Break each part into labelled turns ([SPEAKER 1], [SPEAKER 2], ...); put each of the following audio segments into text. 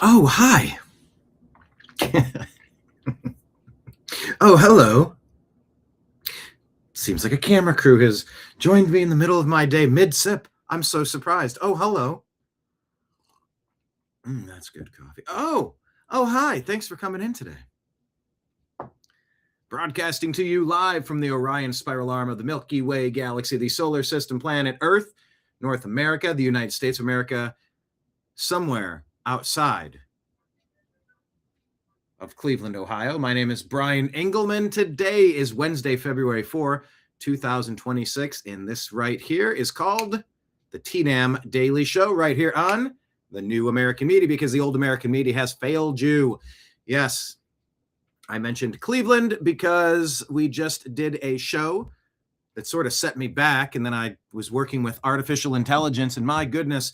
[SPEAKER 1] Oh, hi. Oh, hello. Seems like a camera crew has joined me in the middle of my day mid-sip. I'm so surprised. Oh, hello. That's good coffee. Oh, hi. Thanks for coming in today. Broadcasting to you live from the Orion spiral arm of the Milky Way galaxy, the solar system, planet Earth, North America, the United States of America, somewhere outside of Cleveland, Ohio. My name is Brian Engelman. Today is Wednesday, February 4, 2026, and this right here is called the TNAM Daily Show right here on the New American Media, because the old American media has failed you. Yes, I mentioned Cleveland because we just did a show that sort of set me back, and then I was working with artificial intelligence, and my goodness,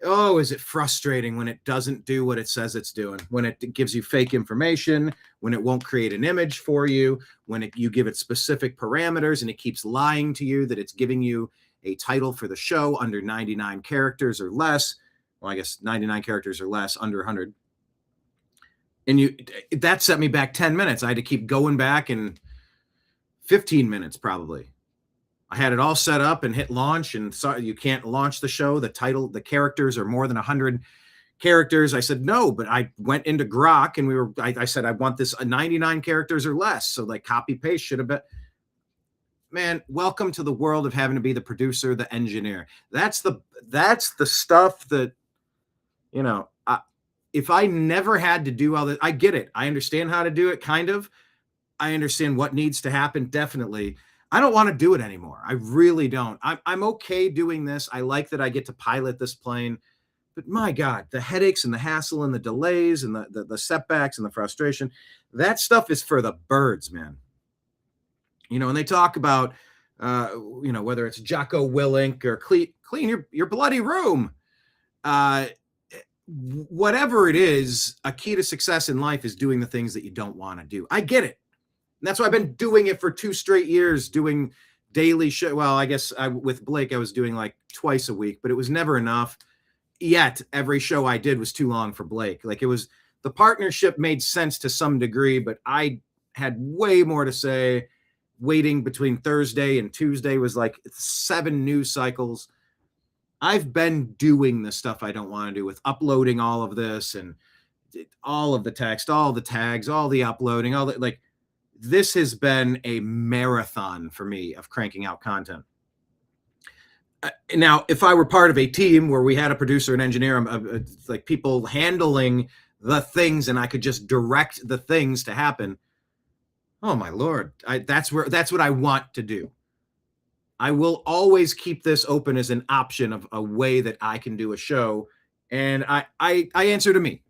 [SPEAKER 1] oh, is it frustrating when it doesn't do what it says it's doing, when it gives you fake information, when it won't create an image for you, when you give it specific parameters and it keeps lying to you that it's giving you a title for the show under 99 characters or less. Well, I guess 99 characters or less, under 100. And that set me back 10 minutes. I had to keep going back, and 15 minutes probably. I had it all set up and hit launch, and saw you can't launch the show. The title, the characters are more than 100 characters. I said no, but I went into Grok and I said I want this 99 characters or less. So like copy paste should have been. Man, welcome to the world of having to be the producer, the engineer. That's the stuff that, if I never had to do all that, I get it. I understand how to do it, kind of. I understand what needs to happen, definitely. I don't want to do it anymore. I really don't. I'm okay doing this. I like that I get to pilot this plane. But my God, the headaches and the hassle and the delays and the setbacks and the frustration, that stuff is for the birds, man. And they talk about, whether it's Jocko Willink or clean your bloody room. Whatever it is, a key to success in life is doing the things that you don't want to do. I get it. And that's why I've been doing it for 2 straight years, doing daily show. Well, I guess with Blake, I was doing like twice a week, but it was never enough. Yet every show I did was too long for Blake. Like the partnership made sense to some degree, but I had way more to say. Waiting between Thursday and Tuesday was like 7 news cycles. I've been doing the stuff I don't want to do, with uploading all of this and all of the text, all the tags, all the uploading, all the this has been a marathon for me of cranking out content. Now, if I were part of a team where we had a producer and engineer, like people handling the things, and I could just direct the things to happen, oh my Lord, that's what I want to do. I will always keep this open as an option of a way that I can do a show, and I answer to me,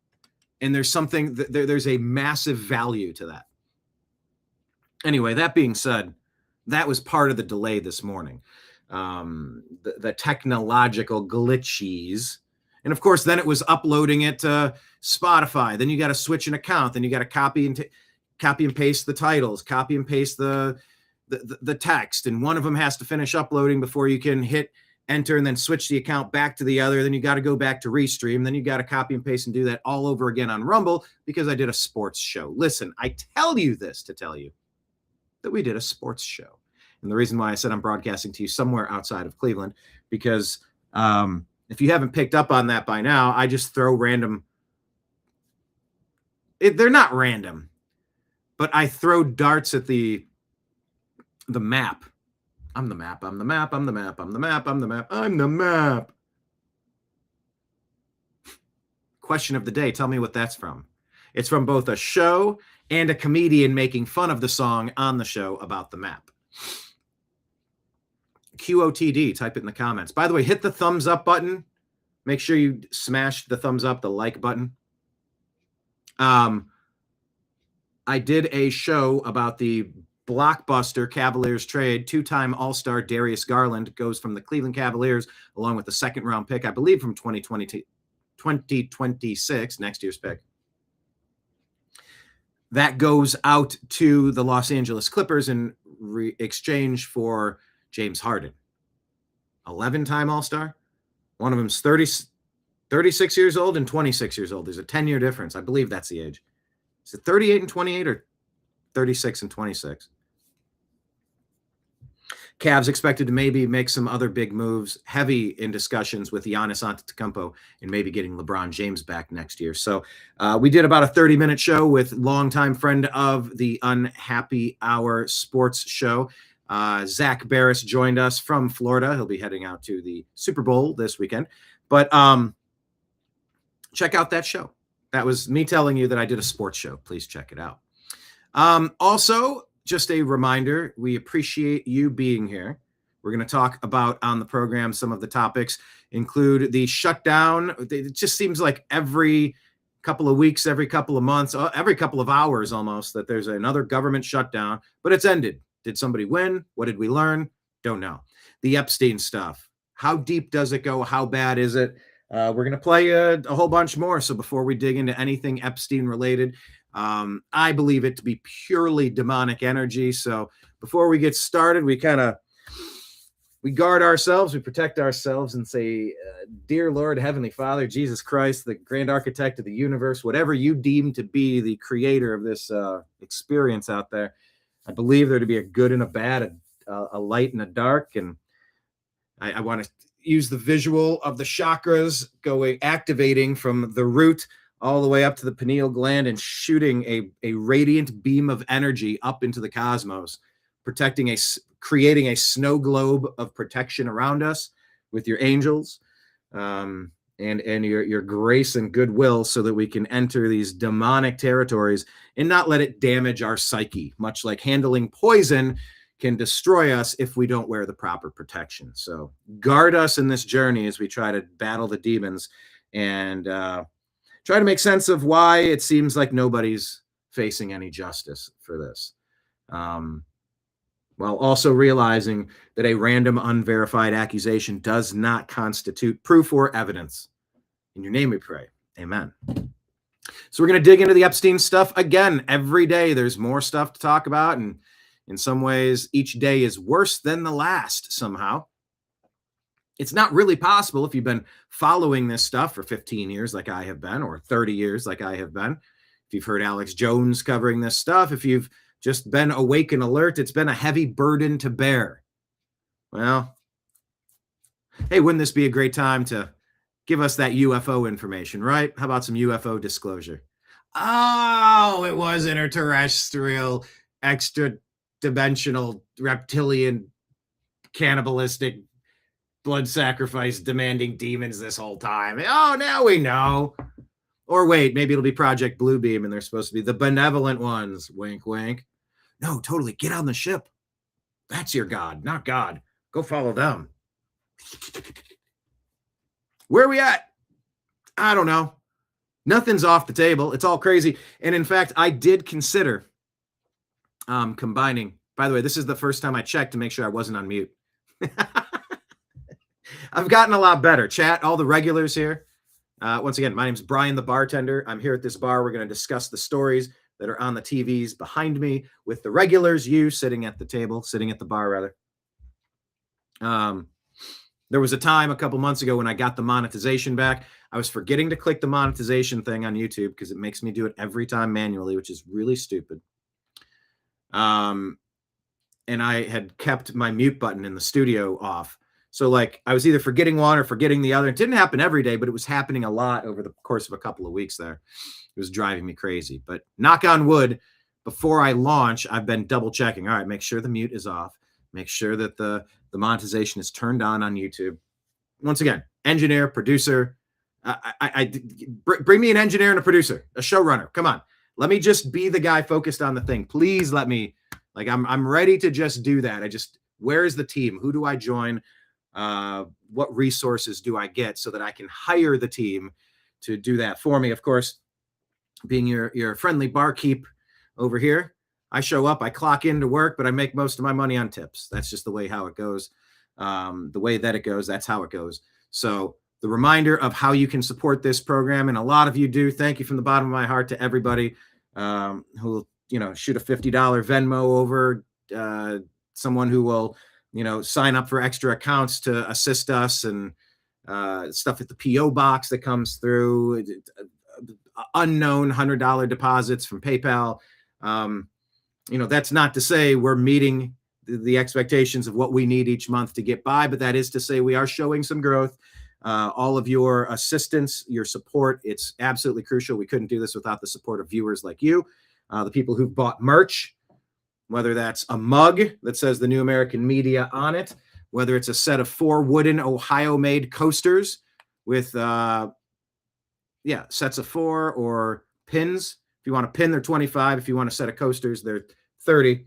[SPEAKER 1] and there's a massive value to that. Anyway, that being said, that was part of the delay this morning. The technological glitches. And of course, then it was uploading it to Spotify. Then you got to switch an account. Then you got to copy and paste the titles, copy and paste the text. And one of them has to finish uploading before you can hit enter and then switch the account back to the other. Then you got to go back to Restream. Then you got to copy and paste and do that all over again on Rumble, because I did a sports show. Listen, I tell you this to tell you that we did a sports show. And the reason why I said I'm broadcasting to you somewhere outside of Cleveland, because if you haven't picked up on that by now, I just throw random. They're not random, but I throw darts at the map. I'm the map. I'm the map. I'm the map. I'm the map. I'm the map. I'm the map. Question of the day. Tell me what that's from. It's from both a show and a comedian making fun of the song on the show about the map. QOTD, type it in the comments. By the way, hit the thumbs up button. Make sure you smash the thumbs up, the like button. I did a show about the blockbuster Cavaliers trade. 2-time All-Star Darius Garland goes from the Cleveland Cavaliers, along with the 2nd-round pick, I believe from 2026, next year's pick. That goes out to the Los Angeles Clippers in exchange for James Harden. 11-time All-Star. One of them's 30 36 years old and 26 years old. There's a 10-year difference. I believe that's the age. Is it 38 and 28 or 36 and 26? Cavs expected to maybe make some other big moves, heavy in discussions with Giannis Antetokounmpo and maybe getting LeBron James back next year. So we did about a 30-minute show with longtime friend of the Unhappy Hour sports show. Zach Barris joined us from Florida. He'll be heading out to the Super Bowl this weekend. But check out that show. That was me telling you that I did a sports show. Please check it out. Also, just a reminder, we appreciate you being here. We're going to talk about on the program some of the topics include the shutdown. It just seems like every couple of weeks, every couple of months, every couple of hours almost that there's another government shutdown, but it's ended. Did somebody win? What did we learn? Don't know. The Epstein stuff. How deep does it go? How bad is it? We're going to play a whole bunch more. So before we dig into anything Epstein related, I believe it to be purely demonic energy. So before we get started, we guard ourselves, we protect ourselves and say, dear Lord, Heavenly Father, Jesus Christ, the grand architect of the universe, whatever you deem to be the creator of this experience out there, I believe there to be a good and a bad, a light and a dark. And I want to use the visual of the chakras activating from the root all the way up to the pineal gland and shooting a radiant beam of energy up into the cosmos, creating a snow globe of protection around us with your angels and your grace and goodwill so that we can enter these demonic territories and not let it damage our psyche, much like handling poison can destroy us if we don't wear the proper protection. So guard us in this journey as we try to battle the demons and try to make sense of why it seems like nobody's facing any justice for this. While also realizing that a random unverified accusation does not constitute proof or evidence. In your name we pray. Amen. So we're going to dig into the Epstein stuff again. Every day there's more stuff to talk about. And in some ways, each day is worse than the last somehow. It's not really possible if you've been following this stuff for 15 years like I have been, or 30 years like I have been. If you've heard Alex Jones covering this stuff, if you've just been awake and alert, it's been a heavy burden to bear. Well, hey, wouldn't this be a great time to give us that UFO information, right? How about some UFO disclosure? Oh, it was interterrestrial, extra-dimensional, reptilian, cannibalistic, blood sacrifice demanding demons this whole time. Oh, now we know. Or wait, maybe it'll be Project Bluebeam and they're supposed to be the benevolent ones. Wink, wink. No, totally. Get on the ship. That's your God, not God. Go follow them. Where are we at? I don't know. Nothing's off the table. It's all crazy. And in fact, I did consider combining. By the way, this is the first time I checked to make sure I wasn't on mute. I've gotten a lot better. Chat, all the regulars here. Once again, my name's Brian, the bartender. I'm here at this bar. We're going to discuss the stories that are on the TVs behind me with the regulars, you sitting at the bar, rather. There was a time a couple months ago when I got the monetization back. I was forgetting to click the monetization thing on YouTube because it makes me do it every time manually, which is really stupid. And I had kept my mute button in the studio off. So like I was either forgetting one or forgetting the other. It didn't happen every day, but it was happening a lot over the course of a couple of weeks there. It was driving me crazy. But knock on wood, before I launch, I've been double checking. All right, make sure the mute is off. Make sure that the monetization is turned on YouTube. Once again, engineer, producer. Bring me an engineer and a producer, a showrunner. Come on. Let me just be the guy focused on the thing. Please let me, I'm ready to just do that. Where is the team? Who do I join? What resources do I get so that I can hire the team to do that for me? Of course, being your friendly barkeep over here, I show up, I clock into work, but I make most of my money on tips. That's just the way how it goes. The way that it goes, that's how it goes. So the reminder of how you can support this program, and a lot of you do. Thank you from the bottom of my heart to everybody who will, shoot a $50 Venmo over, someone who will, sign up for extra accounts to assist us and stuff at the P.O. box that comes through, unknown $100 deposits from PayPal. That's not to say we're meeting the expectations of what we need each month to get by, but that is to say we are showing some growth. All of your assistance, your support, it's absolutely crucial. We couldn't do this without the support of viewers like you, the people who've bought merch, whether that's a mug that says the New American Media on it, whether it's a set of 4 wooden Ohio-made coasters with, sets of 4, or pins. If you want a pin, they're $25. If you want a set of coasters, they're $30.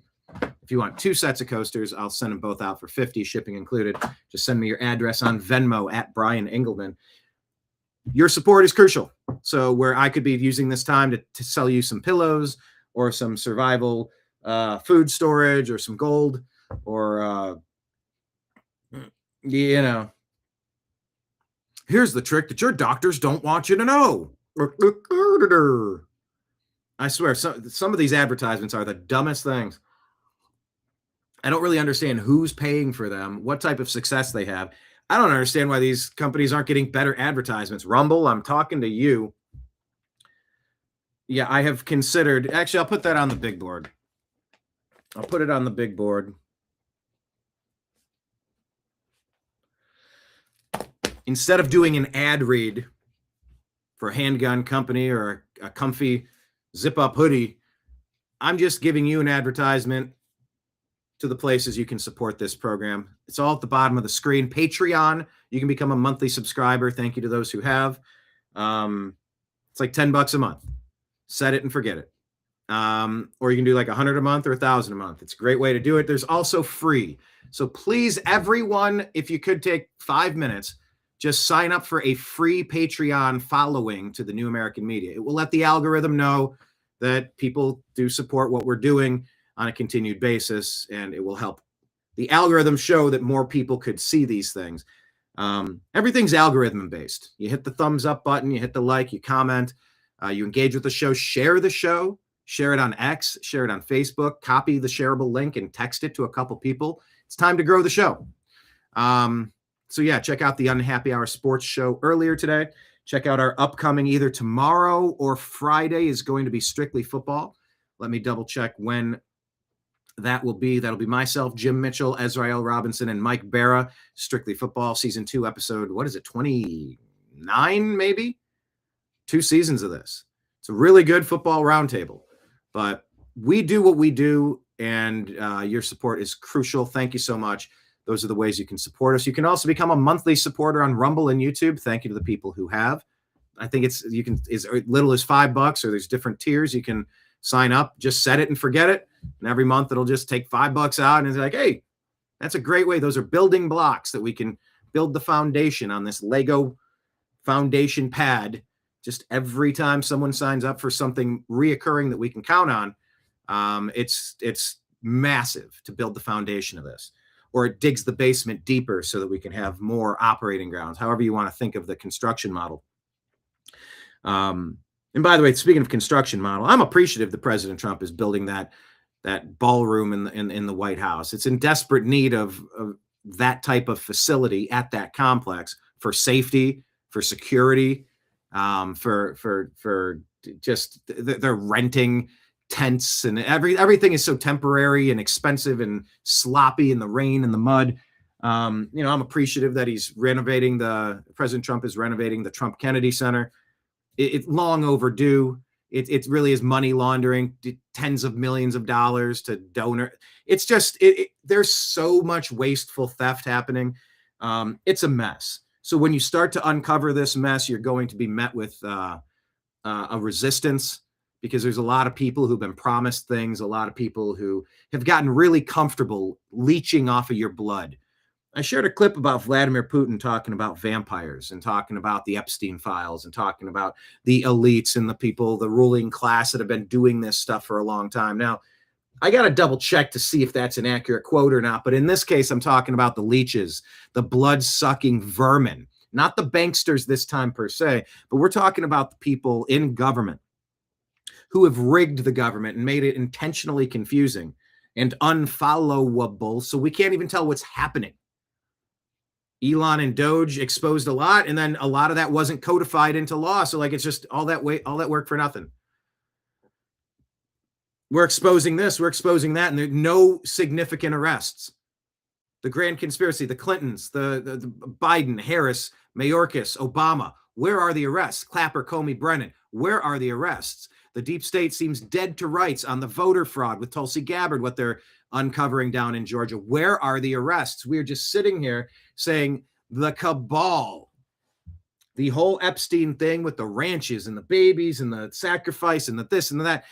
[SPEAKER 1] If you want 2 sets of coasters, I'll send them both out for $50, shipping included. Just send me your address on Venmo at Brian Engelman. Your support is crucial. So where I could be using this time to sell you some pillows or some survival food storage or some gold or, here's the trick that your doctors don't want you to know. I swear, some of these advertisements are the dumbest things. I don't really understand who's paying for them, what type of success they have. I don't understand why these companies aren't getting better advertisements. Rumble, I'm talking to you. Yeah, I have considered. Actually, I'll put that on the big board. I'll put it on the big board. Instead of doing an ad read for a handgun company or a comfy zip-up hoodie, I'm just giving you an advertisement to the places you can support this program. It's all at the bottom of the screen. Patreon, you can become a monthly subscriber. Thank you to those who have. It's like $10 a month. Set it and forget it. Or you can do like $100 a month or $1,000 a month. It's a great way to do it. There's also free. So please, everyone, if you could take 5 minutes, just sign up for a free Patreon following to the New American Media. It will let the algorithm know that people do support what we're doing on a continued basis, and it will help the algorithm show that more people could see these things. Everything's algorithm based. You hit the thumbs up button, you hit the like, you comment, you engage with the show, share it on X, share it on Facebook, copy the shareable link and text it to a couple people. It's time to grow the show. So yeah, check out the Unhappy Hour Sports Show earlier today. Check out our upcoming either tomorrow or Friday is going to be strictly football. Let me double check when that will be. That'll be myself, Jim Mitchell, Ezrael Robinson, and Mike Barra. Strictly Football, Season 2, episode, 29 maybe? 2 seasons of this. It's a really good football roundtable. But we do what we do, and your support is crucial. Thank you so much. Those are the ways you can support us. You can also become a monthly supporter on Rumble and YouTube. Thank you to the people who have. I think it's as little as $5, or there's different tiers. You can sign up, just set it and forget it. And every month it'll just take $5 out, and it's like, hey, that's a great way. Those are building blocks that we can build the foundation on this Lego foundation pad. Just every time someone signs up for something reoccurring that we can count on, it's massive to build the foundation of this. Or it digs the basement deeper so that we can have more operating grounds, however you want to think of the construction model. And by the way, speaking of construction model, I'm appreciative that President Trump is building that ballroom in the White House. It's in desperate need of that type of facility at that complex for safety, for security, for just they're renting tents, and everything is so temporary and expensive and sloppy in the rain and the mud. I'm appreciative that President Trump is renovating the Trump Kennedy Center. It's long overdue. It really is money laundering, tens of millions of dollars to donor. It's just, there's so much wasteful theft happening. It's a mess. So when you start to uncover this mess, you're going to be met with a resistance, because there's a lot of people who've been promised things, a lot of people who have gotten really comfortable leeching off of your blood. I shared a clip about Vladimir Putin talking about vampires and talking about the Epstein files and talking about the elites and the people, the ruling class that have been doing this stuff for a long time. Now, I got to double check to see if that's an accurate quote or not. But in this case, I'm talking about the leeches, the blood-sucking vermin, not the banksters this time per se, but we're talking about the people in government who have rigged the government and made it intentionally confusing and unfollowable, so we can't even tell what's happening. Elon and Doge exposed a lot, and then a lot of that wasn't codified into law. So like, it's just all that work for nothing. We're exposing this, we're exposing that, and there's no significant arrests. The grand conspiracy, the Clintons, the Biden, Harris, Mayorkas, Obama. Where are the arrests? Clapper, Comey, Brennan. Where are the arrests? The deep state seems dead to rights on the voter fraud with Tulsi Gabbard, what they're uncovering down in Georgia. Where are the arrests? We're just sitting here saying the cabal, the whole Epstein thing with the ranches and the babies and the sacrifice and the this and the that.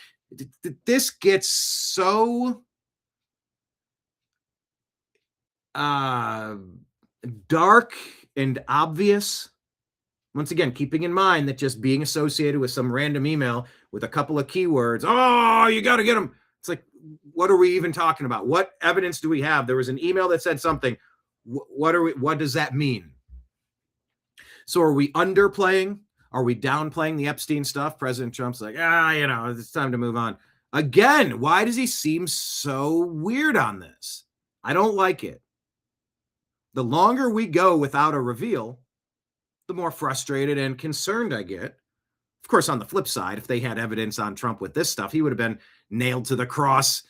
[SPEAKER 1] This gets so dark and obvious. Once again, keeping in mind that just being associated with some random email with a couple of keywords, oh, you got to get them. It's like, what are we even talking about? What evidence do we have? There was an email that said something. What does that mean? So are we underplaying? Are we downplaying the Epstein stuff? President Trump's like, it's time to move on. Again, why does he seem so weird on this? I don't like it. The longer we go without a reveal, the more frustrated and concerned I get. Of course, on the flip side, if they had evidence on Trump with this stuff, he would have been nailed to the cross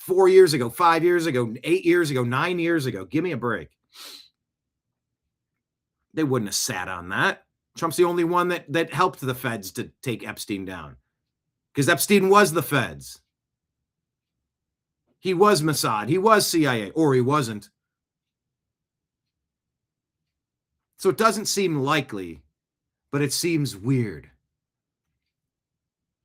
[SPEAKER 1] 4 years ago, 5 years ago, 8 years ago, 9 years ago. Give me a break. They wouldn't have sat on that. Trump's the only one that helped the feds to take Epstein down, because Epstein was the feds. He was Mossad. He was CIA, or he wasn't. So it doesn't seem likely, but it seems weird.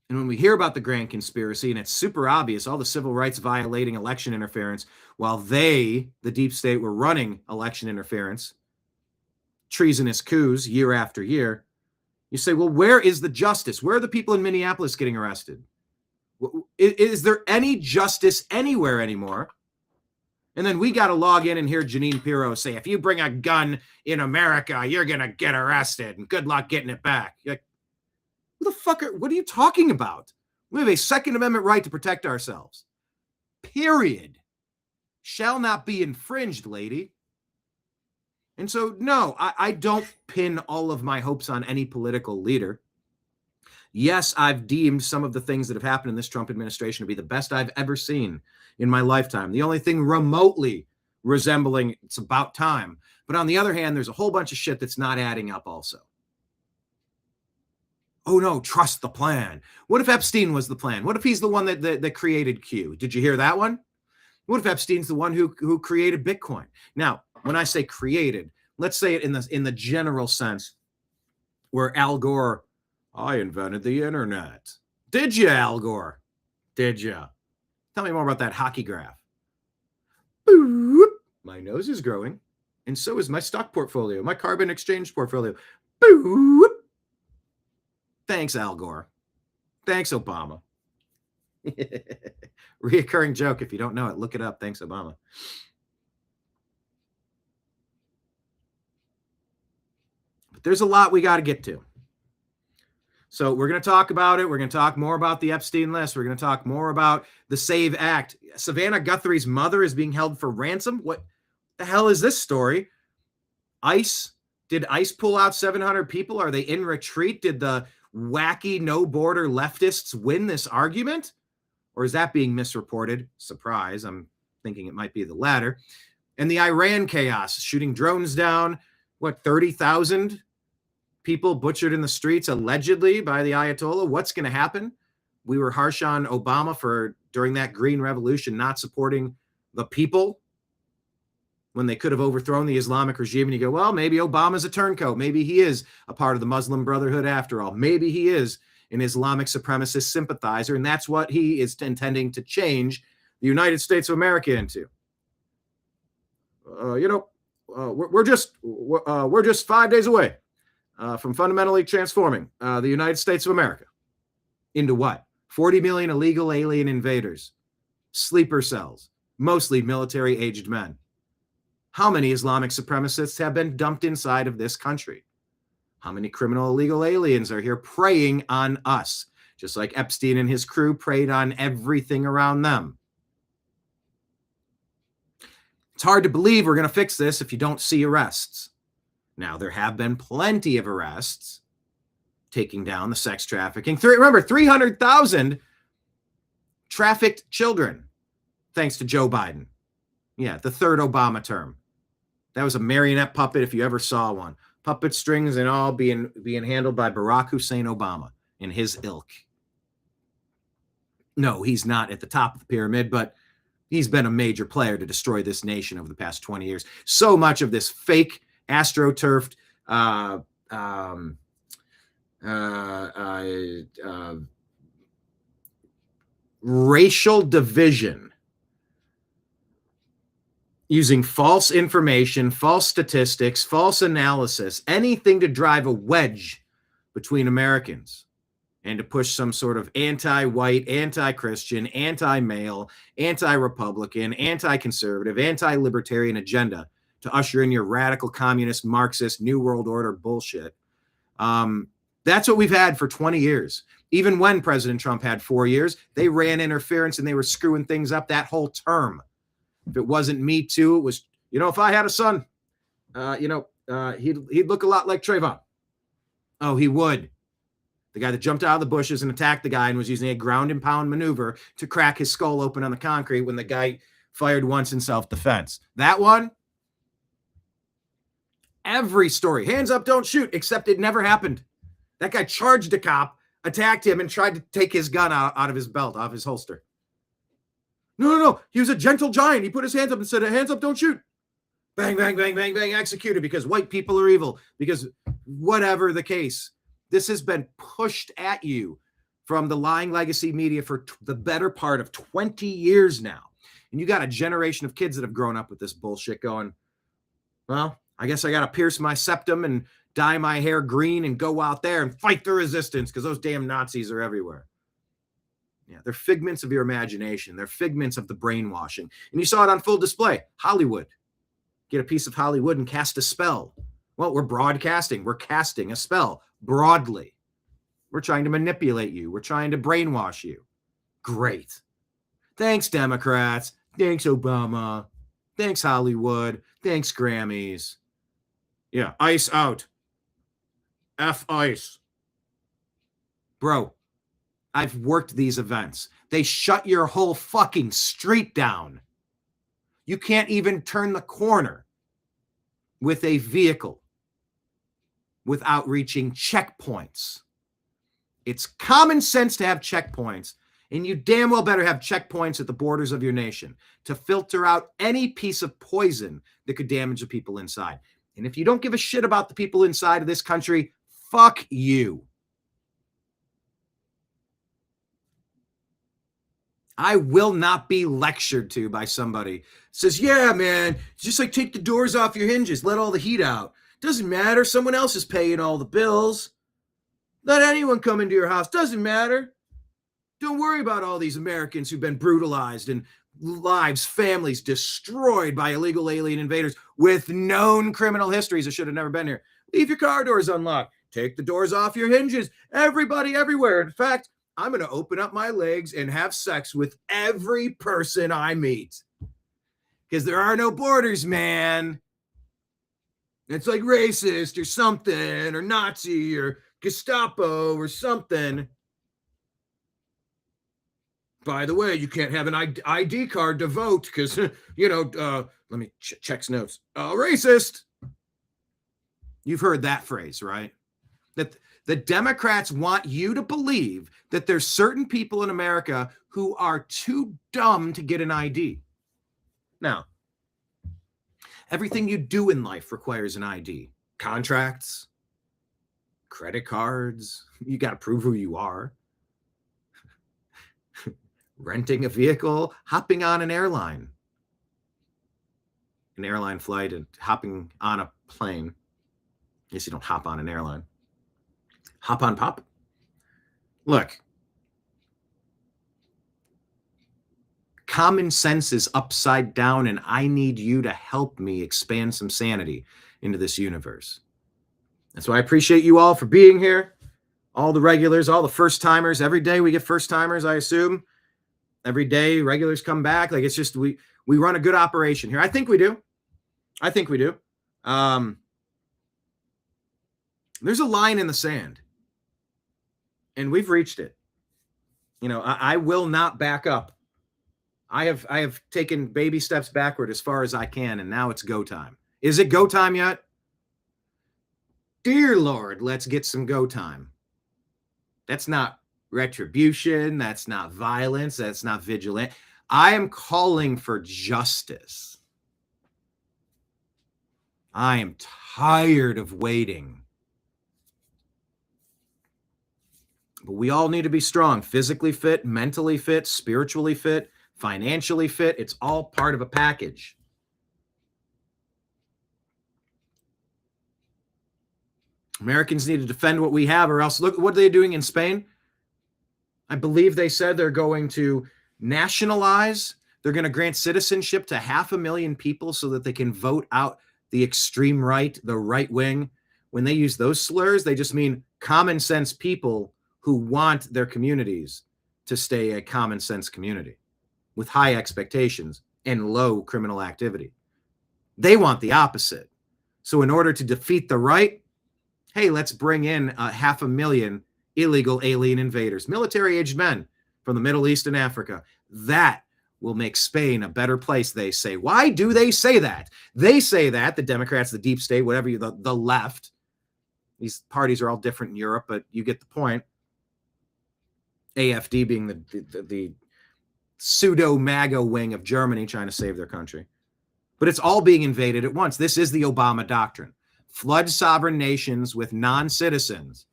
[SPEAKER 1] And when we hear about the grand conspiracy, and it's super obvious, all the civil rights violating election interference, while they, the deep state, were running election interference, treasonous coups year after year, you say, well, where is the justice? Where are the people in Minneapolis getting arrested? Is there any justice anywhere anymore? And then we got to log in and hear Jeanine Pirro say, if you bring a gun in America, you're going to get arrested, and good luck getting it back. You're like, who the fuck what are you talking about? We have a Second Amendment right to protect ourselves. Period. Shall not be infringed, lady. And so, no, I don't pin all of my hopes on any political leader. Yes, I've deemed some of the things that have happened in this Trump administration to be the best I've ever seen in my lifetime. The only thing remotely resembling it's about time. But on the other hand, there's a whole bunch of shit that's not adding up also. Oh, no, trust the plan. What if Epstein was the plan? What if he's the one that created Q? Did you hear that one? What if Epstein's the one who created Bitcoin? Now, when I say created, let's say it in the general sense where Al Gore, I invented the internet. Did you, Al Gore? Did you? Tell me more about that hockey graph. Boop. My nose is growing, and so is my stock portfolio, my carbon exchange portfolio. Boop. Thanks, Al Gore. Thanks, Obama. Reoccurring joke. If you don't know it, look it up. Thanks, Obama. But there's a lot we got to get to. So we're going to talk about it. We're going to talk more about the Epstein list. We're going to talk more about the SAVE Act. Savannah Guthrie's mother is being held for ransom. What the hell is this story? ICE? Did ICE pull out 700 people? Are they in retreat? Did the wacky no border leftists win this argument? Or is that being misreported? Surprise. I'm thinking it might be the latter. And the Iran chaos, shooting drones down, 30,000 people butchered in the streets allegedly by the Ayatollah. What's going to happen? We were harsh on Obama for, during that Green Revolution, not supporting the people when they could have overthrown the Islamic regime. And you go, well, maybe Obama's a turncoat. Maybe he is a part of the Muslim Brotherhood after all. Maybe he is an Islamic supremacist sympathizer, and that's what he is intending to change the United States of America into. We're just 5 days away from fundamentally transforming the United States of America into what? 40 million illegal alien invaders, sleeper cells, mostly military-aged men. How many Islamic supremacists have been dumped inside of this country? How many criminal illegal aliens are here preying on us? Just like Epstein and his crew preyed on everything around them. It's hard to believe we're going to fix this if you don't see arrests. Now, there have been plenty of arrests taking down the sex trafficking. Remember, 300,000 trafficked children, thanks to Joe Biden. Yeah, the third Obama term. That was a marionette puppet if you ever saw one. Puppet strings and all being handled by Barack Hussein Obama and his ilk. No, he's not at the top of the pyramid, but he's been a major player to destroy this nation over the past 20 years. So much of this fake, astroturfed, racial division using false information, false statistics, false analysis, anything to drive a wedge between Americans and to push some sort of anti-white, anti-Christian, anti-male, anti-Republican, anti-conservative, anti-libertarian agenda to usher in your radical communist, Marxist, New World Order bullshit. That's what we've had for 20 years. Even when President Trump had 4 years, they ran interference and they were screwing things up that whole term. If it wasn't Me Too, it was, if I had a son, he'd look a lot like Trayvon. Oh, he would. The guy that jumped out of the bushes and attacked the guy and was using a ground and pound maneuver to crack his skull open on the concrete when the guy fired once in self-defense. That one, every story, hands up, don't shoot, except it never happened. That guy charged a cop, attacked him, and tried to take his gun out of his belt, off his holster. No. He was a gentle giant. He put his hands up and said, hands up, don't shoot. Bang, bang, bang, bang, bang, executed because white people are evil, because whatever the case. This has been pushed at you from the lying legacy media for the better part of 20 years now. And you got a generation of kids that have grown up with this bullshit going, well, I guess I got to pierce my septum and dye my hair green and go out there and fight the resistance because those damn Nazis are everywhere. Yeah, they're figments of your imagination. They're figments of the brainwashing. And you saw it on full display. Hollywood. Get a piece of Hollywood and cast a spell. Well, we're broadcasting. We're casting a spell broadly. We're trying to manipulate you. We're trying to brainwash you. Great. Thanks, Democrats. Thanks, Obama. Thanks, Hollywood. Thanks, Grammys. Yeah, ICE out. F ICE. Bro, I've worked these events. They shut your whole fucking street down. You can't even turn the corner with a vehicle without reaching checkpoints. It's common sense to have checkpoints, and you damn well better have checkpoints at the borders of your nation to filter out any piece of poison that could damage the people inside. And if you don't give a shit about the people inside of this country, fuck you. I will not be lectured to by somebody who says, yeah, man, just like take the doors off your hinges, let all the heat out. Doesn't matter. Someone else is paying all the bills. Let anyone come into your house. Doesn't matter. Don't worry about all these Americans who've been brutalized and lives, families destroyed by illegal alien invaders with known criminal histories that should have never been here. Leave your car doors unlocked. Take the doors off your hinges. Everybody, everywhere. In fact, I'm going to open up my legs and have sex with every person I meet. Because there are no borders, man. It's like racist or something, or Nazi or Gestapo or something. By the way, you can't have an ID card to vote because, let me check notes. Racist. You've heard that phrase, right? That the Democrats want you to believe that there's certain people in America who are too dumb to get an ID. Now, everything you do in life requires an ID. Contracts, credit cards, you got to prove who you are. Renting a vehicle, hopping on an airline flight and hopping on a plane. I guess you don't hop on an airline. Hop on pop. Look, common sense is upside down, and I need you to help me expand some sanity into this universe. That's why I appreciate you all for being here. All the regulars, all the first timers. Every day we get first timers, I assume. Every day regulars come back. Like, it's just, we we run a good operation here. I think we do. I think we do. There's a line in the sand, and we've reached it. You know, I will not back up. I have taken baby steps backward as far as I can, and now it's go time. Is it go time yet? Dear Lord, let's get some go time. That's not retribution. That's not violence. That's not vigilant. I am calling for justice. I am tired of waiting. But we all need to be strong, physically fit, mentally fit, spiritually fit, financially fit. It's all part of a package. Americans need to defend what we have, or else look what they're doing in Spain. I believe they said they're going to nationalize. They're going to grant citizenship to 500,000 people so that they can vote out the extreme right, the right wing. When they use those slurs, they just mean common sense people who want their communities to stay a common sense community with high expectations and low criminal activity. They want the opposite. So in order to defeat the right, hey, let's bring in 500,000 illegal alien invaders, military-aged men from the Middle East and Africa. That will make Spain a better place, they say. Why do they say that? They say that, the Democrats, the deep state, whatever, the left. These parties are all different in Europe, but you get the point. AfD being the pseudo-MAGA wing of Germany trying to save their country. But it's all being invaded at once. This is the Obama doctrine. Flood sovereign nations with non-citizens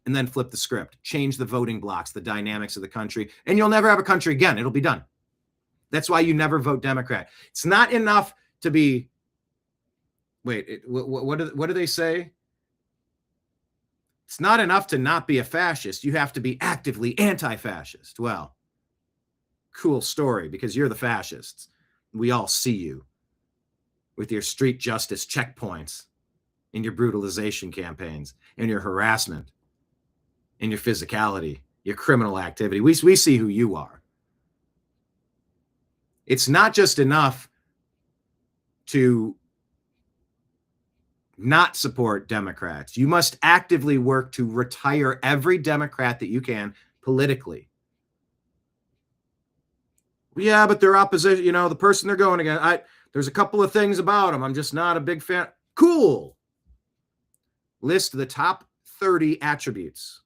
[SPEAKER 1] and then flip the script. Change the voting blocks, the dynamics of the country, and you'll never have a country again. It'll be done. That's why you never vote Democrat. It's not enough to be... Wait, what do they say? It's not enough to not be a fascist. You have to be actively anti-fascist. Well, cool story, because you're the fascists. We all see you with your street justice checkpoints and your brutalization campaigns and your harassment and your physicality, your criminal activity. We see who you are. It's not just enough to not support Democrats. You must actively work to retire every Democrat that you can politically. Yeah, but they're opposition, you know, the person they're going against, there's a couple of things about them I'm just not a big fan. Cool. List the top 30 attributes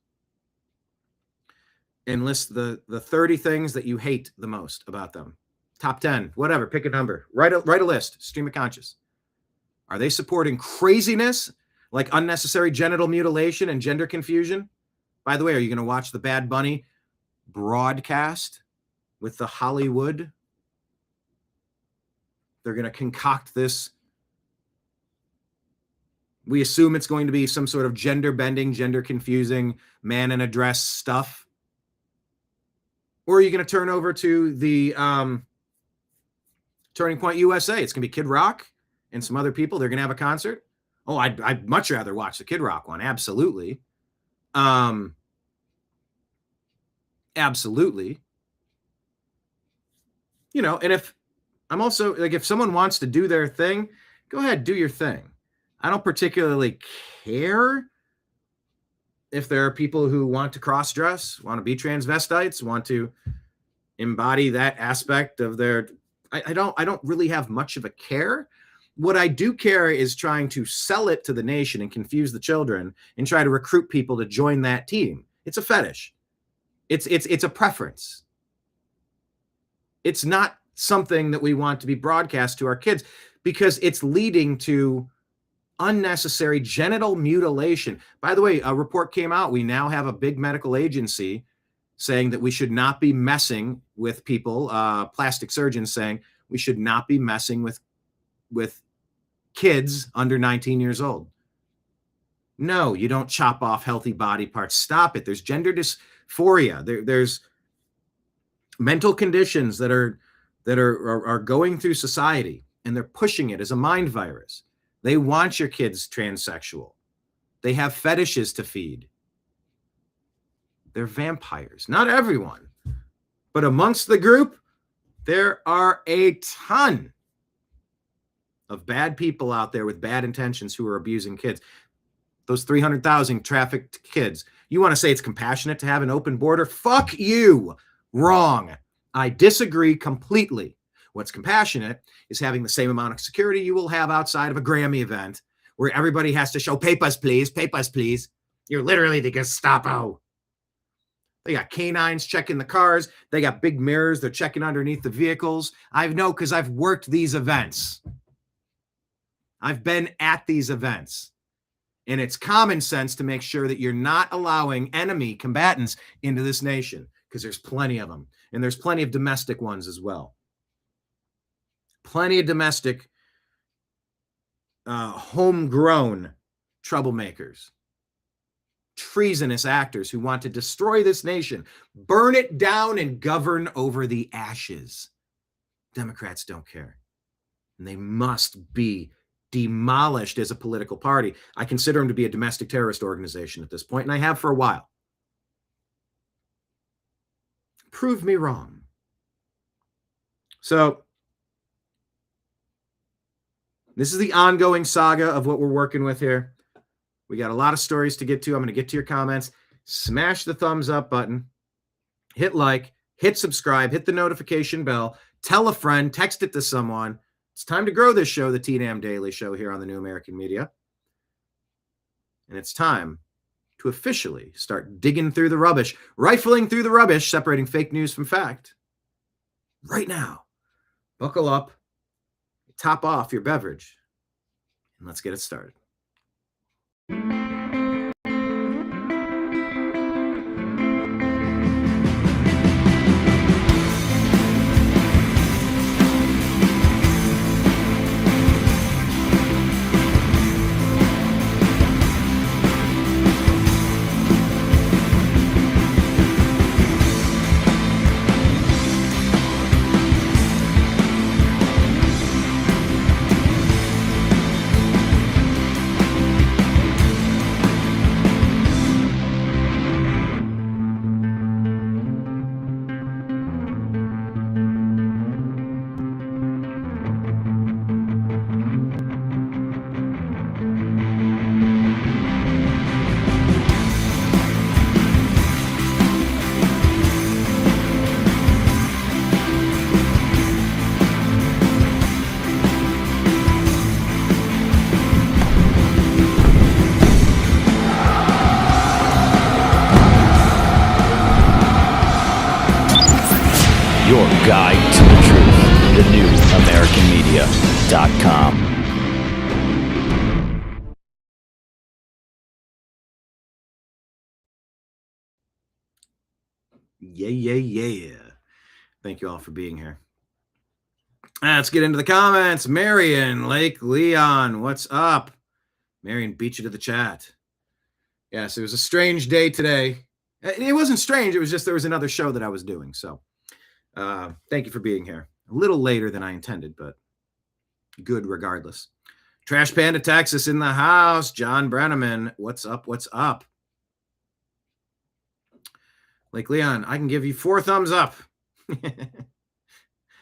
[SPEAKER 1] and list the 30 things that you hate the most about them. Top 10, whatever, pick a number. Write a list, stream of conscious. Are they supporting craziness like unnecessary genital mutilation and gender confusion? By the way, are you going to watch the Bad Bunny broadcast with the Hollywood? They're going to concoct this. We assume it's going to be some sort of gender bending, gender confusing, man in a dress stuff. Or are you going to turn over to the Turning Point USA? It's going to be Kid Rock and some other people. They're going to have a concert. Oh, I'd much rather watch the Kid Rock one. Absolutely. Absolutely. You know, and if I'm also like, if someone wants to do their thing, go ahead, do your thing. I don't particularly care if there are people who want to cross-dress, want to be transvestites, want to embody that aspect of their, I don't really have much of a care. What I do care is trying to sell it to the nation and confuse the children and try to recruit people to join that team. It's a fetish. It's a preference. It's not something that we want to be broadcast to our kids because it's leading to unnecessary genital mutilation. By the way, a report came out. We now have a big medical agency saying that we should not be messing with people, plastic surgeons saying we should not be messing with kids under 19 years old. No, you don't chop off healthy body parts. Stop it. There's gender dysphoria. There's mental conditions that are going through society, and they're pushing it as a mind virus. They want your kids transsexual. They have fetishes to feed. They're vampires. Not everyone, but amongst the group, There are a ton of bad people out there with bad intentions who are abusing kids. Those 300,000 trafficked kids. You want to say it's compassionate to have an open border? Fuck you. Wrong. I disagree completely. What's compassionate is having the same amount of security you will have outside of a Grammy event where everybody has to show papers, please, papers, please. You're literally the Gestapo. They got canines checking the cars. They got big mirrors. They're checking underneath the vehicles. I know because I've worked these events. I've been at these events. And it's common sense to make sure that you're not allowing enemy combatants into this nation, because there's plenty of them. And there's plenty of domestic ones as well. Plenty of domestic, homegrown troublemakers, treasonous actors who want to destroy this nation, burn it down, and govern over the ashes. Democrats don't care. And they must be demolished as a political party. I consider them to be a domestic terrorist organization at this point, and I have for a while. Prove me wrong. So, this is the ongoing saga of what we're working with here. We got a lot of stories to get to. I'm going to get to your comments. Smash the thumbs up button. Hit like. Hit subscribe. Hit the notification bell. Tell a friend. Text it to someone. It's time to grow this show, the TNAM Daily Show, here on the New American Media. And it's time to officially start digging through the rubbish, rifling through the rubbish, separating fake news from fact. Right now, buckle up, top off your beverage, and let's get it started.
[SPEAKER 2] Your guide to the truth. TheNewAmericanMedia.com.
[SPEAKER 1] Yeah. Thank you all for being here. Let's get into the comments. Marion, Lake Leon, what's up? Marion beat you to the chat. Yes, it was a strange day today. It wasn't strange. It was just there was another show that I was doing. So thank you for being here. A little later than I intended, but good regardless. Trash Panda Texas in the house. John Brenneman, what's up? What's up? Lake Leon, I can give you 4 thumbs up.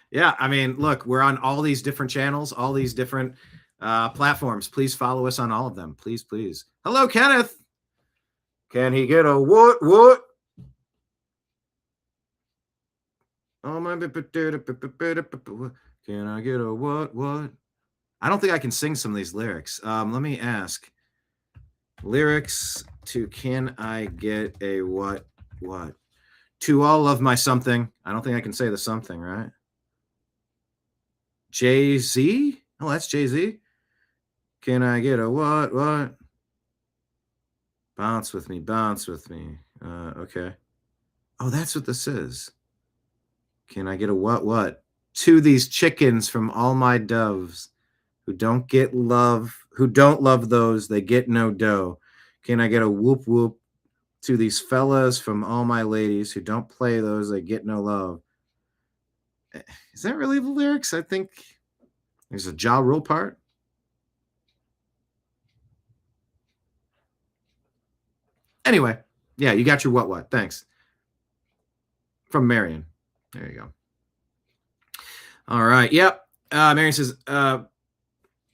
[SPEAKER 1] Yeah, I mean, look, we're on all these different channels, all these different platforms. Please follow us on all of them. Please, please. Hello, Kenneth. Can he get a what? Oh, my. Can I get a what? I don't think I can sing some of these lyrics. Let me ask. Lyrics to Can I Get a What? To all of my something. I don't think I can say the something, right? Jay-Z? Oh, that's Jay-Z. Can I get a what? Bounce with me. Okay. Oh, that's what this is. Can I get a what? To these chickens from all my doves who don't get love, who don't love those, they get no dough. Can I get a whoop? To these fellas from all my ladies who don't play those, they get no love. Is that really the lyrics? I think there's a Ja Rule part. Anyway, yeah, you got your what? Thanks. From Marion. There you go. All right. Yep. Marion says,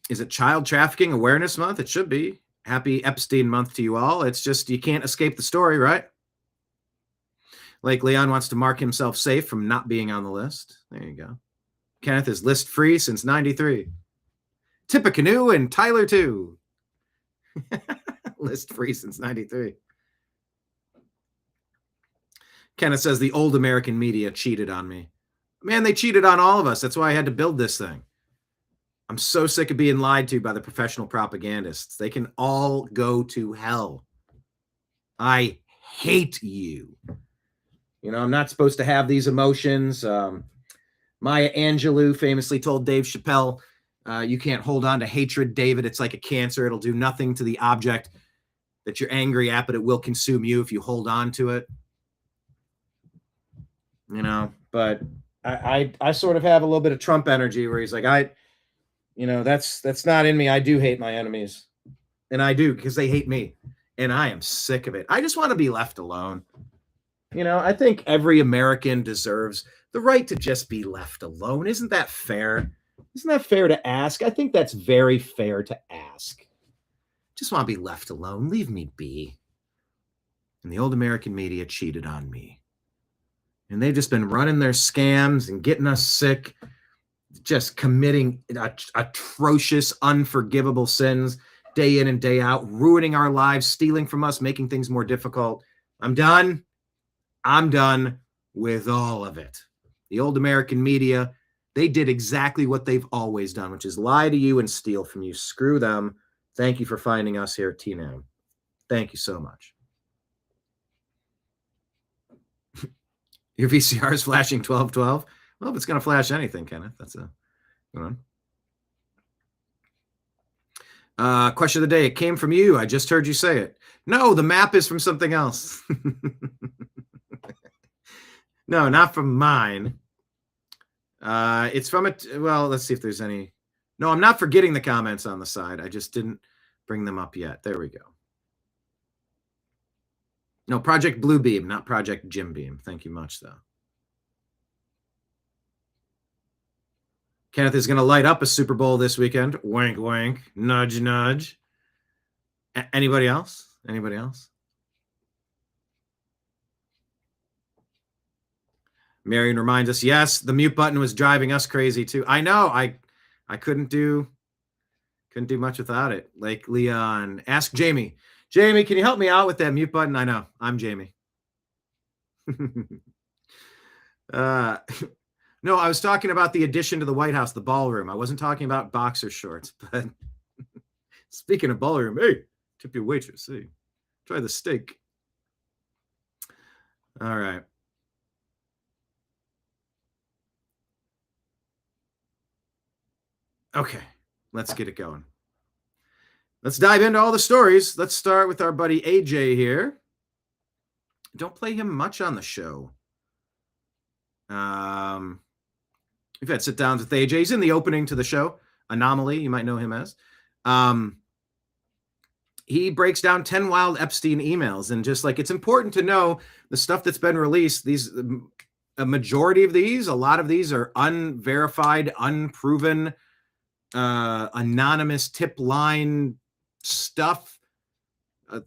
[SPEAKER 1] is it Child Trafficking Awareness Month? It should be. Happy Epstein Month to you all. It's just you can't escape the story, right? Like Leon wants to mark himself safe from not being on the list. There you go. Kenneth is list free since 93. Tippecanoe and Tyler too. List free since 93. Kenneth says the old American media cheated on me. Man, they cheated on all of us. That's why I had to build this thing. I'm so sick of being lied to by the professional propagandists. They can all go to hell. I hate you. You know, I'm not supposed to have these emotions. Maya Angelou famously told Dave Chappelle, you can't hold on to hatred, David. It's like a cancer. It'll do nothing to the object that you're angry at, but it will consume you if you hold on to it. You know, but I sort of have a little bit of Trump energy where he's like, that's not in me. I do hate my enemies. And I do, because they hate me. And I am sick of it. I just want to be left alone. You know, I think every American deserves the right to just be left alone. Isn't that fair? Isn't that fair to ask? I think that's very fair to ask. Just want to be left alone. Leave me be. And the old American media cheated on me. And they've just been running their scams and getting us sick, just committing atrocious, unforgivable sins day in and day out, ruining our lives, stealing from us, making things more difficult. I'm done. I'm done with all of it. The old American media, they did exactly what they've always done, which is lie to you and steal from you. Screw them. Thank you for finding us here at TNAM. Thank you so much. Your VCR is flashing 1212. Well, if it's going to flash anything, Kenneth, that's a good one. Question of the day. It came from you. I just heard you say it. No, the map is from something else. No, not from mine. It's from it. Well, let's see if there's any. No, I'm not forgetting the comments on the side. I just didn't bring them up yet. There we go. No, Project Blue Beam, not Project Jim Beam. Thank you much, though. Kenneth is going to light up a Super Bowl this weekend. Wink, wink. Nudge, nudge. Anybody else? Anybody else? Marion reminds us, yes, the mute button was driving us crazy too. I know. I couldn't do much without it. Like Leon, ask Jamie. Jamie, can you help me out with that mute button? I know. I'm Jamie. No, I was talking about the addition to the White House, the ballroom. I wasn't talking about boxer shorts. But speaking of ballroom, hey, tip your waitress. Hey, try the steak. All right. Okay, let's get it going. Let's dive into all the stories. Let's start with our buddy AJ here. Don't play him much on the show. We've had sit downs with AJ. He's in the opening to the show. Anomaly, you might know him as. He breaks down 10 wild Epstein emails, and just like it's important to know the stuff that's been released. A majority of these, a lot of these are unverified, unproven, anonymous tip line stuff.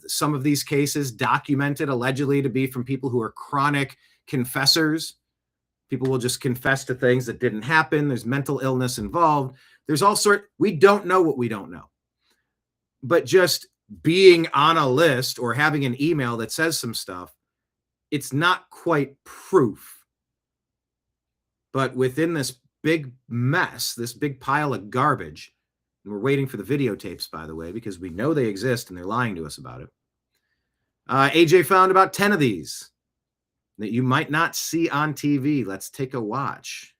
[SPEAKER 1] Some of these cases documented allegedly to be from people who are chronic confessors. People will just confess to things that didn't happen. There's mental illness involved. There's all sort. We don't know what we don't know. But just being on a list or having an email that says some stuff, it's not quite proof. But within this big mess, this big pile of garbage, and we're waiting for the videotapes, by the way, because we know they exist and they're lying to us about it. AJ found about 10 of these that you might not see on TV. Let's take a watch.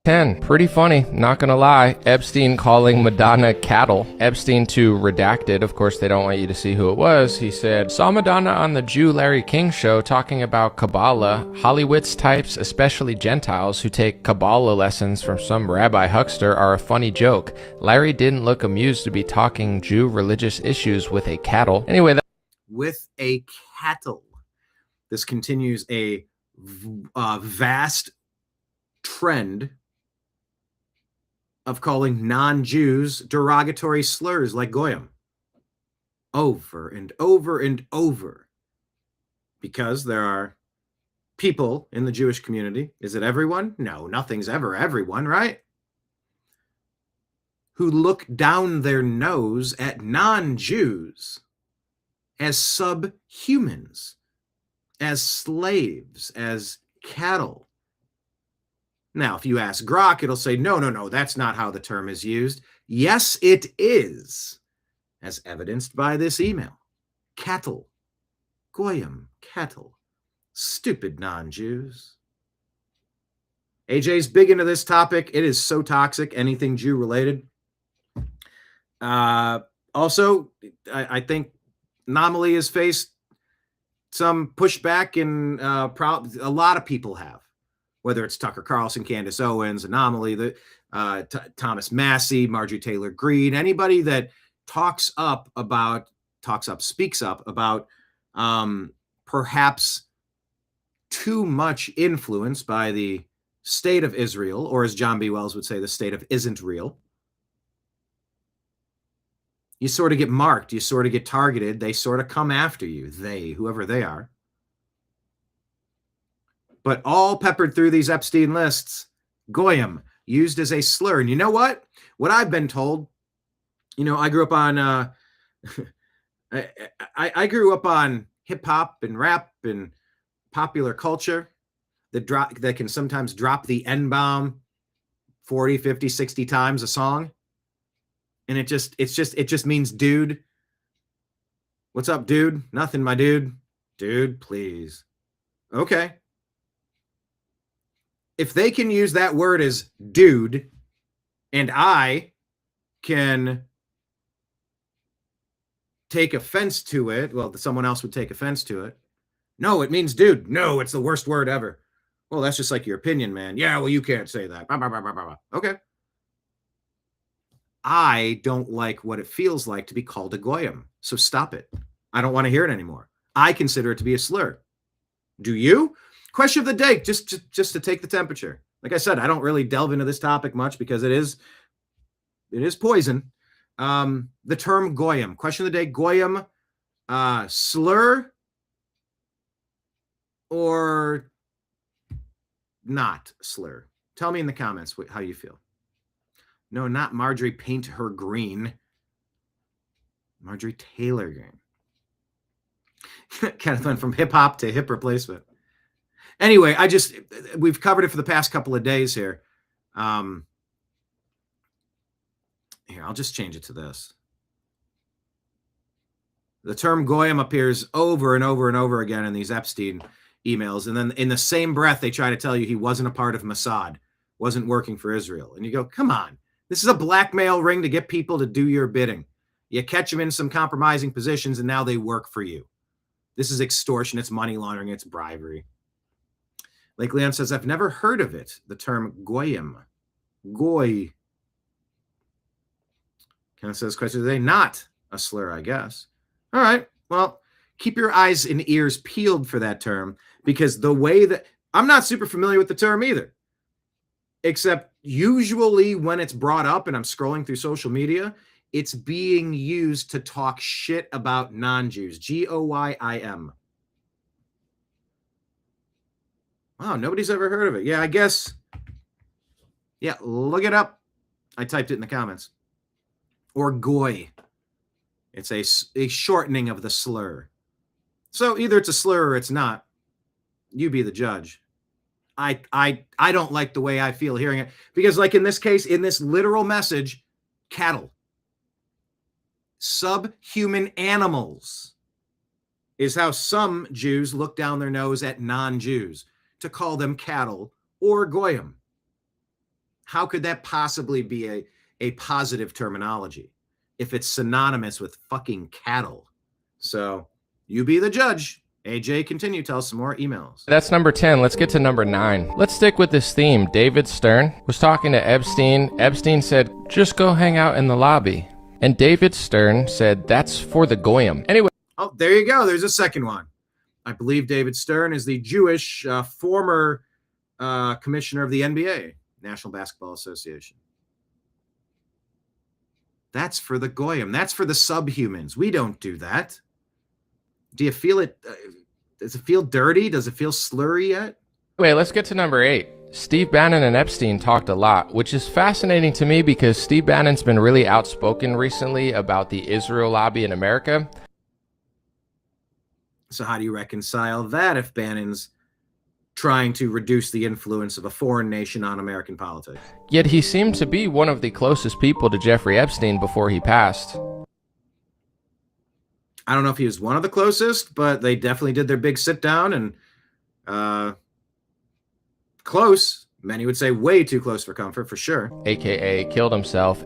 [SPEAKER 3] 10. Pretty funny, not gonna lie. Epstein calling Madonna cattle. Epstein to redacted. Of course, they don't want you to see who it was. He said, saw Madonna on the Jew Larry King show talking about Kabbalah. Hollywood's types, especially Gentiles, who take Kabbalah lessons from some rabbi huckster are a funny joke. Larry didn't look amused to be talking Jew religious issues with a cattle. Anyway,
[SPEAKER 1] with a cattle. This continues a vast trend of calling non-Jews derogatory slurs like goyim. Over and over and over. Because there are people in the Jewish community. Is it everyone? No, nothing's ever everyone, right? Who look down their nose at non-Jews as subhumans, as slaves, as cattle. Now, if you ask Grok, it'll say, no, that's not how the term is used. Yes, it is, as evidenced by this email. Cattle, goyim, cattle, stupid non-Jews. AJ's big into this topic. It is so toxic, anything Jew related. Also, I think Anomaly has faced some pushback, and a lot of people have, whether it's Tucker Carlson, Candace Owens, Anomaly, Thomas Massey, Marjorie Taylor Greene, anybody that speaks up about perhaps too much influence by the state of Israel, or as John B. Wells would say, the state of isn't real. You sort of get marked, you sort of get targeted, they sort of come after you, whoever they are. But all peppered through these Epstein lists, goyim, used as a slur. And you know what? What I've been told, I grew up on, I grew up on hip hop and rap and popular culture that can sometimes drop the N-bomb 40, 50, 60 times a song. And it just means dude. What's up, dude? Nothing, my dude. Dude, please. Okay. If they can use that word as dude, and I can take offense to it, well, someone else would take offense to it. No, it means dude. No, it's the worst word ever. Well, that's just like your opinion, man. Yeah, well, you can't say that. Blah, blah, blah, blah, blah. Okay. I don't like what it feels like to be called a goyim. So stop it. I don't want to hear it anymore. I consider it to be a slur. Do you? Question of the day, just to take the temperature. Like I said, I don't really delve into this topic much because it is poison. The term goyim. Question of the day, goyim, slur or not slur? Tell me in the comments how you feel. No, not Marjorie Paint Her Green. Marjorie Taylor Green. Kenneth went from hip hop to hip replacement. Anyway, we've covered it for the past couple of days here. Here, I'll just change it to this. The term goyim appears over and over and over again in these Epstein emails. And then in the same breath, they try to tell you he wasn't a part of Mossad, wasn't working for Israel. And you go, come on. This is a blackmail ring to get people to do your bidding. You catch them in some compromising positions, and now they work for you. This is extortion. It's money laundering. It's bribery. Lake Leon says, I've never heard of it, the term goyim. Goy. Kind of says, question today, not a slur, I guess. All right. Well, keep your eyes and ears peeled for that term, because the way that I'm not super familiar with the term either. Except usually when it's brought up and I'm scrolling through social media, it's being used to talk shit about non-Jews. Goyim. Wow, nobody's ever heard of it. Yeah, I guess. Yeah, look it up. I typed it in the comments. Or goy. It's a shortening of the slur. So either it's a slur or it's not. You be the judge. I don't like the way I feel hearing it, because like in this case, in this literal message, cattle, subhuman animals is how some Jews look down their nose at non-Jews, to call them cattle or goyim. How could that possibly be a positive terminology if it's synonymous with fucking cattle? So you be the judge. AJ, continue. Tell us some more emails.
[SPEAKER 3] That's number 10. Let's get to number 9. Let's stick with this theme. David Stern was talking to Epstein. Epstein said, just go hang out in the lobby. And David Stern said, that's for the goyim. Anyway.
[SPEAKER 1] Oh, there you go. There's a second one. I believe David Stern is the Jewish former commissioner of the NBA, National Basketball Association. That's for the goyim. That's for the subhumans. We don't do that. Do you feel it? Does it feel dirty? Does it feel slurry yet?
[SPEAKER 3] Wait, let's get to number 8. Steve Bannon and Epstein talked a lot, which is fascinating to me because Steve Bannon's been really outspoken recently about the Israel lobby in America.
[SPEAKER 1] So how do you reconcile that if Bannon's trying to reduce the influence of a foreign nation on American politics?
[SPEAKER 3] Yet he seemed to be one of the closest people to Jeffrey Epstein before he passed.
[SPEAKER 1] I don't know if he was one of the closest, but they definitely did their big sit down and close. Many would say way too close for comfort, for sure.
[SPEAKER 3] AKA killed himself.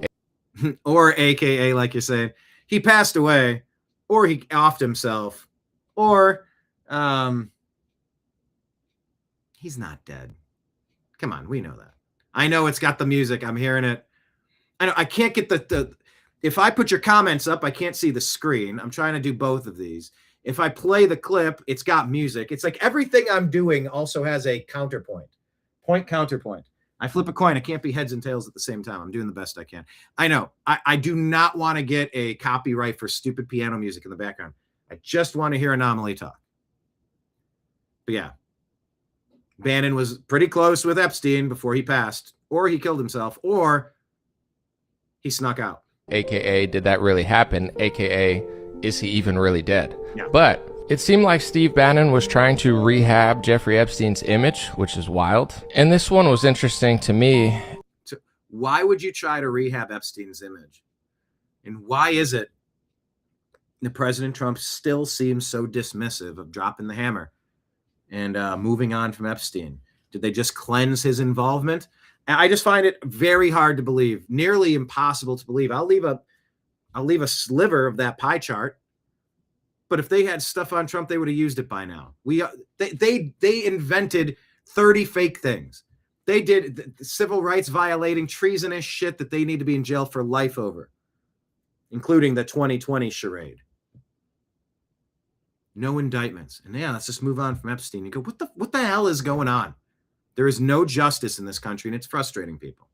[SPEAKER 1] Or AKA, like you're saying, he passed away, or he offed himself, or he's not dead. Come on, we know that. I know it's got the music. I'm hearing it. I know I can't get the if I put your comments up, I can't see the screen. I'm trying to do both of these. If I play the clip, it's got music. It's like everything I'm doing also has a counterpoint. Point, counterpoint. I flip a coin. It can't be heads and tails at the same time. I'm doing the best I can. I know. I do not want to get a copyright for stupid piano music in the background. I just want to hear Anomaly talk. But yeah, Bannon was pretty close with Epstein before he passed, or he killed himself, or he snuck out.
[SPEAKER 3] AKA, did that really happen? AKA, is he even really dead?
[SPEAKER 1] Yeah.
[SPEAKER 3] But it seemed like Steve Bannon was trying to rehab Jeffrey Epstein's image, which is wild. And this one was interesting to me.
[SPEAKER 1] So why would you try to rehab Epstein's image? And why is it that President Trump still seems so dismissive of dropping the hammer and moving on from Epstein? Did they just cleanse his involvement? And I just find it very hard to believe, nearly impossible to believe. I'll leave a sliver of that pie chart. But if they had stuff on Trump, they would have used it by now. They invented 30 fake things. They did civil rights violating, treasonous shit that they need to be in jail for life over, including the 2020 charade. No indictments. And yeah, let's just move on from Epstein. You go, what the hell is going on? There is no justice in this country, and it's frustrating people.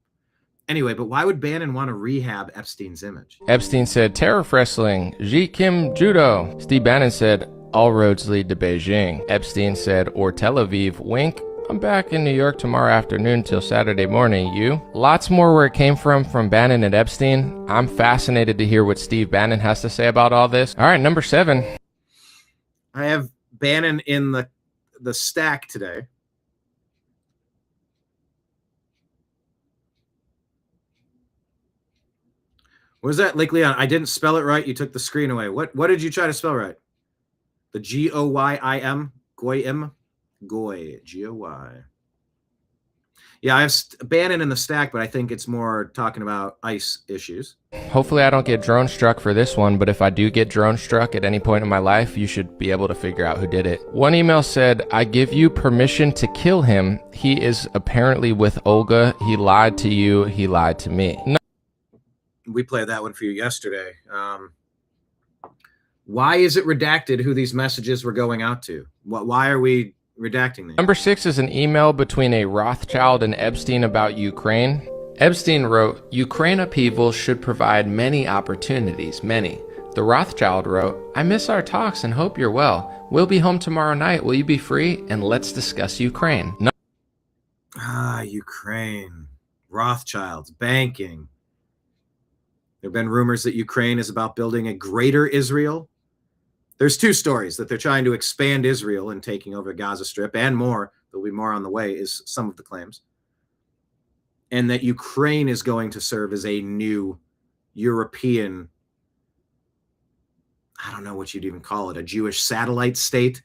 [SPEAKER 1] Anyway, but why would Bannon want to rehab Epstein's image?
[SPEAKER 3] Epstein said, tariff wrestling, Ji Kim judo. Steve Bannon said, all roads lead to Beijing. Epstein said, or Tel Aviv, wink. I'm back in New York tomorrow afternoon till Saturday morning, you. Lots more where it came from Bannon and Epstein. I'm fascinated to hear what Steve Bannon has to say about all this. All right, number 7.
[SPEAKER 1] I have Bannon in the stack today. What was that, Lake Leon? I didn't spell it right. You took the screen away. What did you try to spell right? The Goyim? Goyim? Goy. G-O-Y. Yeah, I have Bannon in the stack, but I think it's more talking about ICE issues.
[SPEAKER 3] Hopefully I don't get drone struck for this one, but if I do get drone struck at any point in my life, you should be able to figure out who did it. One email said, I give you permission to kill him. He is apparently with Olga. He lied to you. He lied to me. No.
[SPEAKER 1] We played that one for you yesterday. Why is it redacted who these messages were going out to? Why are we redacting them?
[SPEAKER 3] Number 6 is an email between a Rothschild and Epstein about Ukraine. Epstein wrote, Ukraine upheaval should provide many opportunities, many. The Rothschild wrote, I miss our talks and hope you're well. We'll be home tomorrow night. Will you be free? And let's discuss Ukraine.
[SPEAKER 1] Ukraine. Rothschilds, banking. There have been rumors that Ukraine is about building a greater Israel. There's 2 stories that they're trying to expand Israel and taking over the Gaza Strip and more. There'll be more on the way, is some of the claims. And that Ukraine is going to serve as a new European, I don't know what you'd even call it, a Jewish satellite state.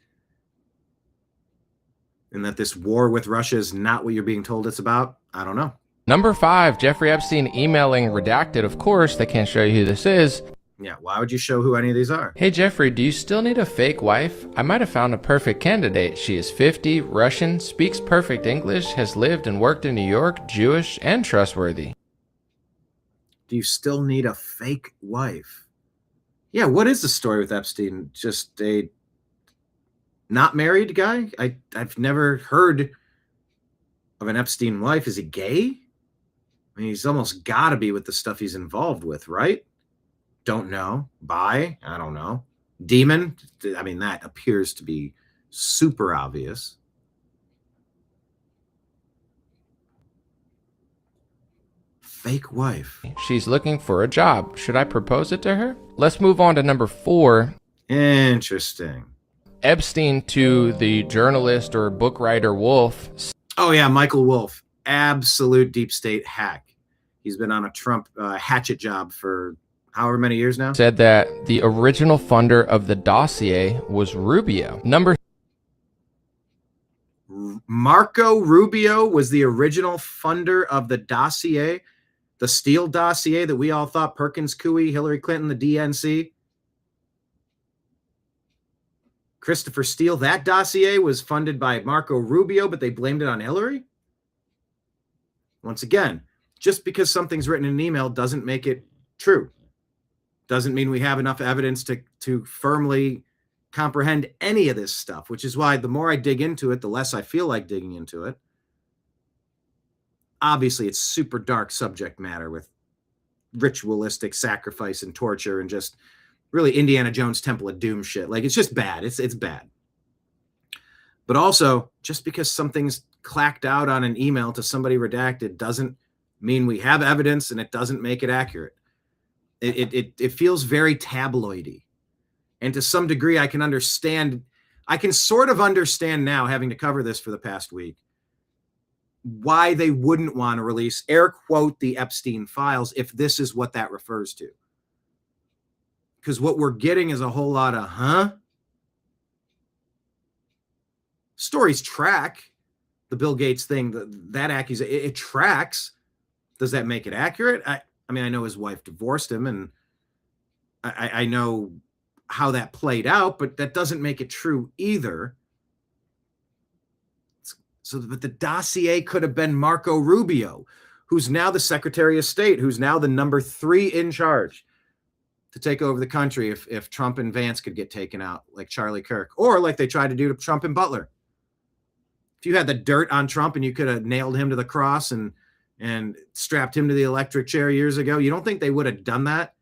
[SPEAKER 1] And that this war with Russia is not what you're being told it's about. I don't know.
[SPEAKER 3] Number 5, Jeffrey Epstein emailing redacted. Of course, they can't show you who this is.
[SPEAKER 1] Yeah, why would you show who any of these are?
[SPEAKER 3] Hey, Jeffrey, do you still need a fake wife? I might have found a perfect candidate. She is 50, Russian, speaks perfect English, has lived and worked in New York, Jewish, and trustworthy.
[SPEAKER 1] Do you still need a fake wife? Yeah, what is the story with Epstein? Just a not married guy? I've never heard of an Epstein wife. Is he gay? I mean, he's almost got to be with the stuff he's involved with, right? Don't know. Bi? I don't know. Demon? I mean, that appears to be super obvious. Fake wife.
[SPEAKER 3] She's looking for a job. Should I propose it to her? Let's move on to number 4.
[SPEAKER 1] Interesting.
[SPEAKER 3] Epstein to the journalist or book writer Wolf.
[SPEAKER 1] Oh, yeah, Michael Wolff. Absolute deep state hack. He's been on a Trump hatchet job for however many years now.
[SPEAKER 3] Said that the original funder of the dossier was Rubio.
[SPEAKER 1] Marco Rubio was the original funder of the dossier, the Steele dossier that we all thought Perkins Coie, Hillary Clinton, the DNC. Christopher Steele, that dossier was funded by Marco Rubio, but they blamed it on Hillary. Once again, just because something's written in an email doesn't make it true. Doesn't mean we have enough evidence to firmly comprehend any of this stuff, which is why the more I dig into it, the less I feel like digging into it. Obviously, it's super dark subject matter with ritualistic sacrifice and torture and just really Indiana Jones Temple of Doom shit. Like, it's just bad. It's bad. But also, just because something's clacked out on an email to somebody redacted doesn't mean we have evidence, and it doesn't make it accurate. It feels very tabloidy. And to some degree, I can sort of understand now, having to cover this for the past week, why they wouldn't want to release, air quote, the Epstein files if this is what that refers to. Because what we're getting is a whole lot of, stories track. The Bill Gates thing, that accusation, it tracks. Does that make it accurate? I mean, I know his wife divorced him, and I know how that played out, but that doesn't make it true either. But the dossier could have been Marco Rubio, who's now the Secretary of State, who's now the number 3 in charge to take over the country if Trump and Vance could get taken out, like Charlie Kirk, or like they tried to do to Trump and Butler. If you had the dirt on Trump and you could have nailed him to the cross and strapped him to the electric chair years ago, you don't think they would have done that?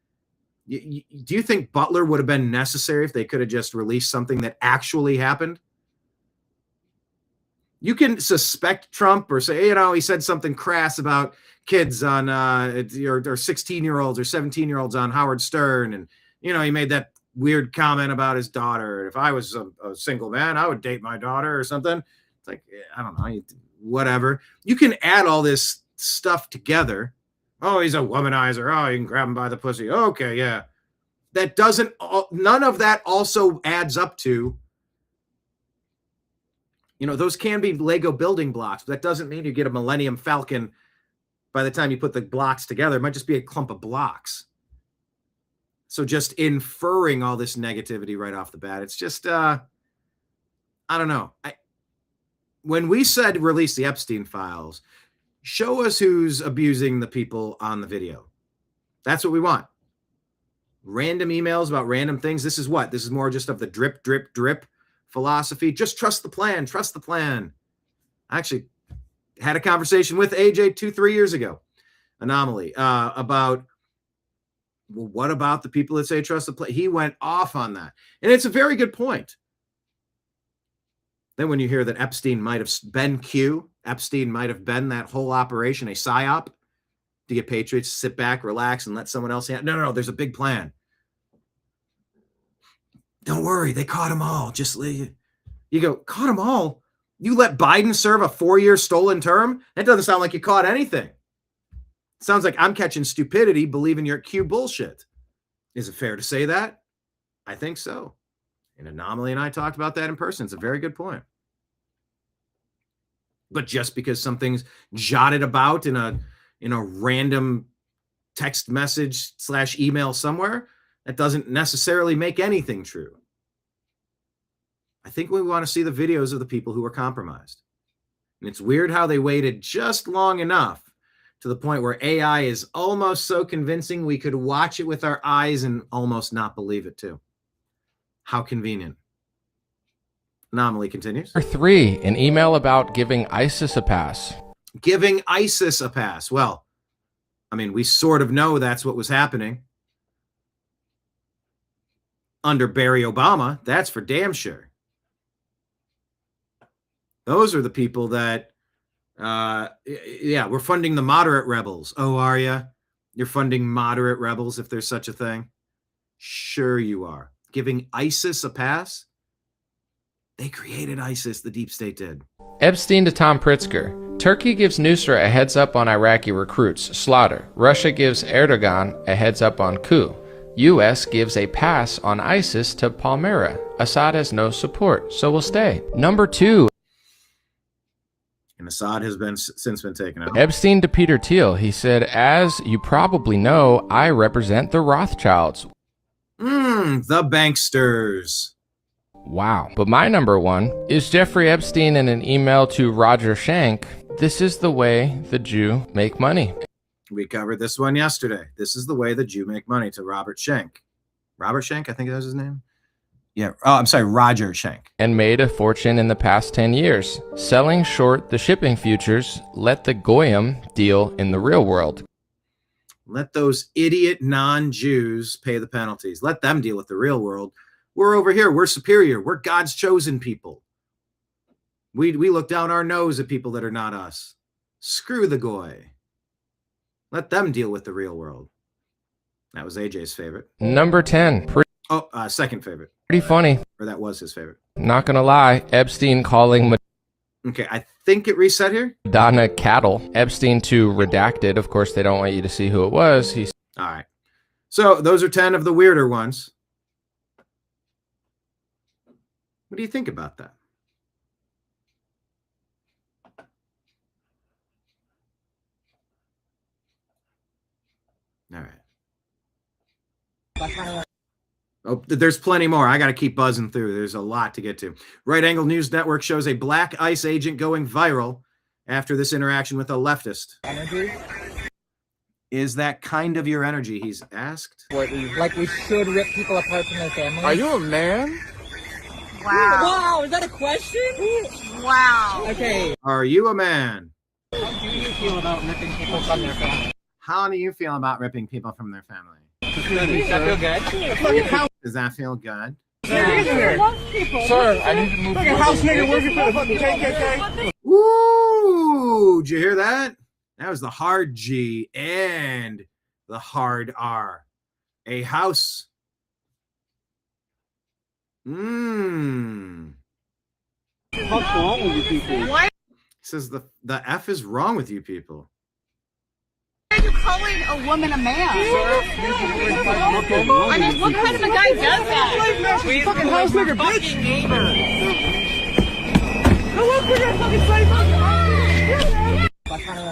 [SPEAKER 1] Do you think Butler would have been necessary if they could have just released something that actually happened? You can suspect Trump or say, he said something crass about kids on or 16-year-olds or 17-year-olds on Howard Stern. And, he made that weird comment about his daughter. If I was a single man, I would date my daughter or something. It's like, I don't know, whatever. You can add all this stuff together. Oh, he's a womanizer. Oh, you can grab him by the pussy. Okay, yeah. None of that also adds up to, those can be Lego building blocks, but that doesn't mean you get a Millennium Falcon by the time you put the blocks together. It might just be a clump of blocks. So just inferring all this negativity right off the bat, it's just, I don't know. When we said release the Epstein files, show us who's abusing the people on the video. That's what we want. Random emails about random things. This is what? This is more just of the drip, drip, drip philosophy. Just trust the plan. Trust the plan. I actually had a conversation with AJ 2-3 years ago, Anomaly, about, well, what about the people that say trust the plan? He went off on that. And it's a very good point. Then when you hear that Epstein might have been Q, Epstein might have been that whole operation, a psyop, to get patriots to sit back, relax, and let someone else handle. No, there's a big plan. Don't worry, they caught them all. Just you go, caught them all? You let Biden serve a 4-year stolen term? That doesn't sound like you caught anything. It sounds like I'm catching stupidity believing your Q bullshit. Is it fair to say that? I think so. And Anomaly and I talked about that in person. It's a very good point. But just because something's jotted about in a random text message / email somewhere, that doesn't necessarily make anything true. I think we want to see the videos of the people who were compromised. And it's weird how they waited just long enough to the point where AI is almost so convincing we could watch it with our eyes and almost not believe it too. How convenient. Anomaly continues.
[SPEAKER 3] Number 3, an email about giving ISIS a pass.
[SPEAKER 1] Giving ISIS a pass. Well, I mean, we sort of know that's what was happening. under Barry Obama. That's for damn sure. Those are the people that, yeah, we're funding the moderate rebels. Oh, are you? You're funding moderate rebels if there's such a thing? Sure you are. Giving ISIS a pass? They created ISIS, the deep state did.
[SPEAKER 3] Epstein to Tom Pritzker. Turkey gives Nusra a heads up on Iraqi recruits, slaughter. Russia gives Erdogan a heads up on coup. U.S. gives a pass on ISIS to Palmyra. Assad has no support, so will stay. Number 2.
[SPEAKER 1] And Assad has since been taken out.
[SPEAKER 3] Epstein to Peter Thiel. He said, as you probably know, I represent the Rothschilds.
[SPEAKER 1] The banksters.
[SPEAKER 3] Wow. But my number 1 is Jeffrey Epstein in an email to Roger Schenck. This is the way the Jew make money.
[SPEAKER 1] We covered this one yesterday. This is the way the Jew make money, to Robert Schenck. Robert Schenck, I think that was his name. Yeah. Oh, I'm sorry, Roger Schenck.
[SPEAKER 3] And made a fortune in the past 10 years. Selling short the shipping futures, let the Goyim deal in the real world.
[SPEAKER 1] Let those idiot non-Jews pay the penalties. Let them deal with the real world. We're over here. We're superior. We're God's chosen people. We look down our nose at people that are not us. Screw the Goy. Let them deal with the real world. That was AJ's favorite.
[SPEAKER 3] Number 10.
[SPEAKER 1] Second favorite.
[SPEAKER 3] Pretty funny.
[SPEAKER 1] Or that was his favorite.
[SPEAKER 3] Not gonna lie. Epstein calling
[SPEAKER 1] Okay, I think it reset here.
[SPEAKER 3] Madonna cattle. Epstein to redacted. Of course, they don't want you to see who it was.
[SPEAKER 1] All right. So those are 10 of the weirder ones. What do you think about that? All right. Oh, there's plenty more. I got to keep buzzing through. There's a lot to get to. Right Angle News Network shows a black ICE agent going viral after this interaction with a leftist.
[SPEAKER 4] Energy?
[SPEAKER 1] Is that kind of your energy, he's asked?
[SPEAKER 4] Like we should rip people apart from their families?
[SPEAKER 5] Are you a man?
[SPEAKER 6] Wow.
[SPEAKER 4] Wow, is that a question?
[SPEAKER 6] Wow.
[SPEAKER 4] Okay.
[SPEAKER 1] Are you a man?
[SPEAKER 4] How do you feel about ripping people from their family?
[SPEAKER 1] How do you feel about ripping people from their family?
[SPEAKER 4] Does that feel good?
[SPEAKER 1] Does that feel good?
[SPEAKER 5] Sir, I need to move.
[SPEAKER 4] House nigga working for the fucking KKK.
[SPEAKER 1] Woo! Did you hear that? That was the hard G and the hard R. A house.
[SPEAKER 4] What's wrong with you people?
[SPEAKER 6] Why
[SPEAKER 1] Says the F is wrong with you people.
[SPEAKER 6] are you calling a woman a man? I mean, what kind of a guy does that?
[SPEAKER 4] Fucking house nigga, bitch.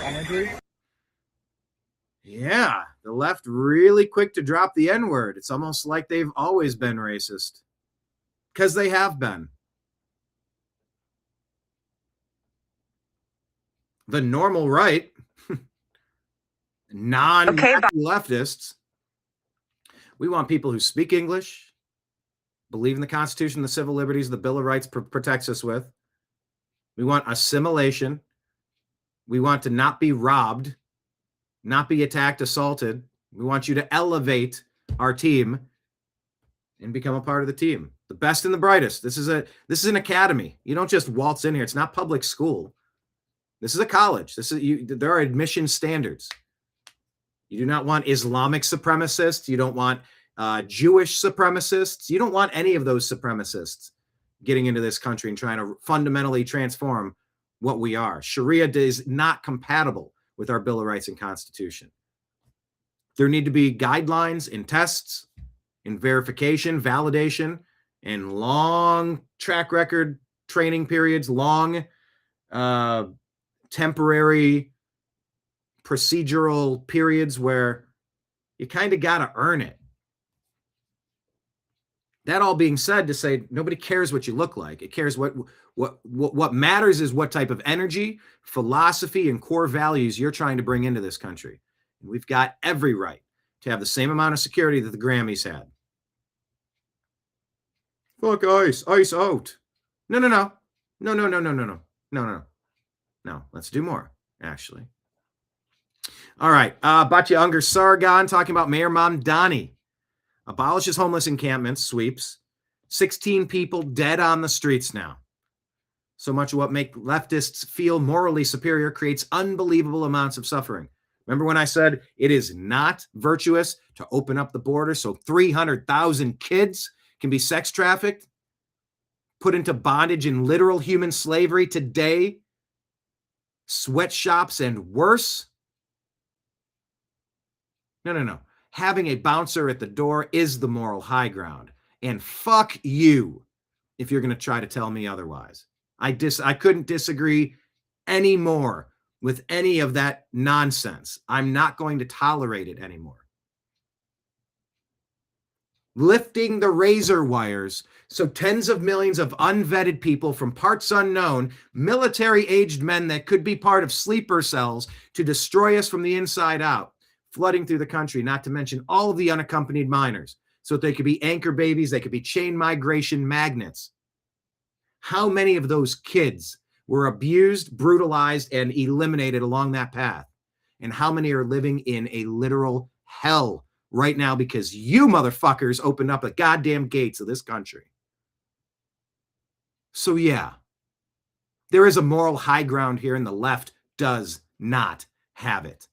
[SPEAKER 4] Energy?
[SPEAKER 1] Yeah, the left really quick to drop the N-word. It's almost like they've always been racist. Because they have been. The normal right, non-leftists, we want people who speak English, believe in the Constitution, the civil liberties, the Bill of Rights protects us with. We want assimilation. We want to not be robbed, not be attacked, assaulted. We want you to elevate our team and become a part of the team. The best and the brightest. This is an academy. You don't just waltz in here. It's not public school. This is a college. There are admission standards. You do not want Islamic supremacists. You don't want Jewish supremacists. You don't want any of those supremacists getting into this country and trying to fundamentally transform what we are. Sharia is not compatible with our Bill of Rights and Constitution. There need to be guidelines and tests and verification, validation, and long track record training periods, long temporary procedural periods where you kind of got to earn it. That all being said, to say nobody cares what you look like. It cares what matters is what type of energy, philosophy, and core values you're trying to bring into this country. And we've got every right to have the same amount of security that the Grammys had. Fuck ICE, ICE out. No. Let's do more, actually. All right. Batya Unger Sargon talking about Mayor Mamdani. Abolishes homeless encampments, sweeps. 16 people dead on the streets now. So much of what make leftists feel morally superior creates unbelievable amounts of suffering. Remember when I said it is not virtuous to open up the border so 300,000 kids can be sex trafficked, put into bondage in literal human slavery today, sweatshops and worse? No. Having a bouncer at the door is the moral high ground. And fuck you if you're going to try to tell me otherwise. I couldn't disagree any more with any of that nonsense. I'm not going to tolerate it anymore. Lifting the razor wires so tens of millions of unvetted people from parts unknown, military-aged men that could be part of sleeper cells to destroy us from the inside out, flooding through the country, not to mention all of the unaccompanied minors, so that they could be anchor babies, they could be chain migration magnets. How many of those kids were abused, brutalized, and eliminated along that path? And how many are living in a literal hell right now because you motherfuckers opened up the goddamn gates of this country? So yeah, there is a moral high ground here, and the left does not have it.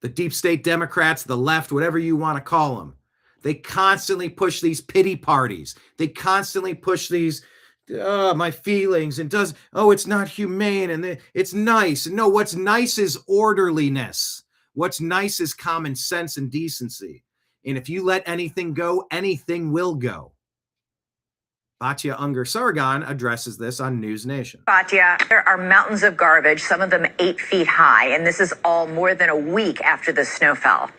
[SPEAKER 1] The deep state Democrats, the left, whatever you want to call them, they constantly push these pity parties. They constantly push these, my feelings, and it's not humane, and it's nice. No, what's nice is orderliness. What's nice is common sense and decency. And if you let anything go, anything will go. Batya Ungar-Sargon addresses this on News Nation.
[SPEAKER 5] Batya, there are mountains of garbage, some of them 8 feet high, and this is all more than a week after the snow fell.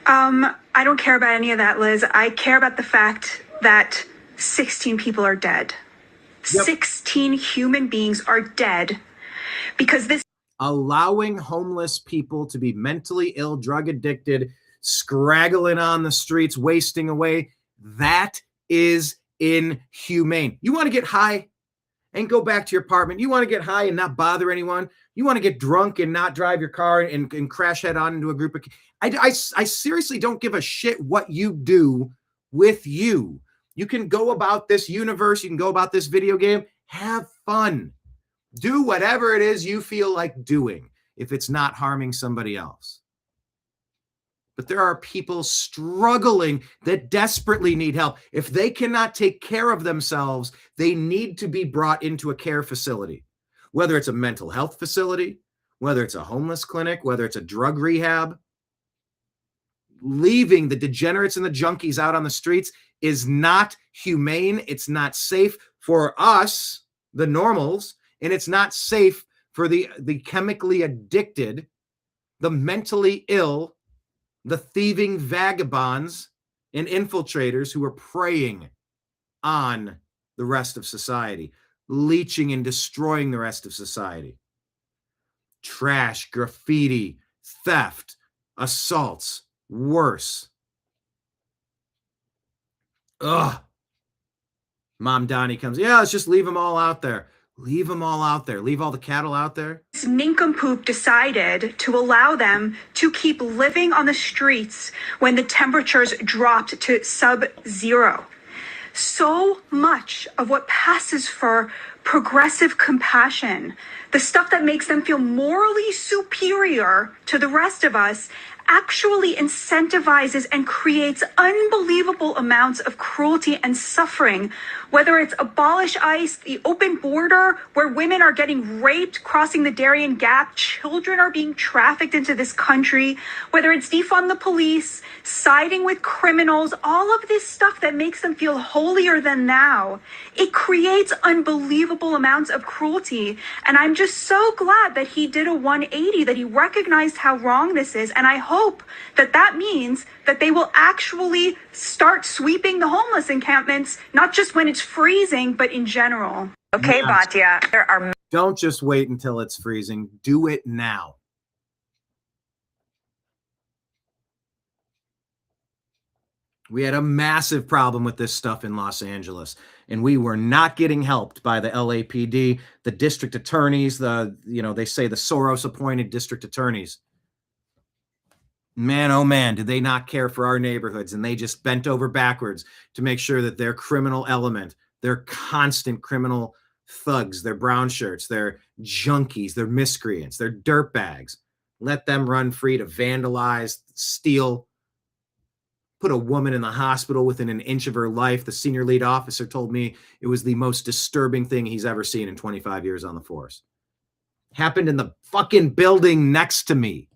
[SPEAKER 7] I don't care about any of that, Liz. I care about the fact that 16 people are dead. Yep. 16 human beings are dead because this.
[SPEAKER 1] Allowing homeless people to be mentally ill, drug addicted, scraggling on the streets, wasting away, that is inhumane. You want to get high and go back to your apartment? You want to get high and not bother anyone? You want to get drunk and not drive your car and crash head on into a group of... I seriously don't give a shit what you do with you. You can go about this universe. You can go about this video game. Have fun. Do whatever it is you feel like doing if it's not harming somebody else. But there are people struggling that desperately need help. If they cannot take care of themselves, they need to be brought into a care facility, whether it's a mental health facility, whether it's a homeless clinic, whether it's a drug rehab. Leaving the degenerates and the junkies out on the streets is not humane. It's not safe for us, the normals, and it's not safe for the chemically addicted, the mentally ill, the thieving vagabonds and infiltrators who are preying on the rest of society, leeching and destroying the rest of society. Trash, graffiti, theft, assaults, worse. Ugh. Mom Donnie comes, yeah, let's just leave them all out there. Leave them all out there. Leave all the cattle out there.
[SPEAKER 7] This nincompoop decided to allow them to keep living on the streets when the temperatures dropped to sub-zero. So much of what passes for progressive compassion, the stuff that makes them feel morally superior to the rest of us, actually incentivizes and creates unbelievable amounts of cruelty and suffering, whether it's abolish ICE, the open border where women are getting raped crossing the Darien Gap, children are being trafficked into this country, whether it's defund the police, siding with criminals, all of this stuff that makes them feel holier than thou. It creates unbelievable amounts of cruelty. And I'm just so glad that he did a 180, that he recognized how wrong this is. And I hope that that means that they will actually start sweeping the homeless encampments, not just when it's freezing, but in general.
[SPEAKER 5] Okay, Batya, there are...
[SPEAKER 1] Don't just wait until it's freezing. Do it now. We had a massive problem with this stuff in Los Angeles, and we were not getting helped by the LAPD, the district attorneys, they say the Soros-appointed district attorneys. Man, oh man, did they not care for our neighborhoods, and they just bent over backwards to make sure that their criminal element, their constant criminal thugs, their brown shirts, their junkies, their miscreants, their dirtbags, let them run free to vandalize, steal, put a woman in the hospital within an inch of her life. The senior lead officer told me it was the most disturbing thing he's ever seen in 25 years on the force. Happened in the fucking building next to me.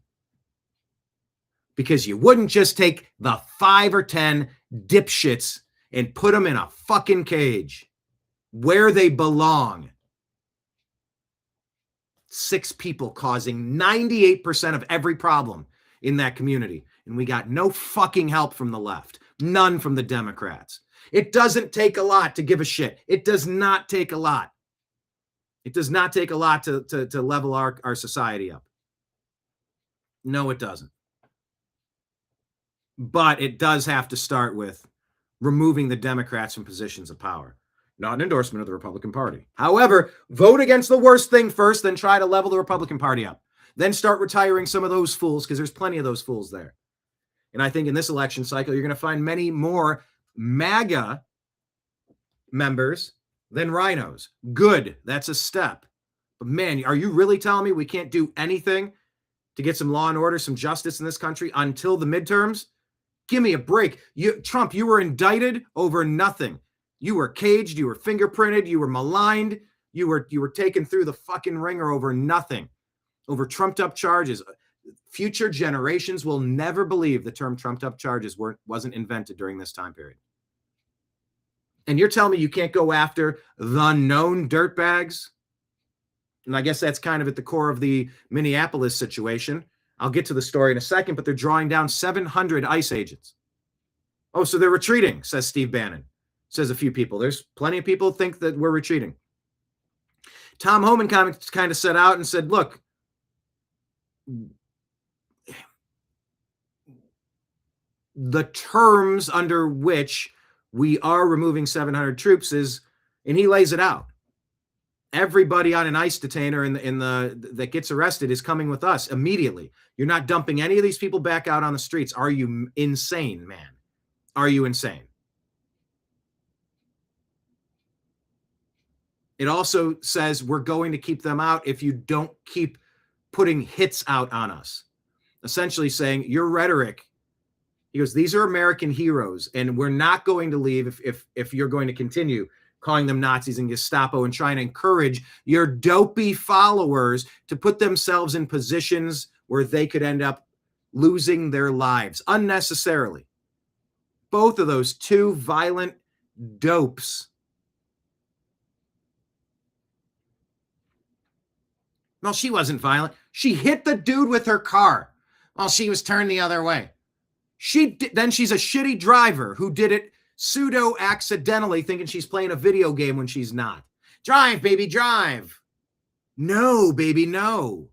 [SPEAKER 1] Because you wouldn't just take the 5 or 10 dipshits and put them in a fucking cage where they belong. 6 people causing 98% of every problem in that community. And we got no fucking help from the left. None from the Democrats. It doesn't take a lot to give a shit. It does not take a lot. It does not take a lot to level our society up. No, it doesn't. But it does have to start with removing the Democrats from positions of power. Not an endorsement of the Republican Party. However, vote against the worst thing first, then try to level the Republican Party up. Then start retiring some of those fools, because there's plenty of those fools there. And I think in this election cycle, you're going to find many more MAGA members than rhinos. Good. That's a step. But man, are you really telling me we can't do anything to get some law and order, some justice in this country until the midterms? Give me a break. Trump, you were indicted over nothing. You were caged, you were fingerprinted, you were maligned, you were taken through the fucking ringer over nothing, over trumped up charges. Future generations will never believe the term trumped up charges wasn't invented during this time period. And you're telling me you can't go after the known dirtbags? And I guess that's kind of at the core of the Minneapolis situation. I'll get to the story in a second, but they're drawing down 700 ICE agents. Oh, so they're retreating, says Steve Bannon. Says a few people. There's plenty of people who think that we're retreating. Tom Homan kind of set out and said, look, the terms under which we are removing 700 troops is, and he lays it out. Everybody on an ICE detainer that gets arrested is coming with us immediately. You're not dumping any of these people back out on the streets. Are you insane, man? Are you insane? It also says we're going to keep them out if you don't keep putting hits out on us. Essentially saying your rhetoric, he goes, these are American heroes, and we're not going to leave if you're going to continue calling them Nazis and Gestapo and trying to encourage your dopey followers to put themselves in positions where they could end up losing their lives unnecessarily. Both of those two violent dopes. Well, she wasn't violent. She hit the dude with her car while she was turned the other way. Then she's a shitty driver who did it pseudo accidentally, thinking she's playing a video game when she's not. Drive, baby, drive. No, baby, no.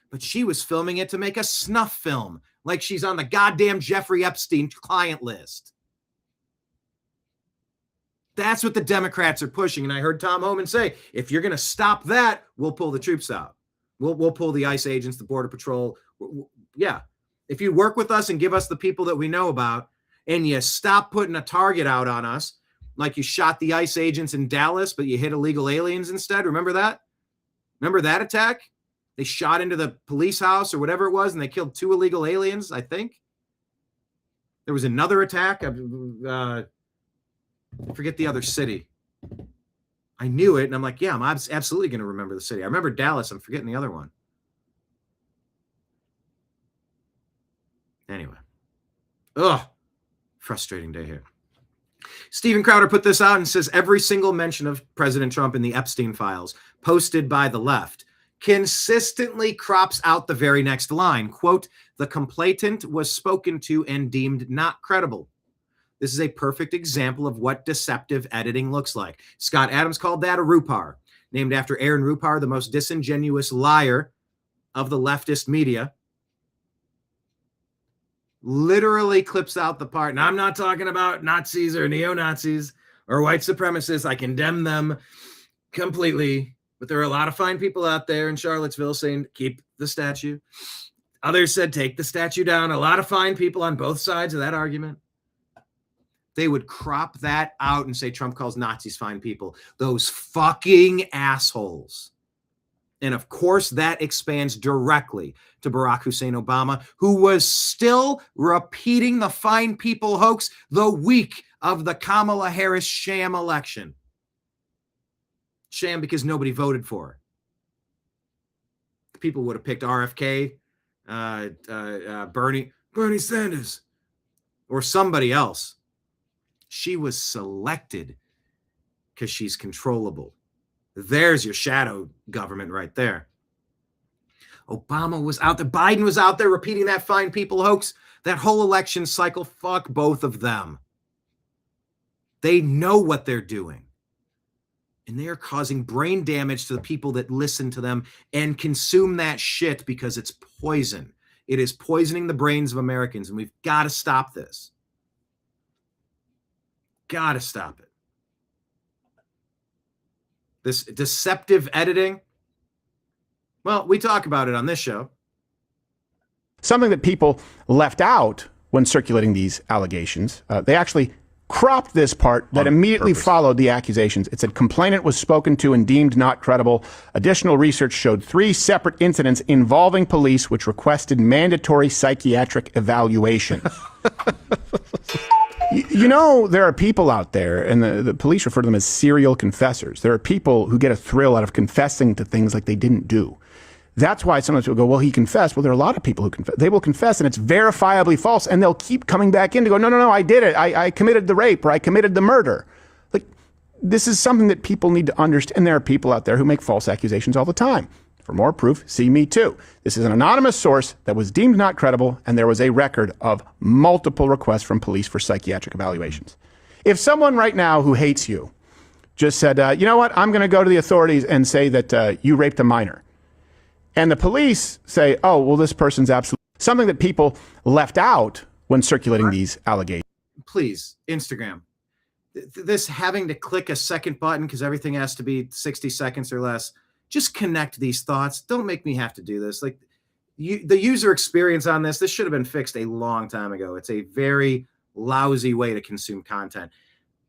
[SPEAKER 1] But she was filming it to make a snuff film, like she's on the goddamn Jeffrey Epstein client list. That's what the Democrats are pushing. And I heard Tom Homan say, if you're going to stop that, we'll pull the troops out. We'll pull the ICE agents, the Border Patrol. Yeah. If you work with us and give us the people that we know about, and you stop putting a target out on us, like you shot the ICE agents in Dallas, but you hit illegal aliens instead. Remember that? Remember that attack? They shot into the police house or whatever it was, and they killed 2 illegal aliens, I think. There was another attack. I forget the other city. I knew it, and I'm like, yeah, I'm absolutely going to remember the city. I remember Dallas. I'm forgetting the other one. Anyway. Ugh. Frustrating day here. Steven Crowder put this out and says every single mention of President Trump in the Epstein files posted by the left consistently crops out the very next line. Quote, the complainant was spoken to and deemed not credible. This is a perfect example of what deceptive editing looks like. Scott Adams called that a Rupar, named after Aaron Rupar, the most disingenuous liar of the leftist media. Literally clips out the part. And I'm not talking about Nazis or neo-Nazis or white supremacists. I condemn them completely. But there are a lot of fine people out there in Charlottesville saying, keep the statue. Others said take the statue down. A lot of fine people on both sides of that argument. They would crop that out and say Trump calls Nazis fine people. Those fucking assholes. And of course, that expands directly to Barack Hussein Obama, who was still repeating the fine people hoax the week of the Kamala Harris sham election. Sham because nobody voted for her. People would have picked RFK, Bernie Sanders, or somebody else. She was selected because she's controllable. There's your shadow government right there. Obama was out there. Biden was out there repeating that fine people hoax. That whole election cycle, fuck both of them. They know what they're doing. And they are causing brain damage to the people that listen to them and consume that shit because it's poison. It is poisoning the brains of Americans, and we've got to stop this. Got to stop it. This deceptive editing, well, we talk about it on this show.
[SPEAKER 8] Something that people left out when circulating these allegations, they actually cropped this part that immediately followed the accusations. It said complainant was spoken to and deemed not credible. Additional research showed 3 separate incidents involving police which requested mandatory psychiatric evaluation. You know, there are people out there, and the police refer to them as serial confessors. There are people who get a thrill out of confessing to things like they didn't do. That's why sometimes people go, well, he confessed. Well, there are a lot of people who confess. They will confess, and it's verifiably false, and they'll keep coming back in to go, no, I did it. I committed the rape, or I committed the murder. Like, this is something that people need to understand. And there are people out there who make false accusations all the time. For more proof, see Me Too. This is an anonymous source that was deemed not credible, and there was a record of multiple requests from police for psychiatric evaluations. If someone right now who hates you just said, you know what, I'm going to go to the authorities and say that you raped a minor, and the police say, oh, well, this person's absolutely something that people left out when circulating these allegations.
[SPEAKER 1] Please, Instagram. This having to click a second button because everything has to be 60 seconds or less. Just connect these thoughts. Don't make me have to do this. Like the user experience on this should have been fixed a long time ago. It's a very lousy way to consume content.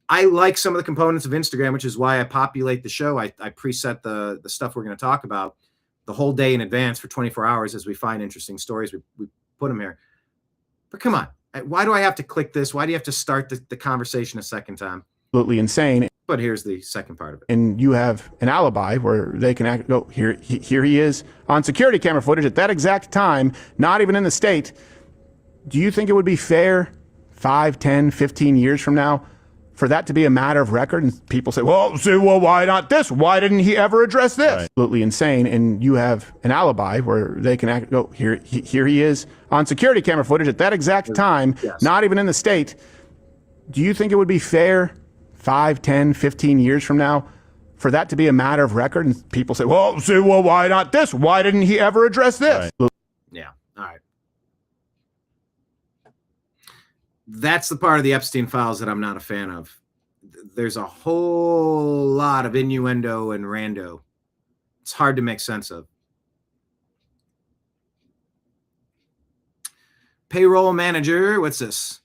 [SPEAKER 1] I like some of the components of Instagram, which is why I populate the show. I preset the stuff we're going to talk about the whole day in advance for 24 hours as we find interesting stories. We put them here. But come on. Why do I have to click this? Why do you have to start the conversation a second time?
[SPEAKER 8] Absolutely insane.
[SPEAKER 1] But here's the second part of it.
[SPEAKER 8] And you have an alibi where they can go, here he is on security camera footage at that exact time, not even in the state. Do you think it would be fair 5, 10, 15 years from now for that to be a matter of record? And people say, well, why not this? Why didn't he ever address this? Right. Absolutely insane. And you have an alibi where they can go, here he is on security camera footage at that exact time, not even in the state. Do you think it would be fair 5, 10, 15 years from now for that to be a matter of record? And people say, well, why not this? Why didn't he ever address this?
[SPEAKER 1] Right. Yeah. All right. That's the part of the Epstein files that I'm not a fan of. There's a whole lot of innuendo and rando. It's hard to make sense of. Payroll manager. What's this?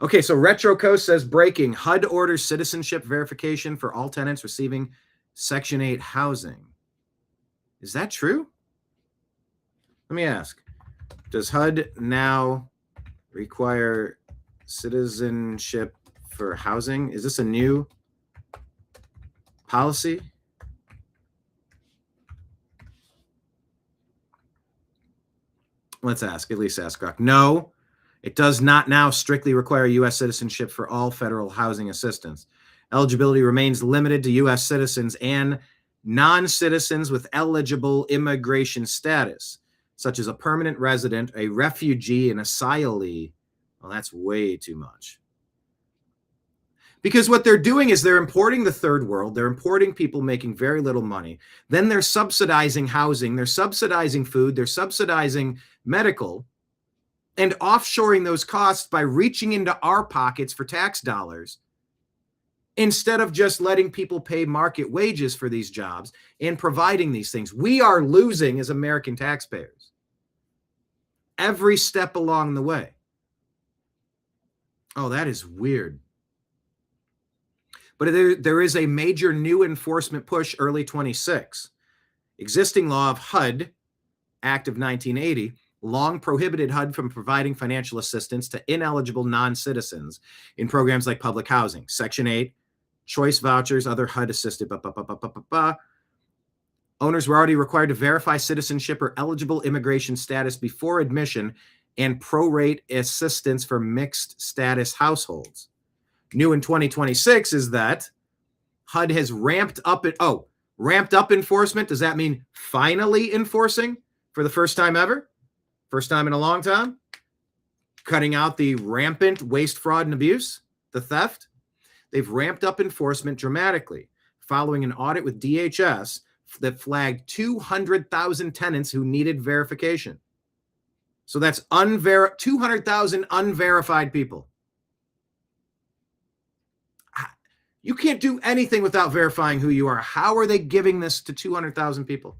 [SPEAKER 1] Okay, so Retro Coast says breaking. HUD orders citizenship verification for all tenants receiving Section 8 housing. Is that true? Let me ask. Does HUD now require citizenship for housing? Is this a new policy? Let's ask. At least ask Rock. No. It does not now strictly require U.S. citizenship for all federal housing assistance. Eligibility remains limited to U.S. citizens and non-citizens with eligible immigration status, such as a permanent resident, a refugee, an asylee. Well, that's way too much. Because what they're doing is they're importing the third world. They're importing people making very little money. Then they're subsidizing housing. They're subsidizing food. They're subsidizing medical. And offshoring those costs by reaching into our pockets for tax dollars instead of just letting people pay market wages for these jobs and providing these things. We are losing as American taxpayers every step along the way. Oh, that is weird. But there is a major new enforcement push early 26. Existing law of HUD, Act of 1980, long prohibited HUD from providing financial assistance to ineligible non-citizens in programs like public housing. Section 8, choice vouchers, other HUD-assisted, Owners were already required to verify citizenship or eligible immigration status before admission and prorate assistance for mixed status households. New in 2026 is that HUD has ramped up enforcement. Does that mean finally enforcing for the first time ever? First time in a long time? Cutting out the rampant waste, fraud, and abuse, the theft? They've ramped up enforcement dramatically following an audit with DHS that flagged 200,000 tenants who needed verification. So that's 200,000 unverified people. You can't do anything without verifying who you are. How are they giving this to 200,000 people?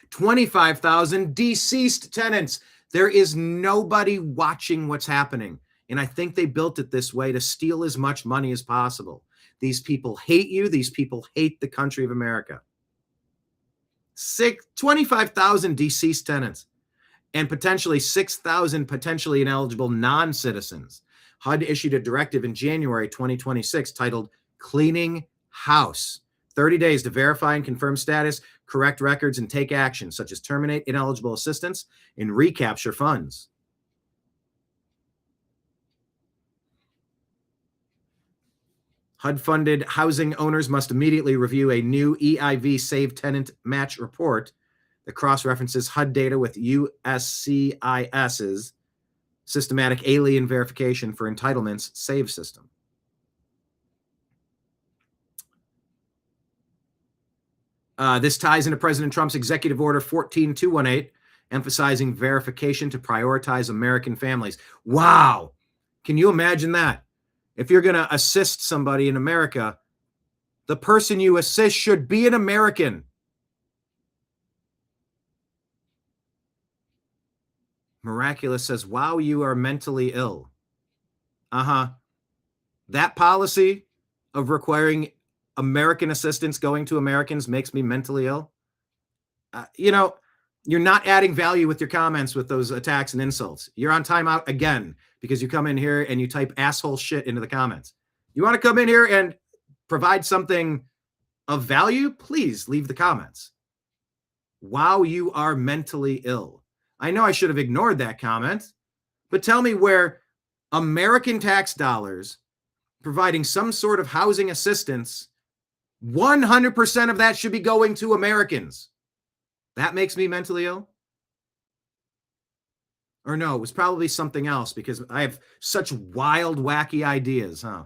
[SPEAKER 1] 25,000 deceased tenants. There is nobody watching what's happening. And I think they built it this way to steal as much money as possible. These people hate you. These people hate the country of America. 25,000 deceased tenants and potentially 6,000 potentially ineligible non-citizens. HUD issued a directive in January 2026 titled Cleaning House. 30 days to verify and confirm status, correct records, and take action, such as terminate ineligible assistance and recapture funds. HUD-funded housing owners must immediately review a new EIV Save Tenant Match report that cross-references HUD data with USCIS's Systematic Alien Verification for Entitlements SAVE system. This ties into President Trump's Executive Order 14218, emphasizing verification to prioritize American families. Wow. Can you imagine that? If you're going to assist somebody in America, the person you assist should be an American. Miraculous says, wow, you are mentally ill. That policy of requiring American assistance going to Americans makes me mentally ill. You're not adding value with your comments with those attacks and insults. You're on timeout again because you come in here and you type asshole shit into the comments. You want to come in here and provide something of value? Please leave the comments. Wow, you are mentally ill. I know I should have ignored that comment, but tell me where American tax dollars providing some sort of housing assistance, 100% of that should be going to Americans. That makes me mentally ill? Or no, it was probably something else because I have such wild, wacky ideas, huh?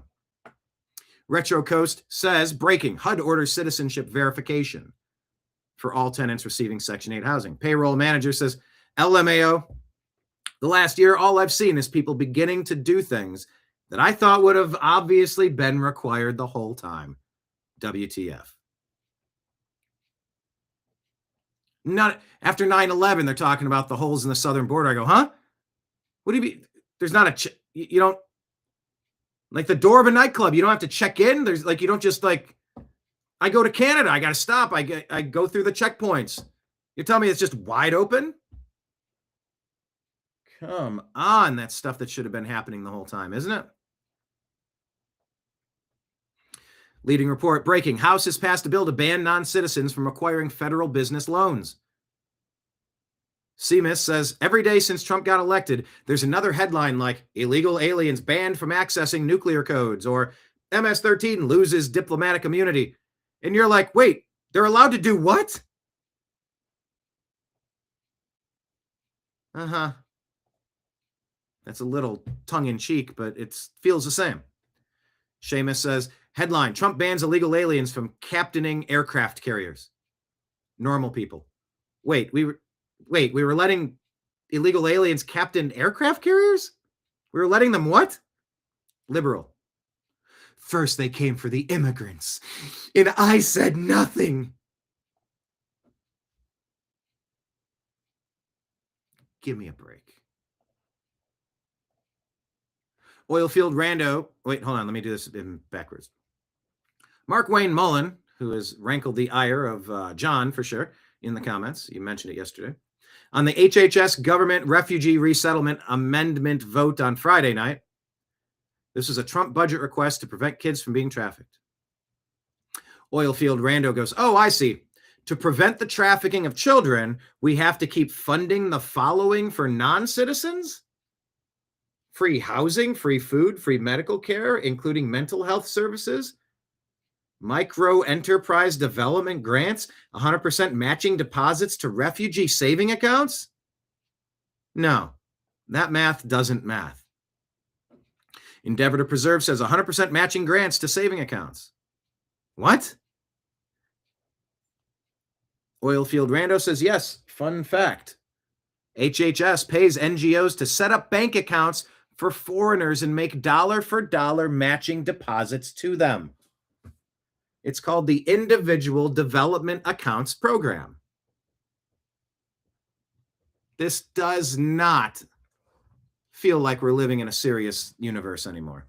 [SPEAKER 1] Retro Coast says, breaking, HUD orders citizenship verification for all tenants receiving Section 8 housing. Payroll manager says, LMAO, the last year, all I've seen is people beginning to do things that I thought would have obviously been required the whole time. WTF. Not after 9/11, they're talking about the holes in the southern border. I go, huh? What do you mean? There's not you don't, like the door of a nightclub. You don't have to check in. There's like, you don't just like, I go to Canada. I got to stop. I go through the checkpoints. You tell me it's just wide open? Come on. That's stuff that should have been happening the whole time, isn't it? Leading report, breaking. House has passed a bill to ban non-citizens from acquiring federal business loans. CMIS says, every day since Trump got elected, there's another headline like illegal aliens banned from accessing nuclear codes or MS-13 loses diplomatic immunity. And you're like, wait, they're allowed to do what? That's a little tongue-in-cheek, but it feels the same. Seamus says, headline, Trump bans illegal aliens from captaining aircraft carriers. Normal people. Wait, we were letting illegal aliens captain aircraft carriers? We were letting them what? Liberal. First, they came for the immigrants, and I said nothing. Give me a break. Oilfield rando. Wait, hold on. Let me do this in backwards. Mark Wayne Mullen, who has rankled the ire of John for sure in the comments. You mentioned it yesterday. On the HHS government refugee resettlement amendment vote on Friday night, this is a Trump budget request to prevent kids from being trafficked. Oilfield rando goes, oh, I see. To prevent the trafficking of children, we have to keep funding the following for non-citizens? Free housing, free food, free medical care, including mental health services, micro enterprise development grants, 100% matching deposits to refugee saving accounts? No, that math doesn't math. Endeavor to Preserve says 100% matching grants to saving accounts. What? Oilfield rando says yes. Fun fact. HHS pays NGOs to set up bank accounts for foreigners and make dollar for dollar matching deposits to them. It's called the Individual Development Accounts Program. This does not feel like we're living in a serious universe anymore.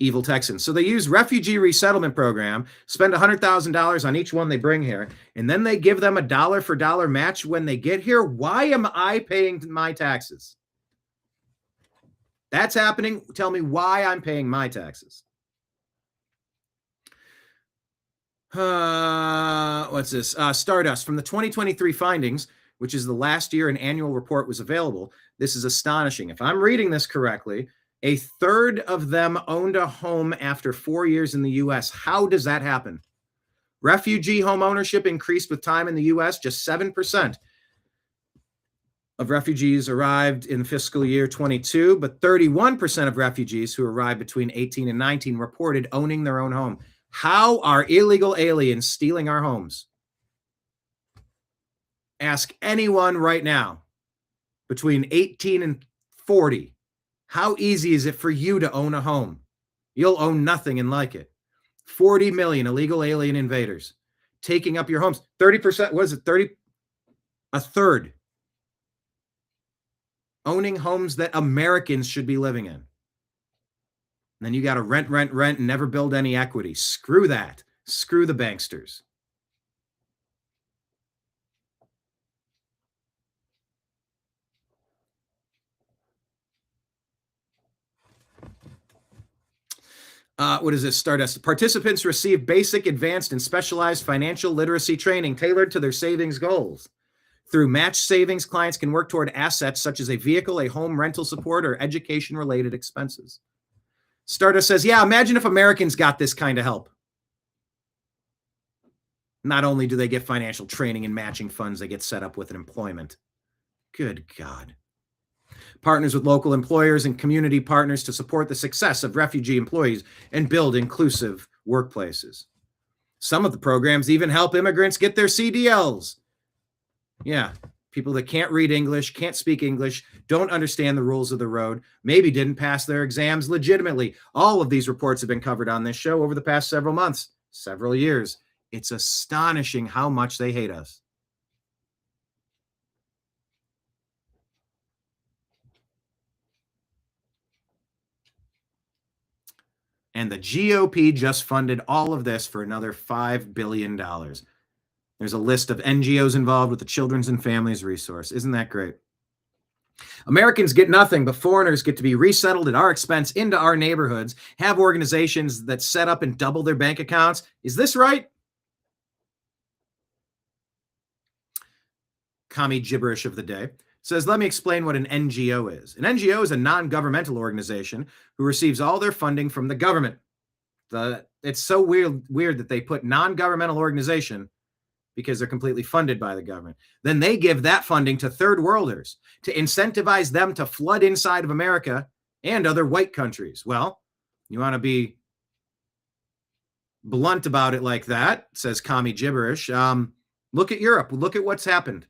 [SPEAKER 1] Evil Texans. So they use refugee resettlement program, spend $100,000 on each one they bring here, and then they give them a dollar for dollar match when they get here. Why am I paying my taxes? That's happening. Tell me why I'm paying my taxes. What's this? Stardust. From the 2023 findings, which is the last year an annual report was available, this is astonishing. If I'm reading this correctly, a third of them owned a home after 4 years in the U.S. How does that happen? Refugee home ownership increased with time in the U.S. Just 7% of refugees arrived in fiscal year 22, but 31% of refugees who arrived between 18 and 19 reported owning their own home. How are illegal aliens stealing our homes? Ask anyone right now between 18 and 40. How easy is it for you to own a home? You'll own nothing and like it. 40 million illegal alien invaders taking up your homes. 30%, what is it? 30? A third. Owning homes that Americans should be living in. And then you got to rent, and never build any equity. Screw that. Screw the banksters. What is this? Stardust. Participants receive basic, advanced, and specialized financial literacy training tailored to their savings goals. Through match savings, clients can work toward assets such as a vehicle, a home, rental support, or education-related expenses. Stardust says, yeah, imagine if Americans got this kind of help. Not only do they get financial training and matching funds, they get set up with an employment. Good God. Partners with local employers and community partners to support the success of refugee employees and build inclusive workplaces. Some of the programs even help immigrants get their CDLs. Yeah, people that can't read English, can't speak English, don't understand the rules of the road, maybe didn't pass their exams legitimately. All of these reports have been covered on this show over the past several months, several years. It's astonishing how much they hate us. And the GOP just funded all of this for another $5 billion. There's a list of NGOs involved with the Children's and Families Resource. Isn't that great? Americans get nothing, but foreigners get to be resettled at our expense into our neighborhoods, have organizations that set up and double their bank accounts. Is this right? Commie gibberish of the day says, let me explain what an NGO is. An NGO is a non-governmental organization who receives all their funding from the government. It's so weird that they put non-governmental organization because they're completely funded by the government. Then they give that funding to third worlders to incentivize them to flood inside of America and other white countries. Well, you want to be blunt about it like that, says commie gibberish. Look at Europe. Look at what's happened.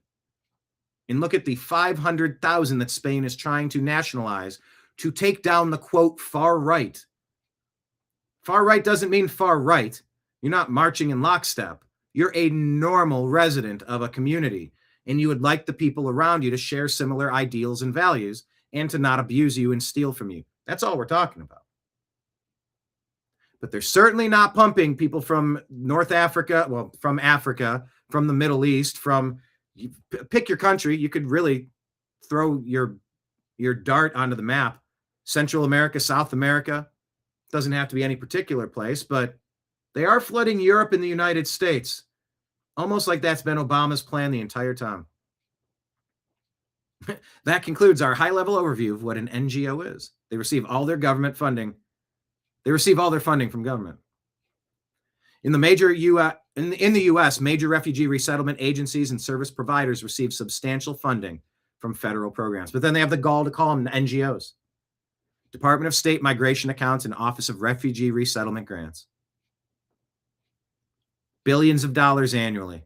[SPEAKER 1] And look at the 500,000 that Spain is trying to nationalize to take down the, quote, far right. Far right doesn't mean far right. You're not marching in lockstep. You're a normal resident of a community, and you would like the people around you to share similar ideals and values and to not abuse you and steal from you. That's all we're talking about. But they're certainly not pumping people from North Africa, well, from Africa, from the Middle East, from pick your country. You could really throw your dart onto the map. Central America, South America, doesn't have to be any particular place, but they are flooding Europe and the United States. Almost like that's been Obama's plan the entire time. That concludes our high-level overview of what an NGO is. They receive all their government funding. They receive all their funding from government. In the U.S., major refugee resettlement agencies and service providers receive substantial funding from federal programs, but then they have the gall to call them NGOs. Department of State Migration Accounts and Office of Refugee Resettlement Grants. Billions of dollars annually.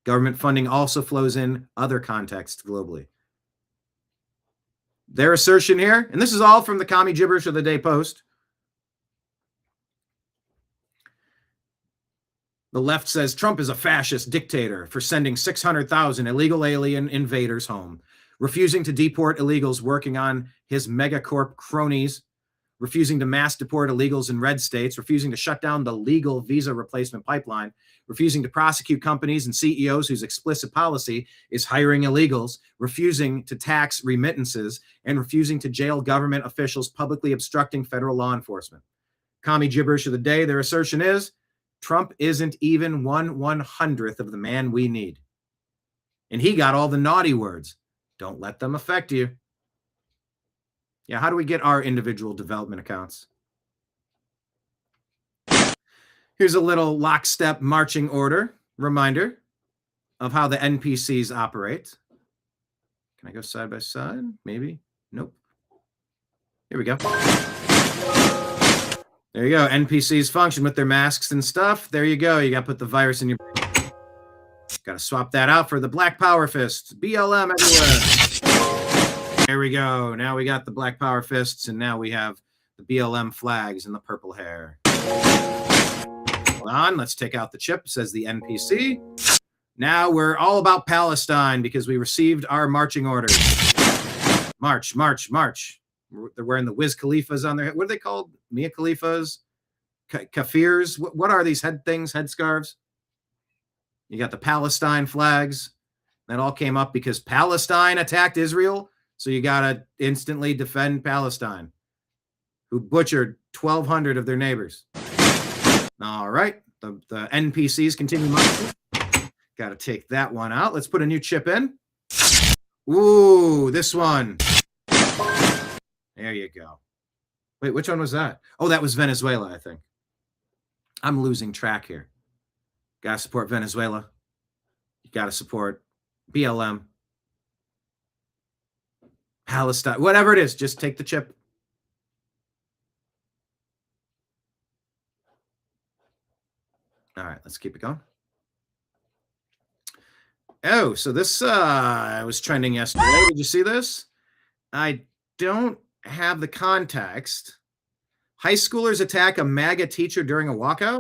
[SPEAKER 1] Government funding also flows in other contexts globally. Their assertion here, and this is all from the Commie Gibberish of the Day Post. The left says Trump is a fascist dictator for sending 600,000 illegal alien invaders home, refusing to deport illegals working on his megacorp cronies, refusing to mass deport illegals in red states, refusing to shut down the legal visa replacement pipeline, refusing to prosecute companies and CEOs whose explicit policy is hiring illegals, refusing to tax remittances, and refusing to jail government officials publicly obstructing federal law enforcement. Commie Gibberish of the Day, their assertion is, Trump isn't even 1/100th of the man we need. And he got all the naughty words. Don't let them affect you. Yeah, how do we get our individual development accounts? Here's a little lockstep marching order reminder of how the NPCs operate. Can I go side by side? Maybe. Nope. Here we go. There you go. NPCs function with their masks and stuff. There you go. You got to put the virus in your brain. Got to swap that out for the Black Power Fists. BLM everywhere. There we go. Now we got the Black Power Fists, and now we have the BLM flags and the purple hair. Hold on. Let's take out the chip, says the NPC. Now we're all about Palestine because we received our marching orders. March, march, march. They're wearing the Wiz Khalifas on their head. What are they called? Mia Khalifas? Kafirs? What are these head things, headscarves? You got the Palestine flags. That all came up because Palestine attacked Israel. So you got to instantly defend Palestine, who butchered 1,200 of their neighbors. All right. The NPCs continue marching. Got to take that one out. Let's put a new chip in. Ooh, this one. There you go. Wait, which one was that? Oh, that was Venezuela, I think. I'm losing track here. Got to support Venezuela. You got to support BLM. Palestine. Whatever it is, just take the chip. All right, let's keep it going. Oh, so this was trending yesterday. Did you see this? I don't have the context. High schoolers attack a MAGA teacher during a walkout?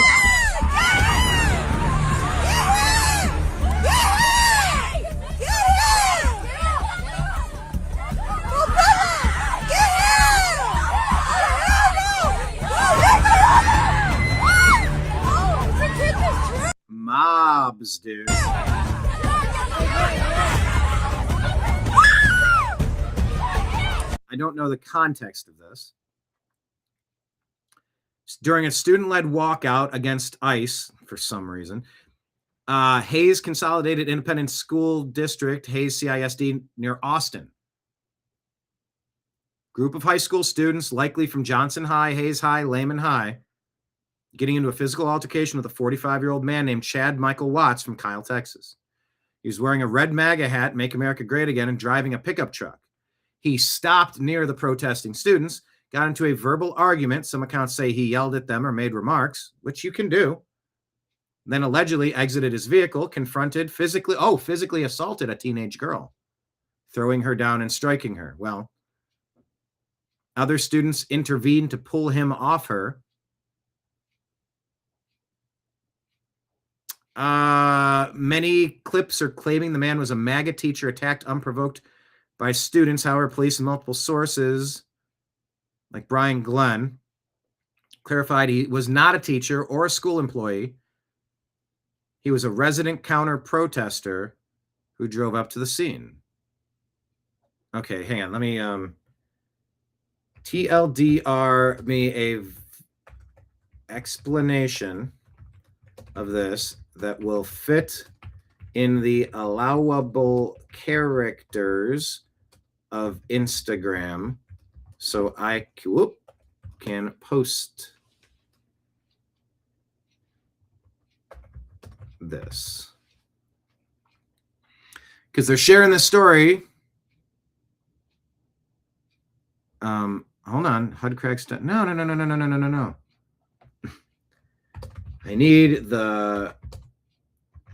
[SPEAKER 1] Mobs, dude. I don't know the context of this. During a student-led walkout against ICE, for some reason, Hayes Consolidated Independent School District, Hayes CISD, near Austin. Group of high school students, likely from Johnson High, Hayes High, Lehman High, getting into a physical altercation with a 45-year-old man named Chad Michael Watts from Kyle, Texas. He was wearing a red MAGA hat, Make America Great Again, and driving a pickup truck. He stopped near the protesting students, got into a verbal argument. Some accounts say he yelled at them or made remarks, which you can do. Then allegedly exited his vehicle, physically assaulted a teenage girl, throwing her down and striking her. Well, other students intervened to pull him off her. Many clips are claiming the man was a MAGA teacher attacked unprovoked by students. However, police and multiple sources, like Brian Glenn, clarified he was not a teacher or a school employee. He was a resident counter protester who drove up to the scene. Okay, hang on. Let me TLDR me a explanation of this that will fit in the allowable characters of Instagram so I can post this. Because they're sharing this story. Hold on. HUD cracks. No. I need the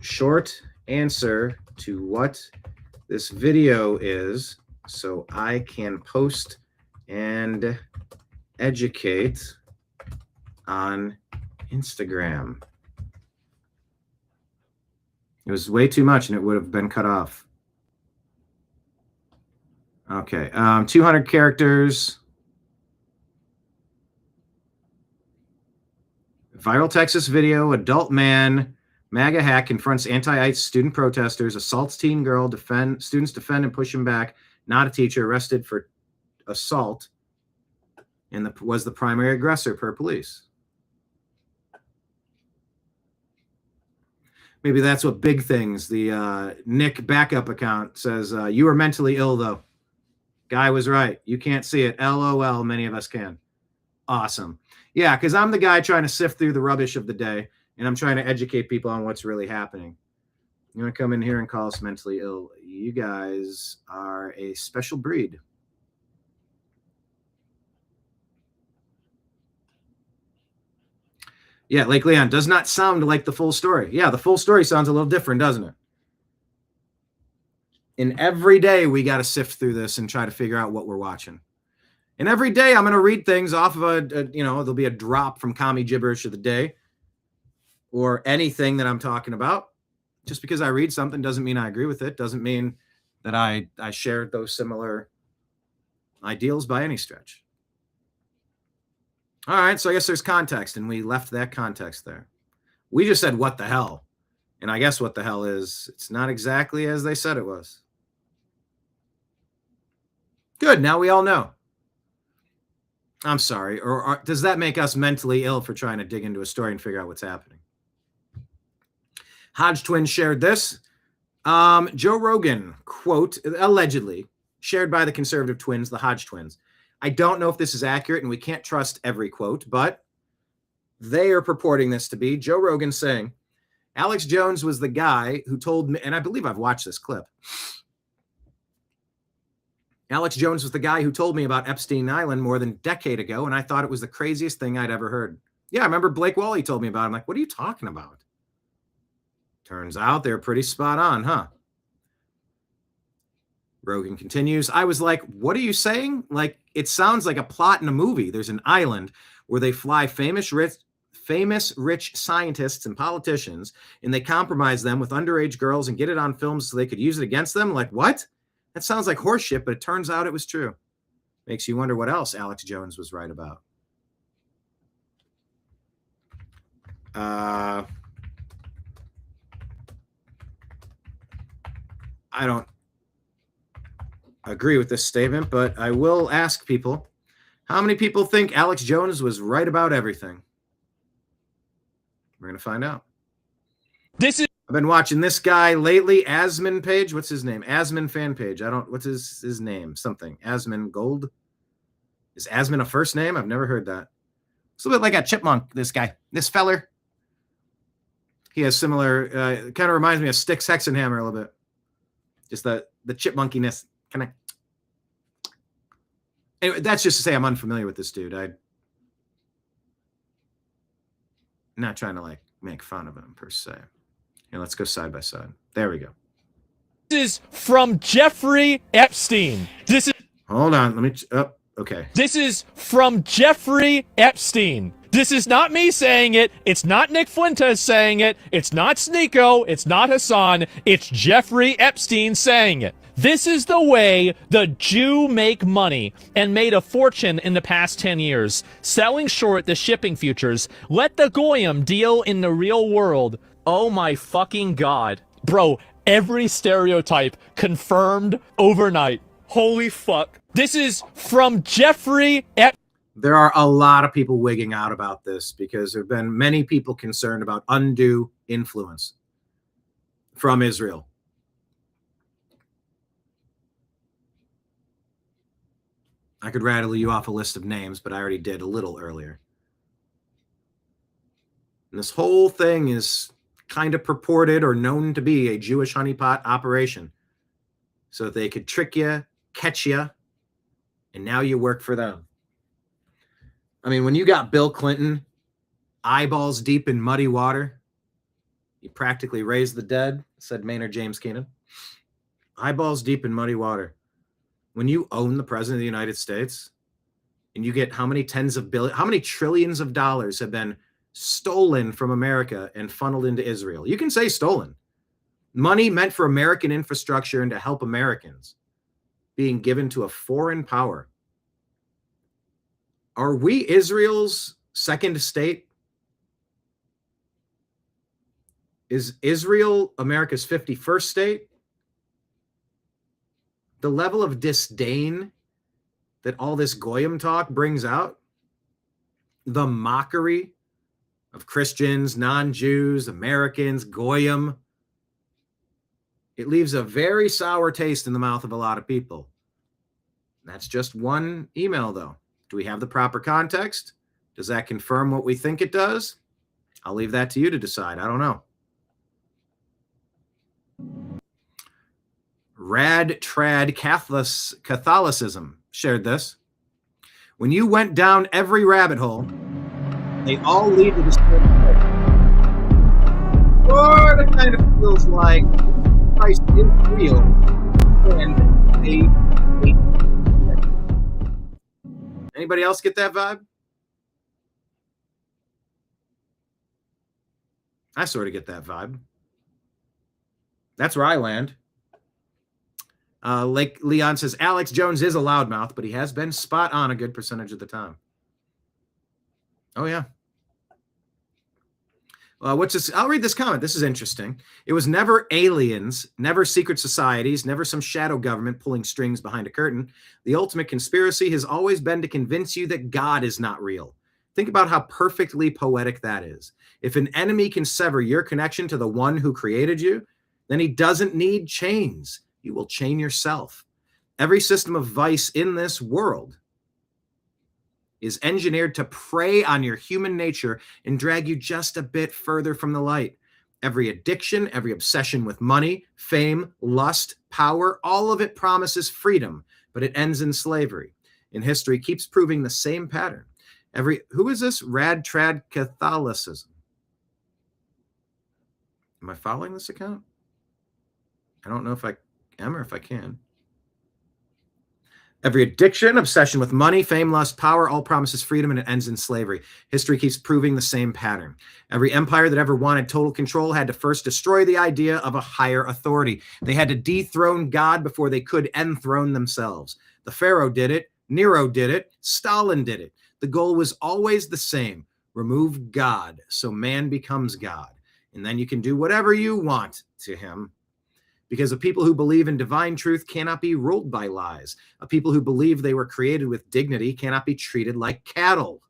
[SPEAKER 1] short answer to what this video is so I can post and educate on Instagram. It was way too much and it would have been cut off. Okay, 200 characters. Viral Texas video, adult man, MAGA hack confronts anti-ICE student protesters, assaults teen girl, students defend and push him back, not a teacher, arrested for assault, and was the primary aggressor per police. Maybe that's what Big Things, the Nick backup account says, you were mentally ill though. Guy was right. You can't see it. LOL, many of us can. Awesome. Yeah, because I'm the guy trying to sift through the rubbish of the day, and I'm trying to educate people on what's really happening. You want to come in here and call us mentally ill? You guys are a special breed. Yeah, Lake Leon does not sound like the full story. Yeah, the full story sounds a little different, doesn't it? And every day we got to sift through this and try to figure out what we're watching. And every day I'm going to read things off of there'll be a drop from Commie Gibberish of the day or anything that I'm talking about. Just because I read something doesn't mean I agree with it. Doesn't mean that I share those similar ideals by any stretch. All right, so I guess there's context, and we left that context there. We just said, what the hell? And I guess what the hell is, it's not exactly as they said it was. Good, now we all know. I'm sorry, or does that make us mentally ill for trying to dig into a story and figure out what's happening? Hodge twins shared this. Joe Rogan, quote, allegedly, shared by the conservative twins, the Hodge twins. I don't know if this is accurate, and we can't trust every quote, but they are purporting this to be. Joe Rogan saying, Alex Jones was the guy who told me, and I believe I've watched this clip. Alex Jones was the guy who told me about Epstein Island more than a decade ago, and I thought it was the craziest thing I'd ever heard. Yeah, I remember Blake Wally told me about it. I'm like, what are you talking about? Turns out they're pretty spot on, huh? Rogan continues, I was like, what are you saying? Like, it sounds like a plot in a movie. There's an island where they fly famous rich scientists and politicians, and they compromise them with underage girls and get it on film so they could use it against them. Like, what? That sounds like horseshit, but it turns out it was true. Makes you wonder what else Alex Jones was right about. I don't agree with this statement, but I will ask people, how many people think Alex Jones was right about everything? We're going to find out. I've been watching this guy lately, Asman page. What's his name? Asman fan page. What's his name? Something. Asman Gold. Is Asman a first name? I've never heard that. It's a little bit like a chipmunk, this guy. This feller. He has similar, kind of reminds me of Styx Hexenhammer a little bit. Just the chipmunkiness. Kind of. Anyway, that's just to say I'm unfamiliar with this dude. I'm not trying to make fun of him per se. Here, let's go side by side. There we go.
[SPEAKER 9] This is from Jeffrey Epstein.
[SPEAKER 1] Hold on. Let me. Oh, okay.
[SPEAKER 9] This is from Jeffrey Epstein. This is not me saying it. It's not Nick Fuentes saying it. It's not Sneeko. It's not Hassan. It's Jeffrey Epstein saying it. This is the way the Jew make money and made a fortune in the past 10 years, selling short the shipping futures. Let the Goyim deal in the real world. Oh my fucking God. Bro, every stereotype confirmed overnight. Holy fuck. This is from Jeffrey Epstein.
[SPEAKER 1] There are a lot of people wigging out about this because there have been many people concerned about undue influence from Israel. I could rattle you off a list of names, but I already did a little earlier. And this whole thing is kind of purported or known to be a Jewish honeypot operation so that they could trick you, catch you, and now you work for them. I mean, when you got Bill Clinton eyeballs deep in muddy water, he practically raised the dead, said Maynard James Keenan. Eyeballs deep in muddy water. When you own the president of the United States and you get how many trillions of dollars have been stolen from America and funneled into Israel. You can say stolen. Money meant for American infrastructure and to help Americans being given to a foreign power. Are we Israel's second state? Is Israel America's 51st state? The level of disdain that all this Goyim talk brings out, the mockery of Christians, non-Jews, Americans, Goyim, it leaves a very sour taste in the mouth of a lot of people. That's just one email, though. Do we have the proper context? Does that confirm what we think it does? I'll leave that to you to decide. I don't know. Rad Trad Catholicism shared this. When you went down every rabbit hole, they all lead to the same place. Sort of kind of feels like Christ is real and they Anybody else get that vibe? I sort of get that vibe. That's where I land. Lake Leon says, Alex Jones is a loudmouth, but he has been spot on a good percentage of the time. Oh, yeah. What's this? I'll read this comment. This is interesting. It was never aliens, never secret societies, never some shadow government pulling strings behind a curtain. The ultimate conspiracy has always been to convince you that God is not real. Think about how perfectly poetic that is. If an enemy can sever your connection to the one who created you, then he doesn't need chains. You will chain yourself. Every system of vice in this world is engineered to prey on your human nature and drag you just a bit further from the light. Every addiction, every obsession with money, fame, lust, power, all of it promises freedom, but it ends in slavery. And history keeps proving the same pattern. Who is this? Rad Trad Catholicism. Am I following this account? I don't know if I am or if I can. Every addiction, obsession with money, fame, lust, power, all promises freedom, and it ends in slavery. History keeps proving the same pattern. Every empire that ever wanted total control had to first destroy the idea of a higher authority. They had to dethrone God before they could enthrone themselves. The Pharaoh did it. Nero did it. Stalin did it. The goal was always the same. Remove God so man becomes God. And then you can do whatever you want to him. Because a people who believe in divine truth cannot be ruled by lies. A people who believe they were created with dignity cannot be treated like cattle.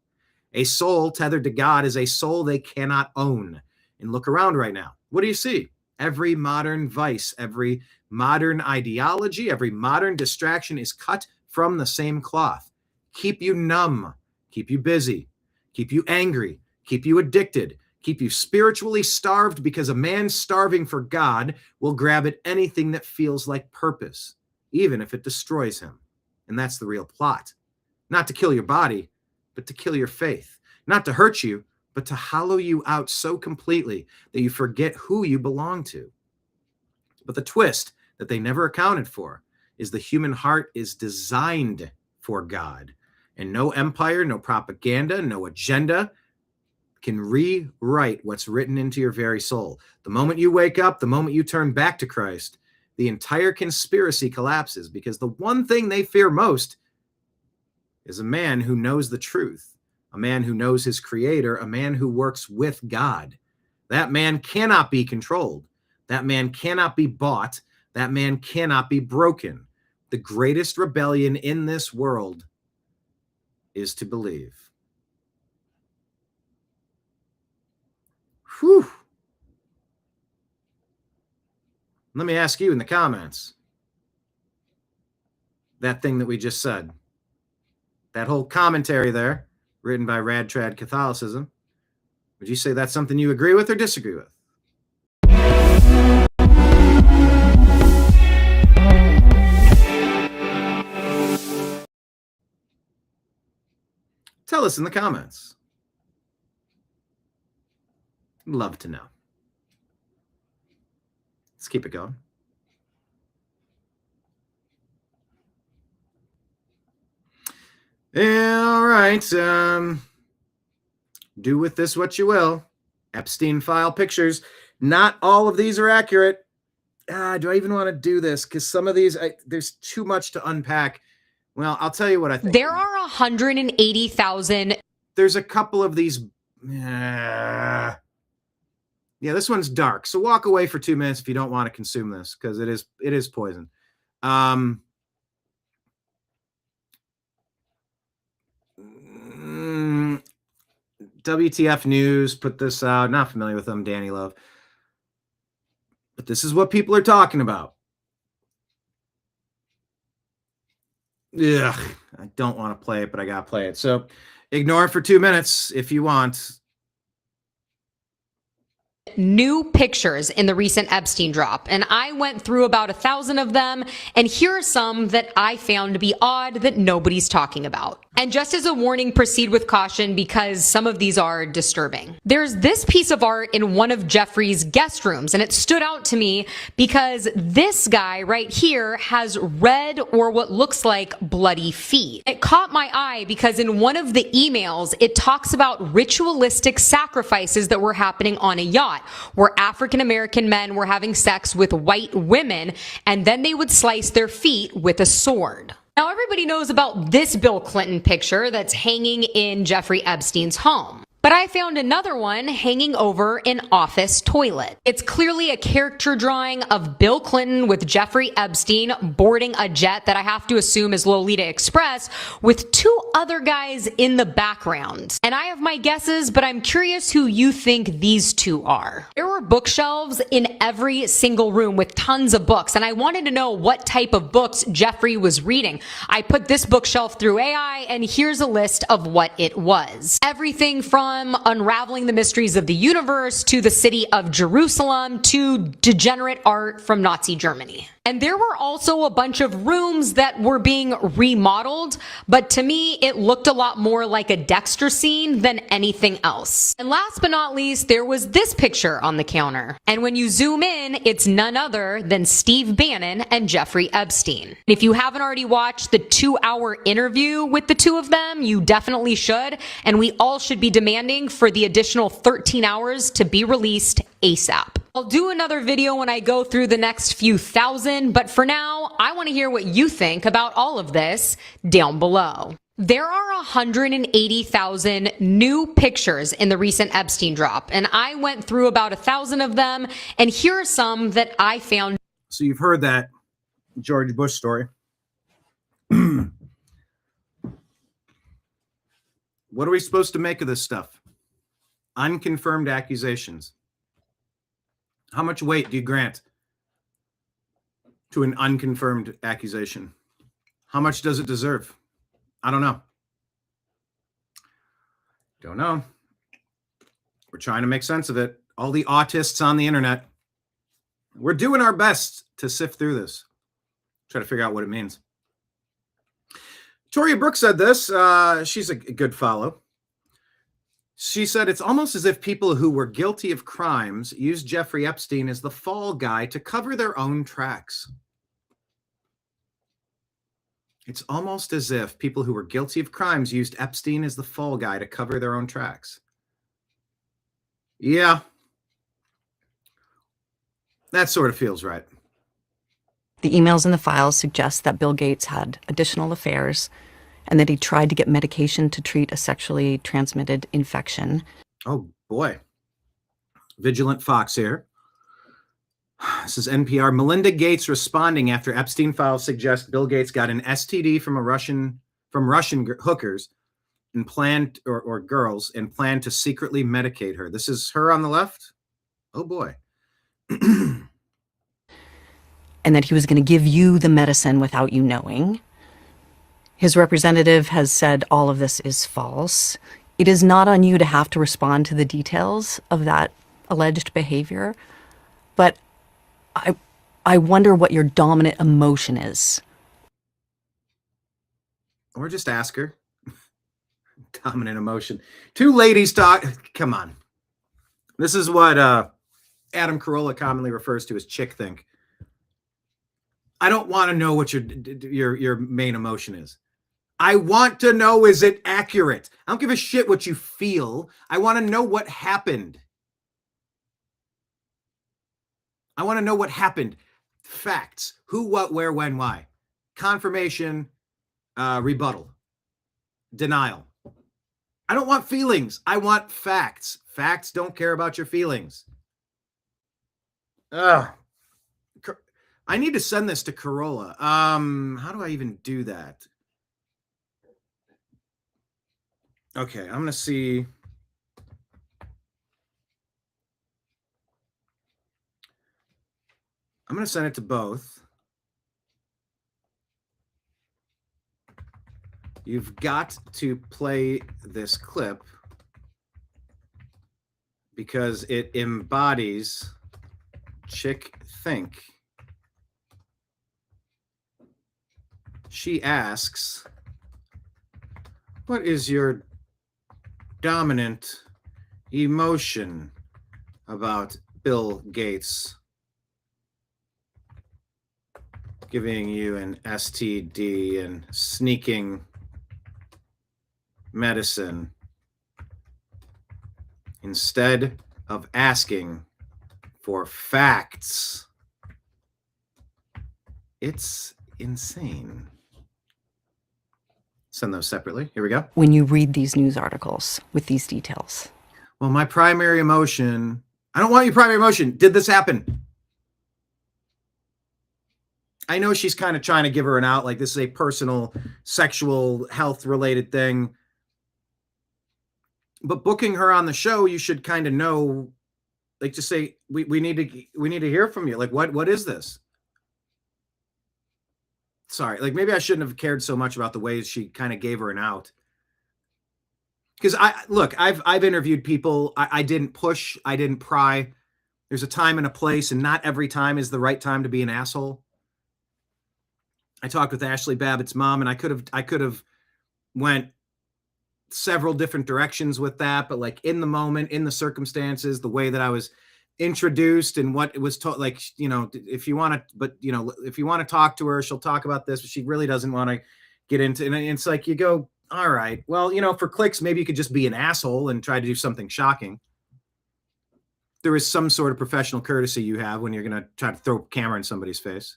[SPEAKER 1] A soul tethered to God is a soul they cannot own. And look around right now. What do you see? Every modern vice, every modern ideology, every modern distraction is cut from the same cloth. Keep you numb, keep you busy, keep you angry, keep you addicted, keep you spiritually starved, because a man starving for God will grab at anything that feels like purpose, even if it destroys him. And that's the real plot. Not to kill your body, but to kill your faith. Not to hurt you, but to hollow you out so completely that you forget who you belong to. But the twist that they never accounted for is the human heart is designed for God. And no empire, no propaganda, no agenda, can rewrite what's written into your very soul. The moment you wake up, the moment you turn back to Christ, the entire conspiracy collapses, because the one thing they fear most is a man who knows the truth, a man who knows his creator, a man who works with God. That man cannot be controlled. That man cannot be bought. That man cannot be broken. The greatest rebellion in this world is to believe. Whew. Let me ask you in the comments, that thing that we just said, that whole commentary there, written by Rad Trad Catholicism, would you say that's something you agree with or disagree with? Tell us in the comments. I'd love to know. Let's keep it going. All right. Do with this what you will. Epstein file pictures. Not all of these are accurate. Do I even want to do this? Because some of these, there's too much to unpack. Well, I'll tell you what I think.
[SPEAKER 10] There are 180,000.
[SPEAKER 1] There's a couple of these. Yeah, this one's dark. So walk away for 2 minutes if you don't want to consume this, because it is poison. WTF News put this out. Not familiar with them, Danny Love. But this is what people are talking about. Ugh, I don't want to play it, but I got to play it. So ignore it for 2 minutes if you want.
[SPEAKER 10] New pictures in the recent Epstein drop, and I went through about 1,000 of them, and here are some that I found to be odd that nobody's talking about. And just as a warning, proceed with caution, because some of these are disturbing. There's this piece of art in one of Jeffrey's guest rooms, and it stood out to me because this guy right here has red or what looks like bloody feet. It caught my eye because in one of the emails, it talks about ritualistic sacrifices that were happening on a yacht, where African-American men were having sex with white women, and then they would slice their feet with a sword. Now, everybody knows about this Bill Clinton picture that's hanging in Jeffrey Epstein's home. But I found another one hanging over an office toilet. It's clearly a character drawing of Bill Clinton with Jeffrey Epstein boarding a jet that I have to assume is Lolita Express, with two other guys in the background. And I have my guesses, but I'm curious who you think these two are. There were bookshelves in every single room with tons of books, and I wanted to know what type of books Jeffrey was reading. I put this bookshelf through AI, and here's a list of what it was. Everything from unraveling the mysteries of the universe to the city of Jerusalem to degenerate art from Nazi Germany. And there were also a bunch of rooms that were being remodeled, but to me, it looked a lot more like a Dexter scene than anything else. And last but not least, there was this picture on the counter. And when you zoom in, it's none other than Steve Bannon and Jeffrey Epstein. If you haven't already watched the 2-hour interview with the two of them, you definitely should. And we all should be demanding for the additional 13 hours to be released ASAP. I'll do another video when I go through the next few thousand, but for now, I want to hear what you think about all of this down below. There are 180,000 new pictures in the recent Epstein drop, and I went through about 1,000 of them, and here are some that I found.
[SPEAKER 1] So you've heard that George Bush story. What are we supposed to make of this stuff? Unconfirmed accusations. How much weight do you grant to an unconfirmed accusation? How much does it deserve? I don't know. Don't know. We're trying to make sense of it. All the autists on the internet. We're doing our best to sift through this. Try to figure out what it means. Toria Brooks said this. She's a good follow. She said, it's almost as if people who were guilty of crimes used Jeffrey Epstein as the fall guy to cover their own tracks. It's almost as if people who were guilty of crimes used Epstein as the fall guy to cover their own tracks. Yeah. That sort of feels right.
[SPEAKER 11] The emails in the files suggest that Bill Gates had additional affairs and that he tried to get medication to treat a sexually transmitted infection.
[SPEAKER 1] Oh, boy. Vigilant Fox here. This is NPR. Melinda Gates responding after Epstein files suggest Bill Gates got an STD from Russian hookers and planned or girls and planned to secretly medicate her. This is her on the left. Oh boy.
[SPEAKER 11] And that he was going to give you the medicine without you knowing. His representative has said all of this is false. It is not on you to have to respond to the details of that alleged behavior, but I wonder what your dominant emotion is.
[SPEAKER 1] Or just ask her. Dominant emotion. Two ladies talk. Come on. This is what Adam Carolla commonly refers to as chick think. I don't want to know what your main emotion is. I want to know, is it accurate? I don't give a shit what you feel. I want to know what happened. I want to know what happened. Facts. Who, what, where, when, why. Confirmation, rebuttal, denial. I don't want feelings. I want facts. Facts don't care about your feelings. Ugh. I need to send this to Carolla. How do I even do that? Okay, I'm going to see. I'm going to send it to both. You've got to play this clip because it embodies chick think. She asks, what is your dominant emotion about Bill Gates giving you an STD and sneaking medicine instead of asking for facts? It's insane. Send those separately. Here we go.
[SPEAKER 11] When you read these news articles with these details.
[SPEAKER 1] Well, my primary emotion, I don't want your primary emotion. Did this happen? I know she's kind of trying to give her an out, like this is a personal sexual health related thing. But booking her on the show, you should kind of know, like just say, we need to hear from you. Like, what is this? Sorry, like maybe I shouldn't have cared so much about the ways she kind of gave her an out. Because I've interviewed people. I didn't push. I didn't pry. There's a time and a place, and not every time is the right time to be an asshole. I talked with Ashley Babbitt's mom, and I could have went several different directions with that, but like in the moment, in the circumstances, the way that I was introduced and what it was taught, like, you know, if you want to talk to her, she'll talk about this, but she really doesn't want to get into it. And it's like, you go, all right, well, you know, for clicks, maybe you could just be an asshole and try to do something shocking. There is some sort of professional courtesy you have when you're going to try to throw a camera in somebody's face.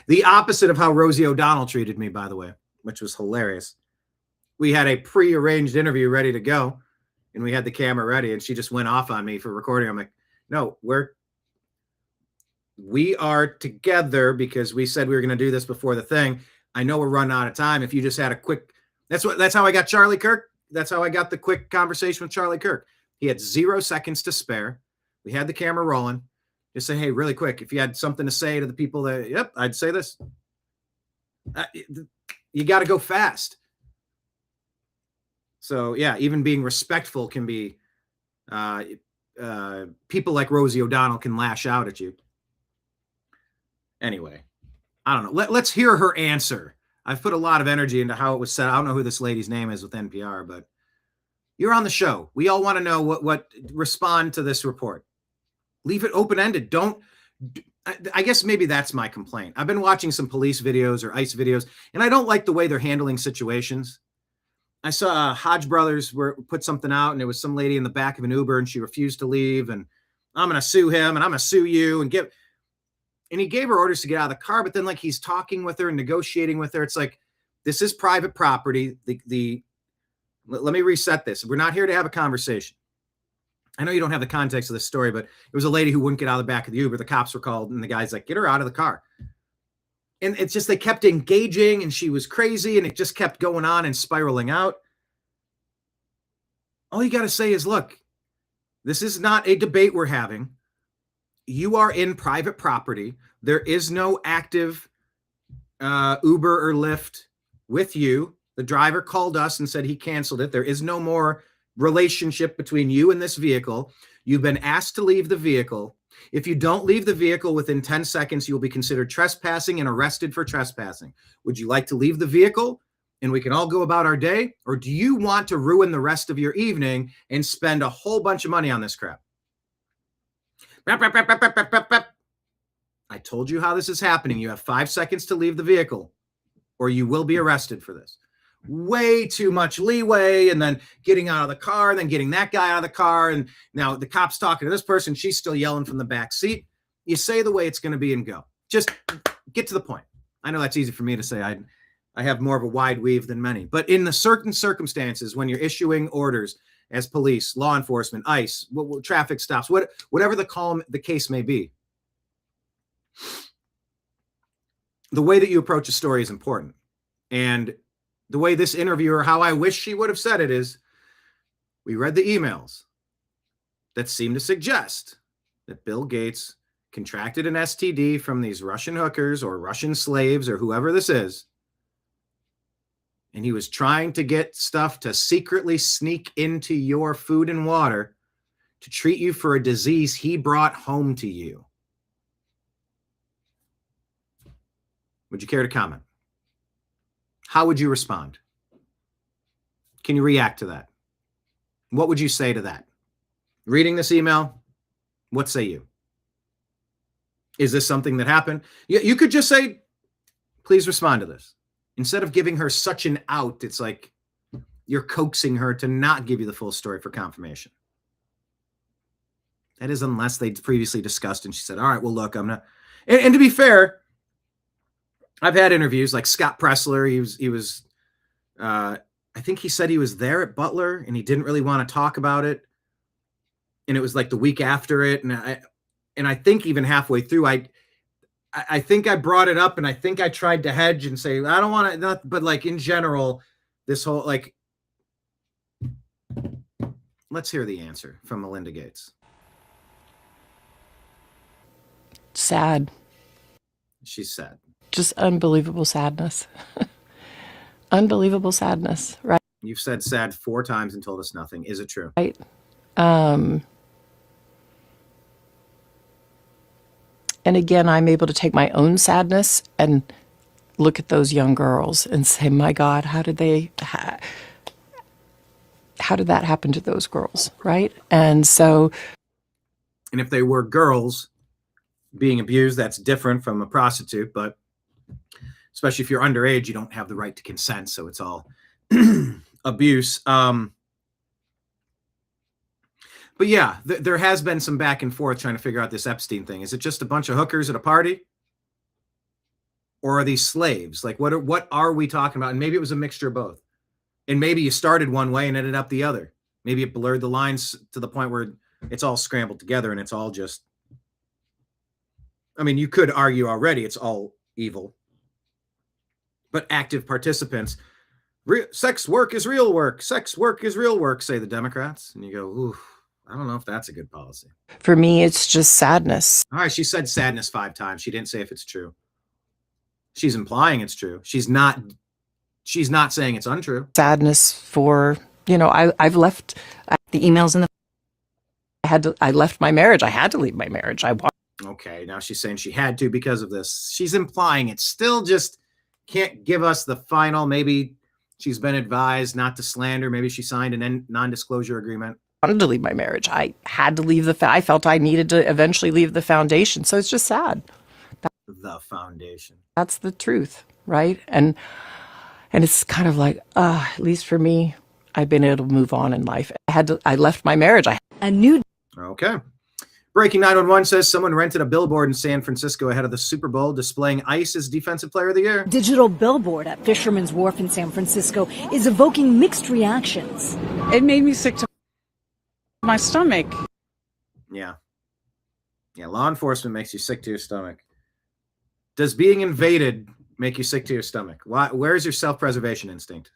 [SPEAKER 1] The opposite of how Rosie O'Donnell treated me, by the way, which was hilarious. We had a pre-arranged interview ready to go, and we had the camera ready, and she just went off on me for recording. I'm like, no, we are together because we said we were going to do this before the thing. I know we're running out of time. If you just had a quick, that's how I got Charlie Kirk. That's how I got the quick conversation with Charlie Kirk. He had 0 seconds to spare. We had the camera rolling. Just say, hey, really quick, if you had something to say to the people that, yep, I'd say this. You got to go fast. So yeah, even being respectful can be, people like Rosie O'Donnell can lash out at you. Anyway, I don't know. Let's hear her answer. I've put a lot of energy into how it was said. I don't know who this lady's name is with NPR, but you're on the show. We all want to know what respond to this report. Leave it open-ended. I guess maybe that's my complaint. I've been watching some police videos or ICE videos, and I don't like the way they're handling situations. I saw Hodge Brothers put something out, and it was some lady in the back of an Uber, and she refused to leave, and I'm going to sue him, and I'm going to sue you, and he gave her orders to get out of the car, but then like he's talking with her and negotiating with her. It's like, this is private property. Let me reset this. We're not here to have a conversation. I know you don't have the context of this story, but it was a lady who wouldn't get out of the back of the Uber. The cops were called, and the guy's like, get her out of the car. And it's just, they kept engaging, and she was crazy, and it just kept going on and spiraling out. All you got to say is, look, this is not a debate we're having. You are in private property. There is no active Uber or Lyft with you. The driver called us and said he canceled it. There is no more relationship between you and this vehicle. You've been asked to leave the vehicle. If you don't leave the vehicle within 10 seconds, you'll be considered trespassing and arrested for trespassing. Would you like to leave the vehicle and we can all go about our day? Or do you want to ruin the rest of your evening and spend a whole bunch of money on this crap? I told you how this is happening. You have 5 seconds to leave the vehicle or you will be arrested for this. Way too much leeway, and then getting out of the car, and then getting that guy out of the car, and now the cop's talking to this person. She's still yelling from the back seat. You say the way it's going to be and go. Just get to the point. I know that's easy for me to say. I have more of a wide weave than many. But in the certain circumstances, when you're issuing orders as police, law enforcement, ICE, traffic stops, whatever the case may be, the way that you approach a story is important. And the way this interviewer, how I wish she would have said it is, we read the emails that seem to suggest that Bill Gates contracted an STD from these Russian hookers or Russian slaves or whoever this is. And he was trying to get stuff to secretly sneak into your food and water to treat you for a disease he brought home to you. Would you care to comment? How would you respond? Can you react to that? What would you say to that? Reading this email, what say you? Is this something that happened? You could just say, please respond to this. Instead of giving her such an out, it's like you're coaxing her to not give you the full story for confirmation. That is unless they'd previously discussed and she said, all right, well, look, I'm not. And to be fair, I've had interviews like Scott Pressler. He was I think he said he was there at Butler and he didn't really want to talk about it. And it was like the week after it. And I think even halfway through, I think I brought it up and I think I tried to hedge and say, I don't want to, but like in general, this whole, like, let's hear the answer from Melinda Gates.
[SPEAKER 12] Sad.
[SPEAKER 1] She's sad.
[SPEAKER 12] Just unbelievable sadness. Unbelievable sadness, right?
[SPEAKER 1] You've said sad 4 times and told us nothing. Is it true?
[SPEAKER 12] Right. And again, I'm able to take my own sadness and look at those young girls and say, my God, how did that happen to those girls, right? And so...
[SPEAKER 1] And if they were girls being abused, that's different from a prostitute, but especially if you're underage, you don't have the right to consent, so it's all abuse. But yeah, there has been some back and forth trying to figure out this Epstein thing. Is it just a bunch of hookers at a party? Or are these slaves? Like, what are we talking about? And maybe it was a mixture of both. And maybe you started one way and ended up the other. Maybe it blurred the lines to the point where it's all scrambled together and it's all just... I mean, you could argue already it's all evil. But active participants... sex work is real work. Sex work is real work, say the Democrats. And you go, ooh, I don't know if that's a good policy.
[SPEAKER 12] For me, it's just sadness.
[SPEAKER 1] All right, she said sadness 5 times. She didn't say if it's true. She's implying it's true. She's not saying it's untrue.
[SPEAKER 12] Sadness for, I've left
[SPEAKER 11] the emails in the...
[SPEAKER 12] I left my marriage. I had to leave my marriage.
[SPEAKER 1] Okay, now she's saying she had to because of this. She's implying it. Still just can't give us the final. Maybe she's been advised not to slander. Maybe she signed a non-disclosure agreement.
[SPEAKER 12] I wanted to leave my marriage. I had to leave I felt I needed to eventually leave the foundation. So it's just sad.
[SPEAKER 1] The foundation.
[SPEAKER 12] That's the truth, right? And And it's kind of like, at least for me, I've been able to move on in life. I left my marriage.
[SPEAKER 6] A new
[SPEAKER 1] Okay. Breaking 911 says someone rented a billboard in San Francisco ahead of the Super Bowl displaying ICE as Defensive Player of the Year.
[SPEAKER 6] digital billboard at Fisherman's Wharf in San Francisco is evoking mixed reactions.
[SPEAKER 13] It made me sick to my stomach.
[SPEAKER 1] Yeah. Yeah, law enforcement makes you sick to your stomach. Does being invaded make you sick to your stomach? Where's your self-preservation instinct?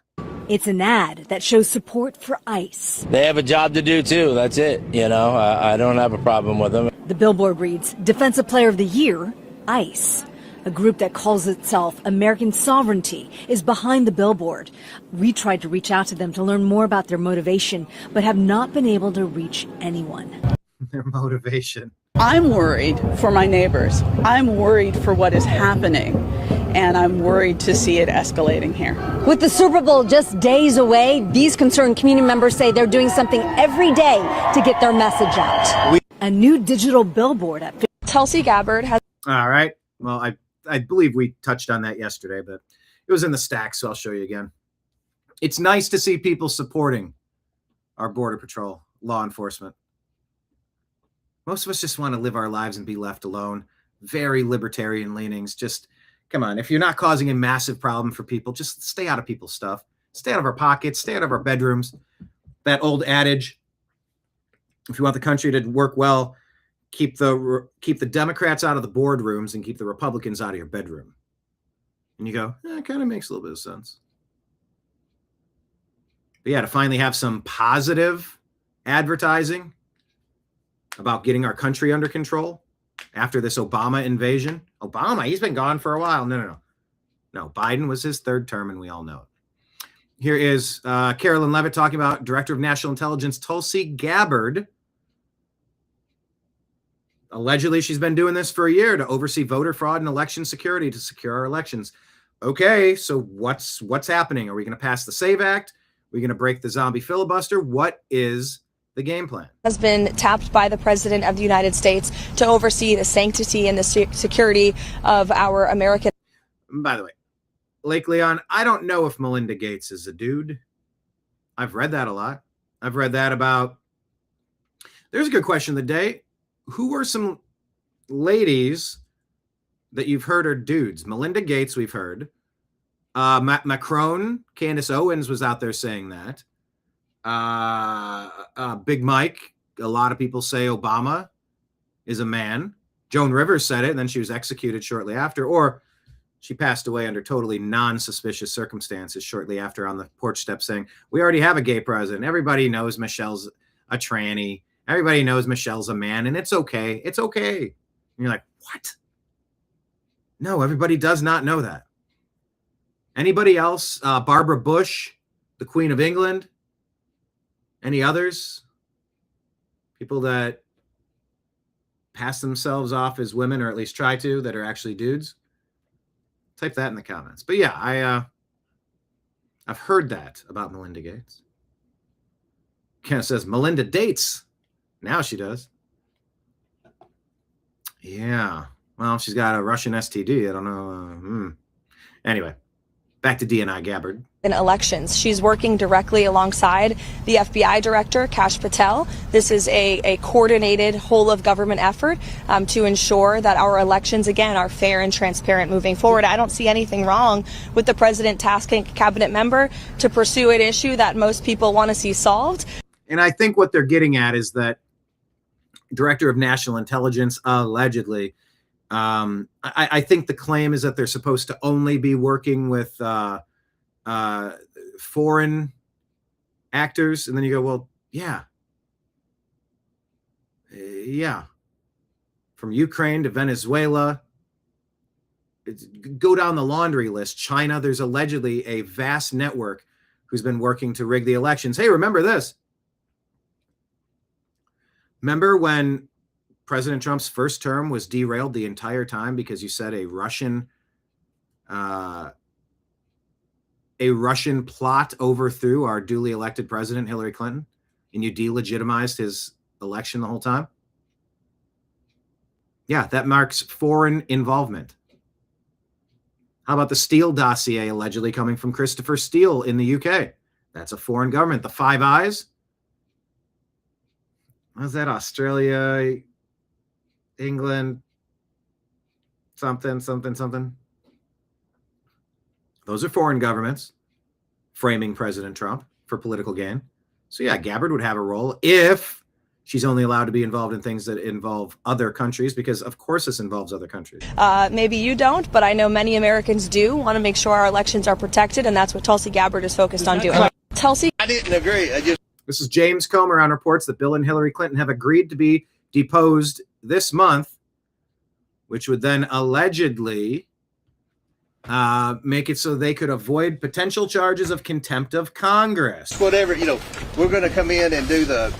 [SPEAKER 6] It's an ad that shows support for ICE.
[SPEAKER 14] They have a job to do too. That's it. I don't have a problem with them.
[SPEAKER 6] The billboard reads, Defensive Player of the Year, ICE. A group that calls itself American Sovereignty is behind the billboard. We tried to reach out to them to learn more about their motivation, but have not been able to reach anyone.
[SPEAKER 1] Their motivation.
[SPEAKER 13] I'm worried for my neighbors. I'm worried for what is happening. And I'm worried to see it escalating here.
[SPEAKER 6] With the Super Bowl just days away, these concerned community members say they're doing something every day to get their message out. A new digital billboard at
[SPEAKER 15] Tulsi Gabbard has.
[SPEAKER 1] All right. Well, I believe we touched on that yesterday, but it was in the stack, so I'll show you again. It's nice to see people supporting our Border Patrol, law enforcement. Most of us just want to live our lives and be left alone. Very libertarian leanings. Just, come on. If you're not causing a massive problem for people, just stay out of people's stuff. Stay out of our pockets. Stay out of our bedrooms. That old adage, if you want the country to work well, keep the Democrats out of the boardrooms and keep the Republicans out of your bedroom. And you go, it kind of makes a little bit of sense. But yeah, to finally have some positive advertising about getting our country under control after this Obama invasion. Obama, he's been gone for a while. No. Biden was his third term, and we all know it. Here is Carolyn Levitt talking about Director of National Intelligence Tulsi Gabbard. Allegedly, she's been doing this for a year to oversee voter fraud and election security to secure our elections. Okay, so what's happening? Are we going to pass the SAVE Act? Are we going to break the zombie filibuster? What is the game plan?
[SPEAKER 15] Has been tapped by the President of the United States to oversee the sanctity and the security of our American.
[SPEAKER 1] By the way, Lake Leon, I don't know if Melinda Gates is a dude. I've read that a lot. I've read that about. There's a good question of the day. Who are some ladies that you've heard are dudes? Melinda Gates, we've heard. Macron, Candace Owens was out there saying that. Big Mike, a lot of people say Obama is a man. Joan Rivers said it, and then she was executed shortly after, or she passed away under totally non-suspicious circumstances shortly after on the porch step saying, we already have a gay president. Everybody knows Michelle's a tranny. Everybody knows Michelle's a man, and it's okay. It's okay. And you're like, what? No, everybody does not know that. Anybody else? Barbara Bush, the Queen of England? Any others? People that pass themselves off as women, or at least try to, that are actually dudes? Type that in the comments. But yeah, I've heard that about Melinda Gates. Kind of says Melinda dates. Now she does. Yeah. Well, she's got a Russian STD. I don't know. Anyway, back to DNI Gabbard.
[SPEAKER 15] In elections, she's working directly alongside the FBI director, Kash Patel. This is a coordinated whole of government effort to ensure that our elections, again, are fair and transparent moving forward. I don't see anything wrong with the president tasking a cabinet member to pursue an issue that most people want to see solved.
[SPEAKER 1] And I think what they're getting at is that Director of National Intelligence, allegedly, I think the claim is that they're supposed to only be working with foreign actors. And then you go, well, yeah. From Ukraine to Venezuela, go down the laundry list. China, there's allegedly a vast network who's been working to rig the elections. Hey, remember this. Remember when President Trump's first term was derailed the entire time because you said a Russian plot overthrew our duly elected president, Hillary Clinton, and you delegitimized his election the whole time? Yeah, that marks foreign involvement. How about the Steele dossier allegedly coming from Christopher Steele in the UK? That's a foreign government. The Five Eyes. How's that? Australia, England, something. Those are foreign governments framing President Trump for political gain. So yeah, Gabbard would have a role if she's only allowed to be involved in things that involve other countries, because of course this involves other countries.
[SPEAKER 15] Maybe you don't, but I know many Americans do want to make sure our elections are protected, and that's what Tulsi Gabbard is focused on doing. Tulsi?
[SPEAKER 16] I didn't agree.
[SPEAKER 1] This is James Comer on reports that Bill and Hillary Clinton have agreed to be deposed this month, which would then allegedly make it so they could avoid potential charges of contempt of Congress.
[SPEAKER 16] Whatever, we're going to come in and do the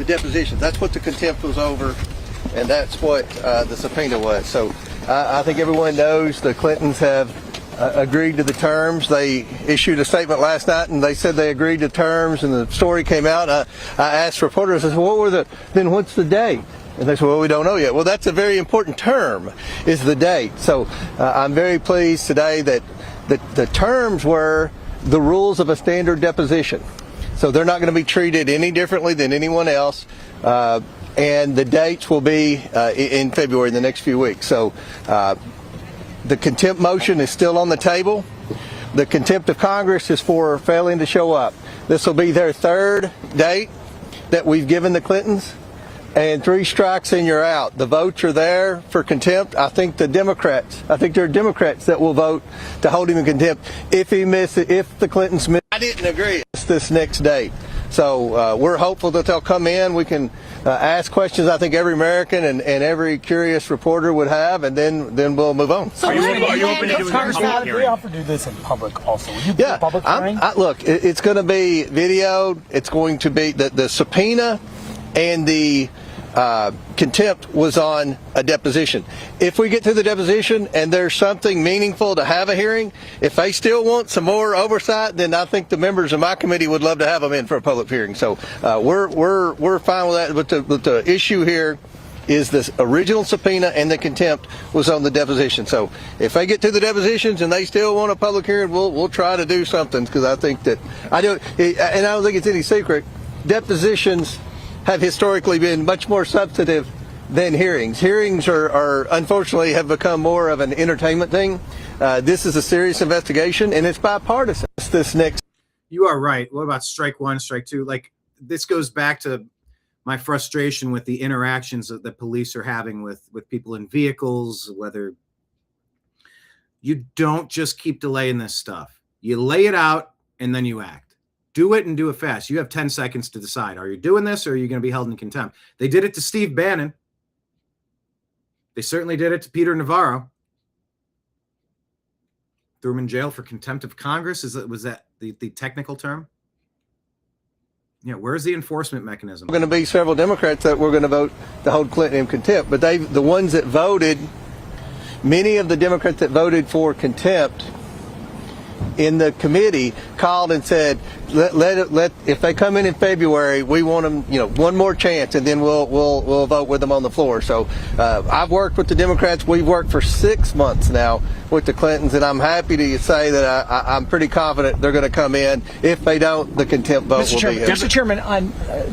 [SPEAKER 16] deposition. That's what the contempt was over, and that's what the subpoena was. So I think everyone knows the Clintons have agreed to the terms. They issued a statement last night, and they said they agreed to terms, and the story came out. I asked reporters, I said, then what's the date? And they said, well, we don't know yet. Well, that's a very important term, is the date. So I'm very pleased today that the terms were the rules of a standard deposition. So they're not going to be treated any differently than anyone else. And the dates will be in February, in the next few weeks. So the contempt motion is still on the table. The contempt of Congress is for failing to show up. This will be their third date that we've given the Clintons. And 3 strikes and you're out. The votes are there for contempt. I think there are Democrats that will vote to hold him in contempt if the Clintons miss. I didn't agree.
[SPEAKER 15] This next date.
[SPEAKER 16] So we're hopeful that they'll come in. We can ask questions I think every American and every curious reporter would have, and then we'll move on.
[SPEAKER 17] So are you open to doing a public hearing? We often do this in public also. Will you do a public hearing?
[SPEAKER 16] Look, it's going to be videoed. It's going to be the subpoena and the contempt was on a deposition. If we get to the deposition and there's something meaningful to have a hearing, if they still want some more oversight, then I think the members of my committee would love to have them in for a public hearing. So we're fine with that. But the issue here is this original subpoena and the contempt was on the deposition. So if they get to the depositions and they still want a public hearing, we'll try to do something, because I think that and I don't think it's any secret. Depositions have historically been much more substantive than hearings. Hearings are unfortunately have become more of an entertainment thing. This is a serious investigation, and it's bipartisan.
[SPEAKER 1] You are right. What about strike one, strike two? Like, this goes back to my frustration with the interactions that the police are having with people in vehicles, whether you don't just keep delaying this stuff. You lay it out and then you act. Do it and do it fast. You have 10 seconds to decide. Are you doing this, or are you going to be held in contempt? They did it to Steve Bannon. They certainly did it to Peter Navarro. Threw him in jail for contempt of Congress. Was that the technical term? Yeah, where's the enforcement mechanism?
[SPEAKER 16] There are going to be several Democrats that were going to vote to hold Clinton in contempt, but the ones that voted, many of the Democrats that voted for contempt in the committee called and said, let if they come in February, we want them, one more chance, and then we'll vote with them on the floor. So I've worked with the Democrats. We've worked for 6 months now with the Clintons, and I'm happy to say that I'm pretty confident they're going to come in. If they don't, the contempt vote will be.
[SPEAKER 17] Mr. Chairman,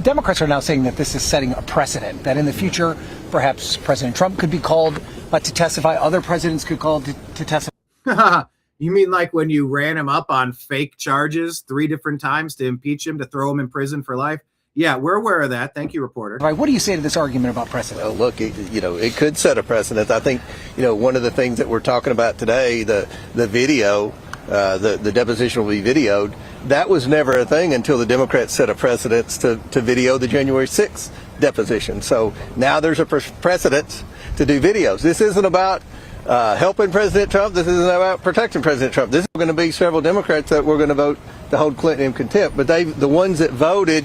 [SPEAKER 17] Democrats are now saying that this is setting a precedent, that in the future, perhaps President Trump could be called to testify, other presidents could call to testify.
[SPEAKER 1] You mean like when you ran him up on fake charges 3 different times to impeach him, to throw him in prison for life? Yeah, we're aware of that. Thank you, reporter.
[SPEAKER 17] Right, what do you say to this argument about precedent?
[SPEAKER 16] Well, look, it could set a precedent. I think, one of the things that we're talking about today, the video, the deposition will be videoed. That was never a thing until the Democrats set a precedent to video the January 6th deposition. So now there's a precedent to do videos. This isn't about helping President Trump. This isn't about protecting President Trump. This is going to be several Democrats that were going to vote to hold Clinton in contempt. But the ones that voted,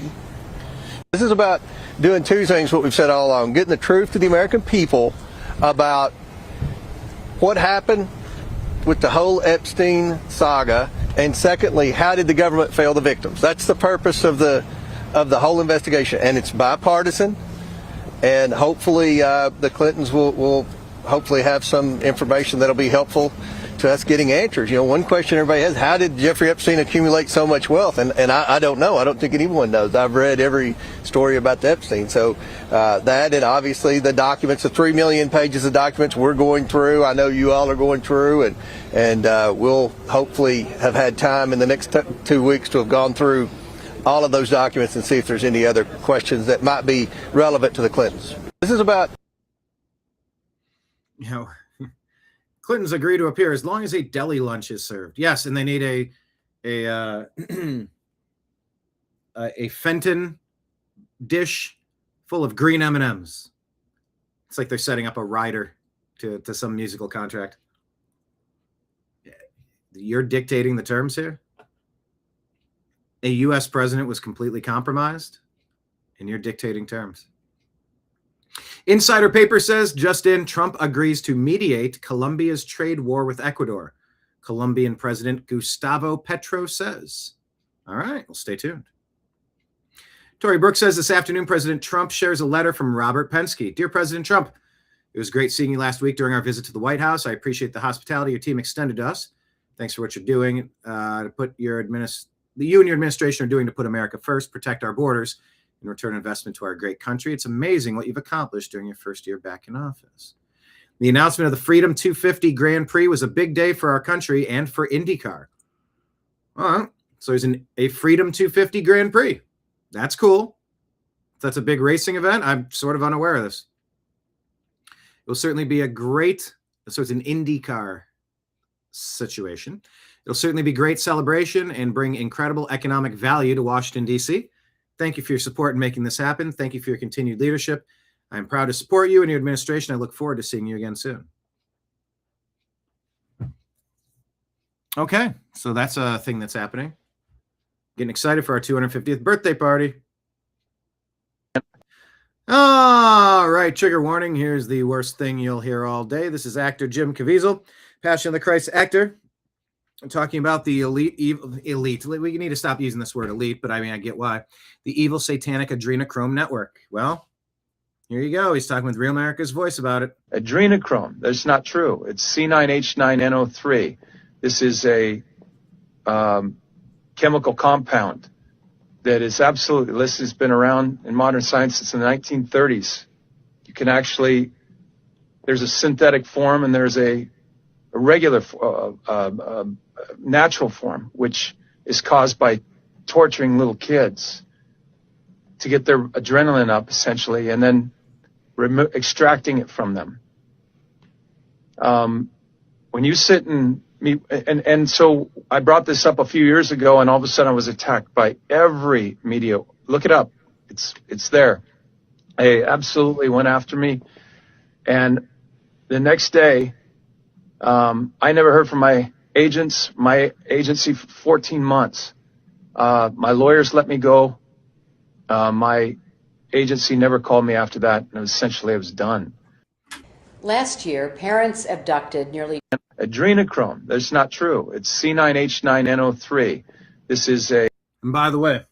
[SPEAKER 16] this is about doing 2 things, what we've said all along: getting the truth to the American people about what happened with the whole Epstein saga, and secondly, how did the government fail the victims? That's the purpose of the whole investigation, and it's bipartisan. And hopefully, the Clintons will hopefully have some information that'll be helpful to us getting answers. You know, one question everybody has, how did Jeffrey Epstein accumulate so much wealth? And I don't know. I don't think anyone knows. I've read every story about the Epstein. So that, and obviously the documents, the 3 million pages of documents we're going through, I know you all are going through, and we'll hopefully have had time in the next 2 weeks to have gone through all of those documents and see if there's any other questions that might be relevant to the Clintons. This is about,
[SPEAKER 1] you know, Clintons agree to appear as long as a deli lunch is served. Yes, and they need a Fenton dish full of green M&Ms. It's like they're setting up a rider to some musical contract. You're dictating the terms here? A U.S. president was completely compromised, and you're dictating terms. Insider paper says, just in, Trump agrees to mediate Colombia's trade war with Ecuador. Colombian President Gustavo Petro says. All right, well, stay tuned. Tory Brooks says this afternoon, President Trump shares a letter from Robert Penske. Dear President Trump, it was great seeing you last week during our visit to the White House. I appreciate the hospitality your team extended to us. Thanks for what you're doing to put you and your administration are doing to put America first, protect our borders, and return investment to our great country. It's amazing what you've accomplished during your first year back in office. The announcement of the Freedom 250 Grand Prix was a big day for our country and for IndyCar. So there's a Freedom 250 Grand Prix. That's cool. That's a big racing event. I'm sort of unaware of this. It will certainly be a great, so it's an IndyCar situation. It'll certainly be great celebration and bring incredible economic value to Washington, D.C. Thank you for your support in making this happen. Thank you for your continued leadership. I'm proud to support you and your administration. I look forward to seeing you again soon. Okay, so that's a thing that's happening. Getting excited for our 250th birthday party. All right, trigger warning. Here's the worst thing you'll hear all day. This is actor Jim Caviezel, Passion of the Christ actor. I'm talking about the elite. We need to stop using this word elite, but I mean, I get why. The evil satanic adrenochrome network. Well, here you go. He's talking with Real America's Voice about it.
[SPEAKER 18] Adrenochrome. That's not true. It's C9H9NO3. This is a chemical compound that is absolutely, this has been around in modern science since the 1930s. You can actually, there's a synthetic form and there's a regular natural form, which is caused by torturing little kids to get their adrenaline up, essentially, and then extracting it from them. When you sit and meet, and so I brought this up a few years ago, and all of a sudden I was attacked by every media. Look it up. It's there. They absolutely went after me. And the next day, I never heard from my agency for 14 months. My lawyers let me go. My agency never called me after that, and essentially I was done.
[SPEAKER 19] Last year, parents abducted nearly...
[SPEAKER 18] Adrenochrome. That's not true. It's C9H9NO3. This is a...
[SPEAKER 1] And by the way,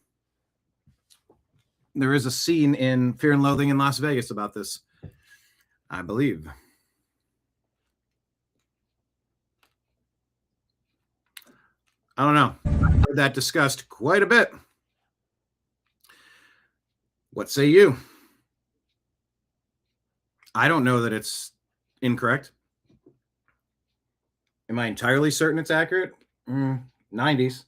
[SPEAKER 1] there is a scene in Fear and Loathing in Las Vegas about this, I believe. I don't know. I've heard that discussed quite a bit. What say you? I don't know that it's incorrect. Am I entirely certain it's accurate? 90s.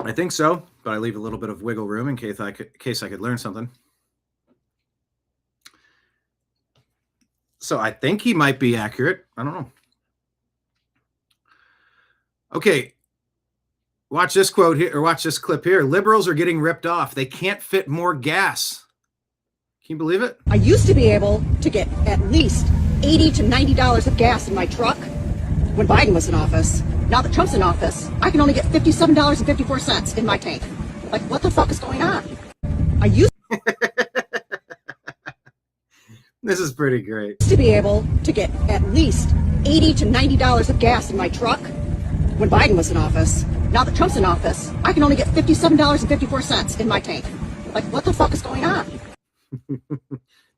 [SPEAKER 1] I think so, but I leave a little bit of wiggle room in case I could learn something. So I think he might be accurate. I don't know. Okay. Watch this quote here, or watch this clip here. Liberals are getting ripped off. They can't fit more gas. Can you believe it?
[SPEAKER 20] I used to be able to get at least $80 to $90 of gas in my truck when Biden was in office. Now that Trump's in office, I can only get $57.54 in my tank. Like, what the fuck is going on? I used
[SPEAKER 1] This is pretty great.
[SPEAKER 20] to be able to get at least $80 to $90 of gas in my truck when Biden was in office. Now that Trump's in office, I can only get $57.54 in my tank. Like, what the fuck is going on?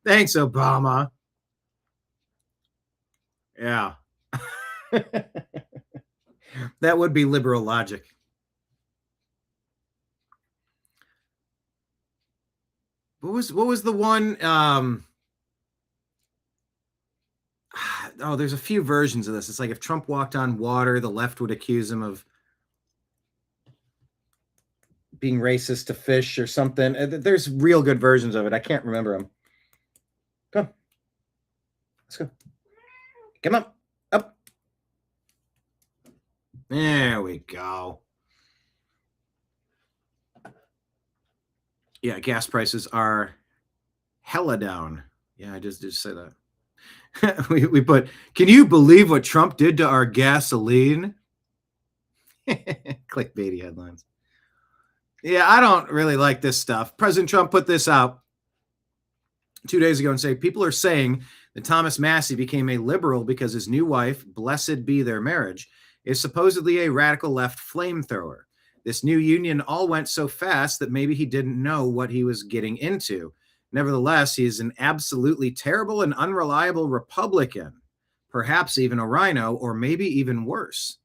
[SPEAKER 1] Thanks, Obama. Yeah. That would be liberal logic. What was the one? Oh, there's a few versions of this. It's like if Trump walked on water, the left would accuse him of being racist to fish or something. There's real good versions of it. I can't remember them. Come. Let's go. Come on. Up. There we go. Yeah, gas prices are hella down. Yeah, I just said that. we put, can you believe what Trump did to our gasoline? Clickbaity headlines. Yeah, I don't really like this stuff. President Trump put this out 2 days ago and say people are saying that Thomas Massie became a liberal because his new wife, blessed be their marriage, is supposedly a radical left flamethrower. This new union all went so fast that maybe he didn't know what he was getting into. Nevertheless, he is an absolutely terrible and unreliable Republican, perhaps even a rhino, or maybe even worse.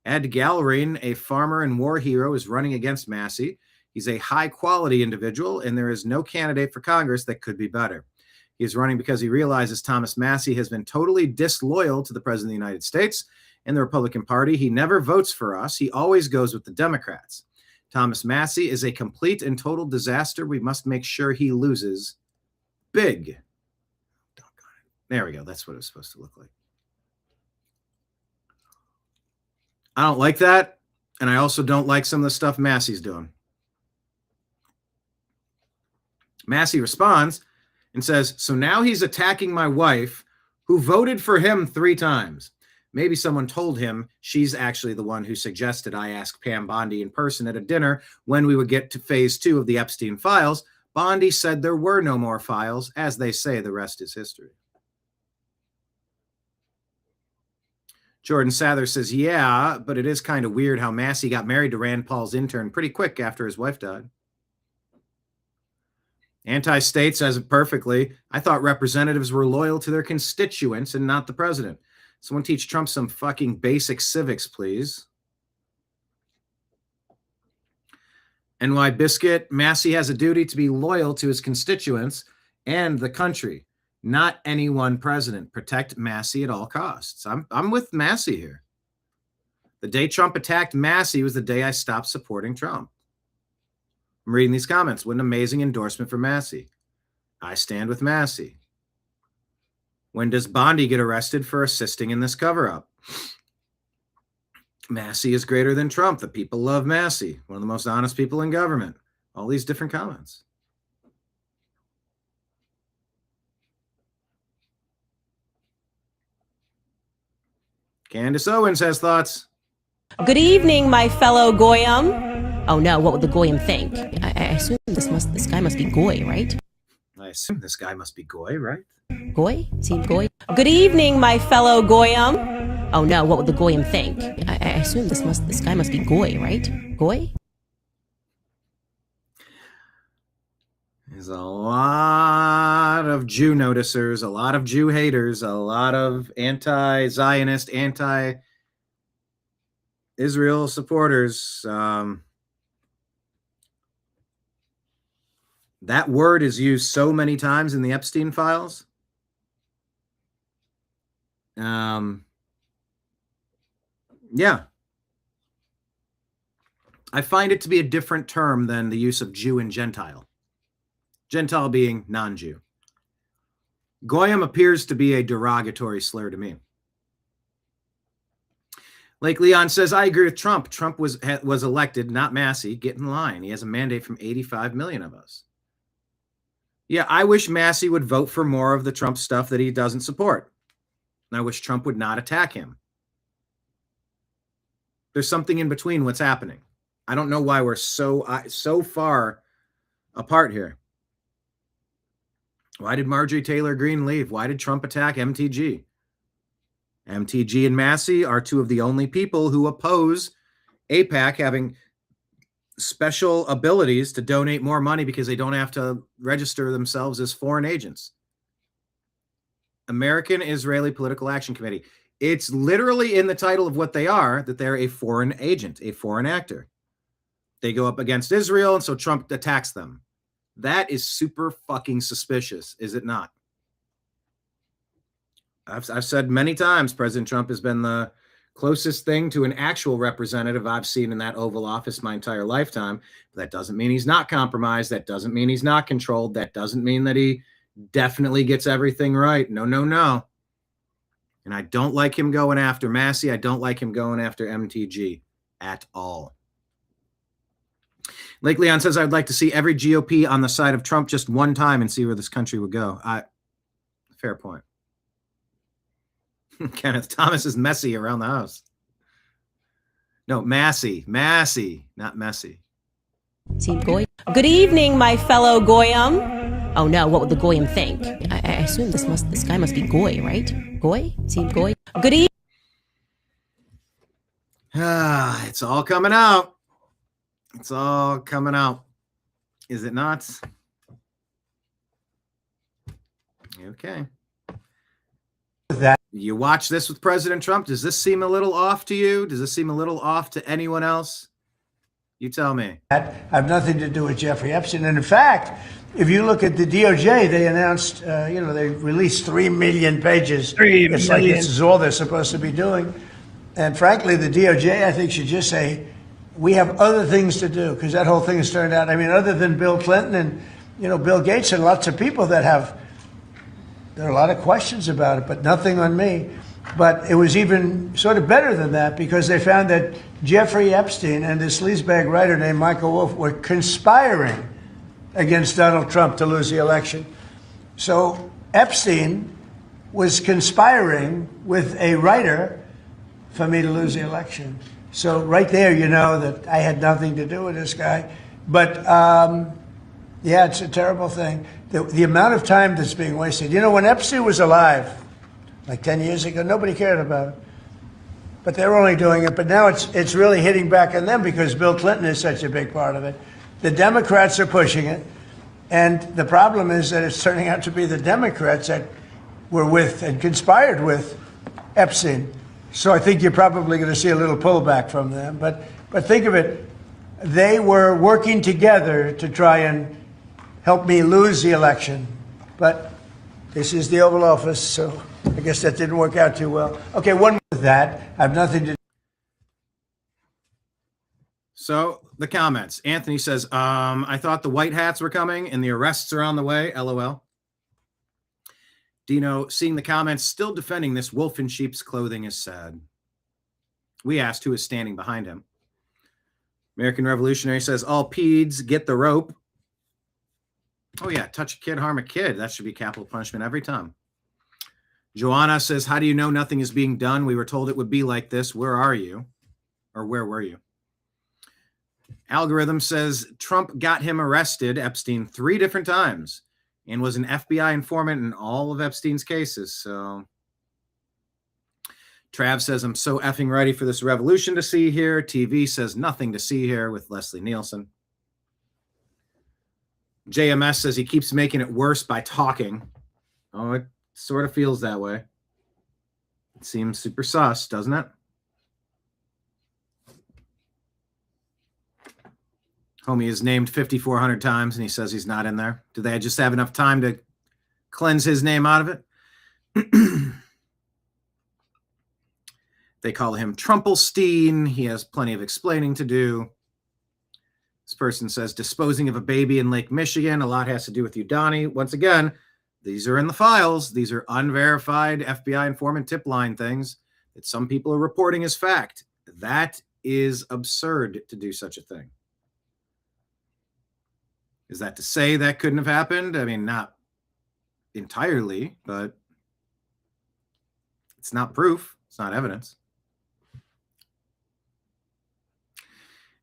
[SPEAKER 1] Ed Gallerin, a farmer and war hero, is running against Massie. He's a high-quality individual, and there is no candidate for Congress that could be better. He is running because he realizes Thomas Massie has been totally disloyal to the President of the United States and the Republican Party. He never votes for us. He always goes with the Democrats. Thomas Massie is a complete and total disaster. We must make sure he loses big. There we go. That's what it was supposed to look like. I don't like that, and I also don't like some of the stuff Massie's doing. Massie responds and says, so now he's attacking my wife who voted for him 3 times. Maybe someone told him she's actually the one who suggested I ask Pam Bondi in person at a dinner when we would get to phase 2 of the Epstein files. Bondi said there were no more files. As they say, the rest is history. Jordan Sather says, yeah, but it is kind of weird how Massie got married to Rand Paul's intern pretty quick after his wife died. Anti-State says it perfectly. I thought representatives were loyal to their constituents and not the president. Someone teach Trump some fucking basic civics, please. NY Biscuit, Massie has a duty to be loyal to his constituents and the country, not any one president. Protect Massie at all costs. I'm with Massie here. The day Trump attacked Massie was the day I stopped supporting Trump. I'm reading these comments. What an amazing endorsement for Massie. I stand with Massie. When does Bondi get arrested for assisting in this cover-up? Massie is greater than Trump. The people love Massie. One of the most honest people in government. All these different comments. Candace Owens has thoughts.
[SPEAKER 21] Good evening, my fellow Goyim. Oh no, what would the Goyim think? I assume this guy must be Goy, right?
[SPEAKER 1] I assume this guy must be Goy, right?
[SPEAKER 21] Goy? Team Goy? Good evening, my fellow Goyim. Oh no, what would the Goyim think? I assume this guy must be Goy, right? Goy?
[SPEAKER 1] There's a lot of Jew noticers, a lot of Jew haters, a lot of anti-Zionist, anti-Israel supporters. That word is used so many times in the Epstein files. Yeah. I find it to be a different term than the use of Jew and Gentile. Gentile being non-Jew. Goyim appears to be a derogatory slur to me. Lake Leon says, I agree with Trump. Trump was elected, not Massie. Get in line. He has a mandate from 85 million of us. Yeah, I wish Massie would vote for more of the Trump stuff that he doesn't support. And I wish Trump would not attack him. There's something in between what's happening. I don't know why we're so far apart here. Why did Marjorie Taylor Greene leave? Why did Trump attack MTG? MTG and Massie are two of the only people who oppose AIPAC having special abilities to donate more money because they don't have to register themselves as foreign agents. American Israeli Political Action Committee. It's literally in the title of what they are, that they're a foreign agent, a foreign actor. They go up against Israel, and so Trump attacks them. That is super fucking suspicious, is it not? I've said many times President Trump has been the closest thing to an actual representative I've seen in that Oval Office my entire lifetime. But that doesn't mean he's not compromised. That doesn't mean he's not controlled. That doesn't mean that he definitely gets everything right. No, no, no. And I don't like him going after Massey. I don't like him going after MTG at all. Lake Leon says, I'd like to see every GOP on the side of Trump just one time and see where this country would go. Fair point. Kenneth Thomas is messy around the house. No, Massey, not messy.
[SPEAKER 21] Team Goy. Good evening, my fellow Goyim. Oh no, what would the Goyim think? I assume this guy must be Goy, right? Goy? Team Goy. Good evening.
[SPEAKER 1] It's all coming out. It's all coming out. Is it not? Okay.
[SPEAKER 2] That
[SPEAKER 1] you watch this with President Trump. Does this seem a little off to you? Does this seem a little off to anyone else? You tell me.
[SPEAKER 2] I have nothing to do with Jeffrey Epstein. And in fact, if you look at the DOJ, they announced, they released 3 million pages. It's like this is all they're supposed to be doing. And frankly, the DOJ, I think, should just say, we have other things to do, because that whole thing has turned out, other than Bill Clinton and, Bill Gates and lots of people there are a lot of questions about it, but nothing on me. But it was even sort of better than that, because they found that Jeffrey Epstein and this sleazebag writer named Michael Wolff were conspiring against Donald Trump to lose the election. So Epstein was conspiring with a writer for me to lose the election. So right there, you know that I had nothing to do with this guy. But yeah, it's a terrible thing. The amount of time that's being wasted. When Epstein was alive, like 10 years ago, nobody cared about it. But they're only doing it. But now it's really hitting back on them because Bill Clinton is such a big part of it. The Democrats are pushing it. And the problem is that it's turning out to be the Democrats that were with and conspired with Epstein. So I think you're probably going to see a little pullback from them. But think of it. They were working together to try and help me lose the election. But this is the Oval Office, so I guess that didn't work out too well. Okay, one more with that. I have nothing to do.
[SPEAKER 1] So the comments. Anthony says, I thought the white hats were coming and the arrests are on the way. LOL. Dino, seeing the comments still defending this wolf in sheep's clothing is sad. We asked who is standing behind him. American Revolutionary says, all peds get the rope. Oh, yeah. Touch a kid, harm a kid. That should be capital punishment every time. Joanna says, how do you know nothing is being done? We were told it would be like this. Where are you? Or where were you? Algorithm says, Trump got him arrested, Epstein, 3 different times and was an FBI informant in all of Epstein's cases. So Trav says, I'm so effing ready for this revolution to see here. TV says nothing to see here with Leslie Nielsen. JMS says he keeps making it worse by talking. Oh, it sort of feels that way. It seems super sus, doesn't it? Homie is named 5,400 times, and he says he's not in there. Do they just have enough time to cleanse his name out of it? They call him Trumpelstein. He has plenty of explaining to do. This person says, disposing of a baby in Lake Michigan. A lot has to do with you, Donnie. Once again, these are in the files. These are unverified FBI informant tip line things that some people are reporting as fact. That is absurd to do such a thing. Is that to say that couldn't have happened? I mean, not entirely, but it's not proof. It's not evidence.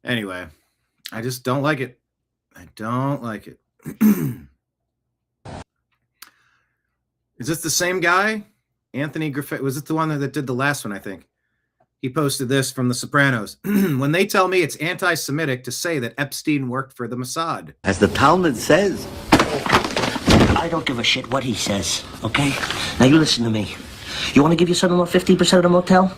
[SPEAKER 1] Anyway, I just don't like it. I don't like it. Is this the same guy? Anthony Griffith, was it the one that did the last one, I think? He posted this from The Sopranos. When they tell me it's anti-Semitic to say that Epstein worked for the Mossad.
[SPEAKER 22] As the Talmud says, I don't give a shit what he says, okay? Now you listen to me.
[SPEAKER 3] You want to give your son-in-law 15% of the motel?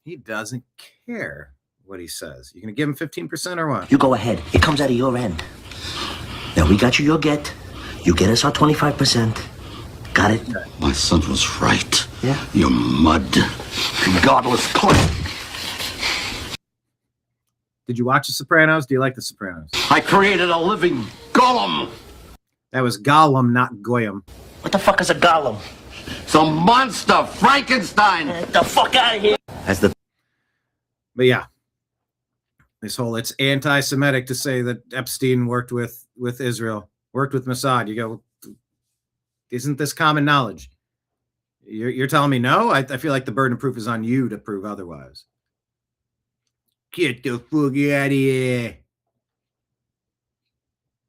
[SPEAKER 1] He doesn't care what he says. You gonna give him 15% or what?
[SPEAKER 3] You go ahead. It comes out of your end. Now we got you your get. You get us our 25%. Got it?
[SPEAKER 22] My son was right.
[SPEAKER 3] Yeah?
[SPEAKER 22] You're mud.
[SPEAKER 3] Godless cunt.
[SPEAKER 1] Did you watch The Sopranos? Do you like The Sopranos?
[SPEAKER 22] I created a living golem.
[SPEAKER 1] That was Gollum, not Goyim.
[SPEAKER 3] What the fuck is a golem?
[SPEAKER 22] It's a monster, Frankenstein.
[SPEAKER 3] Get the fuck out of here.
[SPEAKER 1] But yeah, this whole, it's anti-Semitic to say that Epstein worked with Israel, worked with Mossad. You go, isn't this common knowledge? You're telling me no? I feel like the burden of proof is on you to prove otherwise. Get the fuck out of here.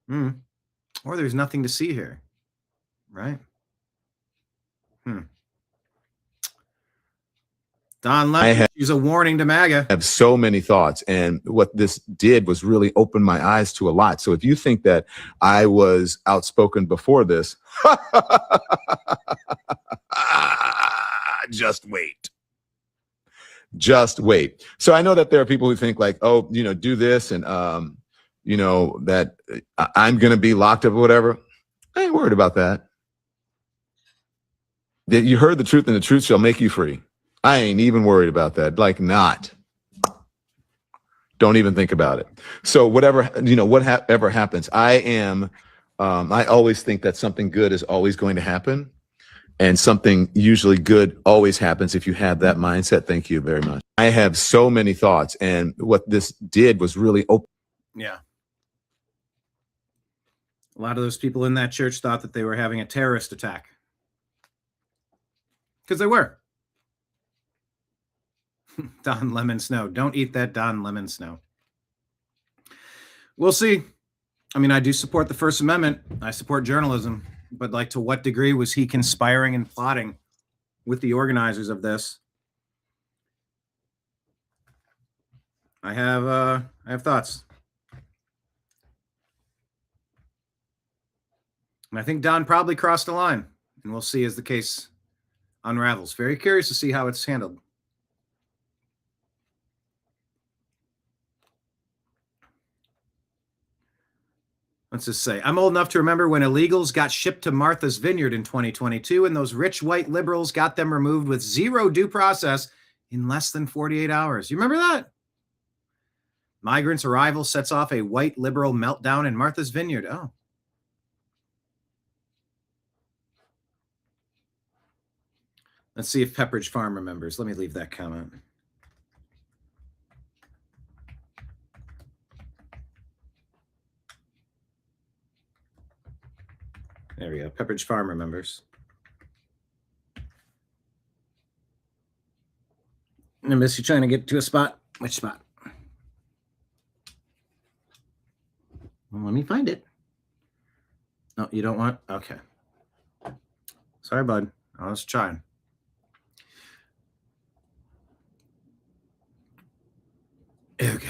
[SPEAKER 1] Or there's nothing to see here, right? Don Lemon, she's a warning to MAGA.
[SPEAKER 23] I have so many thoughts, and what this did was really open my eyes to a lot. So if you think that I was outspoken before this, just wait. Just wait. So I know that there are people who think like, oh, do this and, that I'm going to be locked up or whatever. I ain't worried about that. You heard the truth and the truth shall make you free. I ain't even worried about that. Like not. Don't even think about it. So whatever happens, I always think that something good is always going to happen. And something usually good always happens if you have that mindset. Thank you very much. I have so many thoughts, and what this did was really open.
[SPEAKER 1] Yeah. A lot of those people in that church thought that they were having a terrorist attack. Because they were. Don Lemon Snow. Don't eat that Don Lemon Snow. We'll see. I mean, I do support the First Amendment. I support journalism. But like, to what degree was he conspiring and plotting with the organizers of this? I have thoughts. And I think Don probably crossed the line. And we'll see as the case unravels. Very curious to see how it's handled. Let's just say, I'm old enough to remember when illegals got shipped to Martha's Vineyard in 2022, and those rich white liberals got them removed with zero due process in less than 48 hours. You remember that? Migrants' arrival sets off a white liberal meltdown in Martha's Vineyard. Oh. Let's see if Pepperidge Farm remembers. Let me leave that comment. There we go. Pepperidge Farm remembers. I miss you trying to get to a spot. Which spot? Well, let me find it. No, you don't want? Okay. Sorry, bud. I was trying. Okay.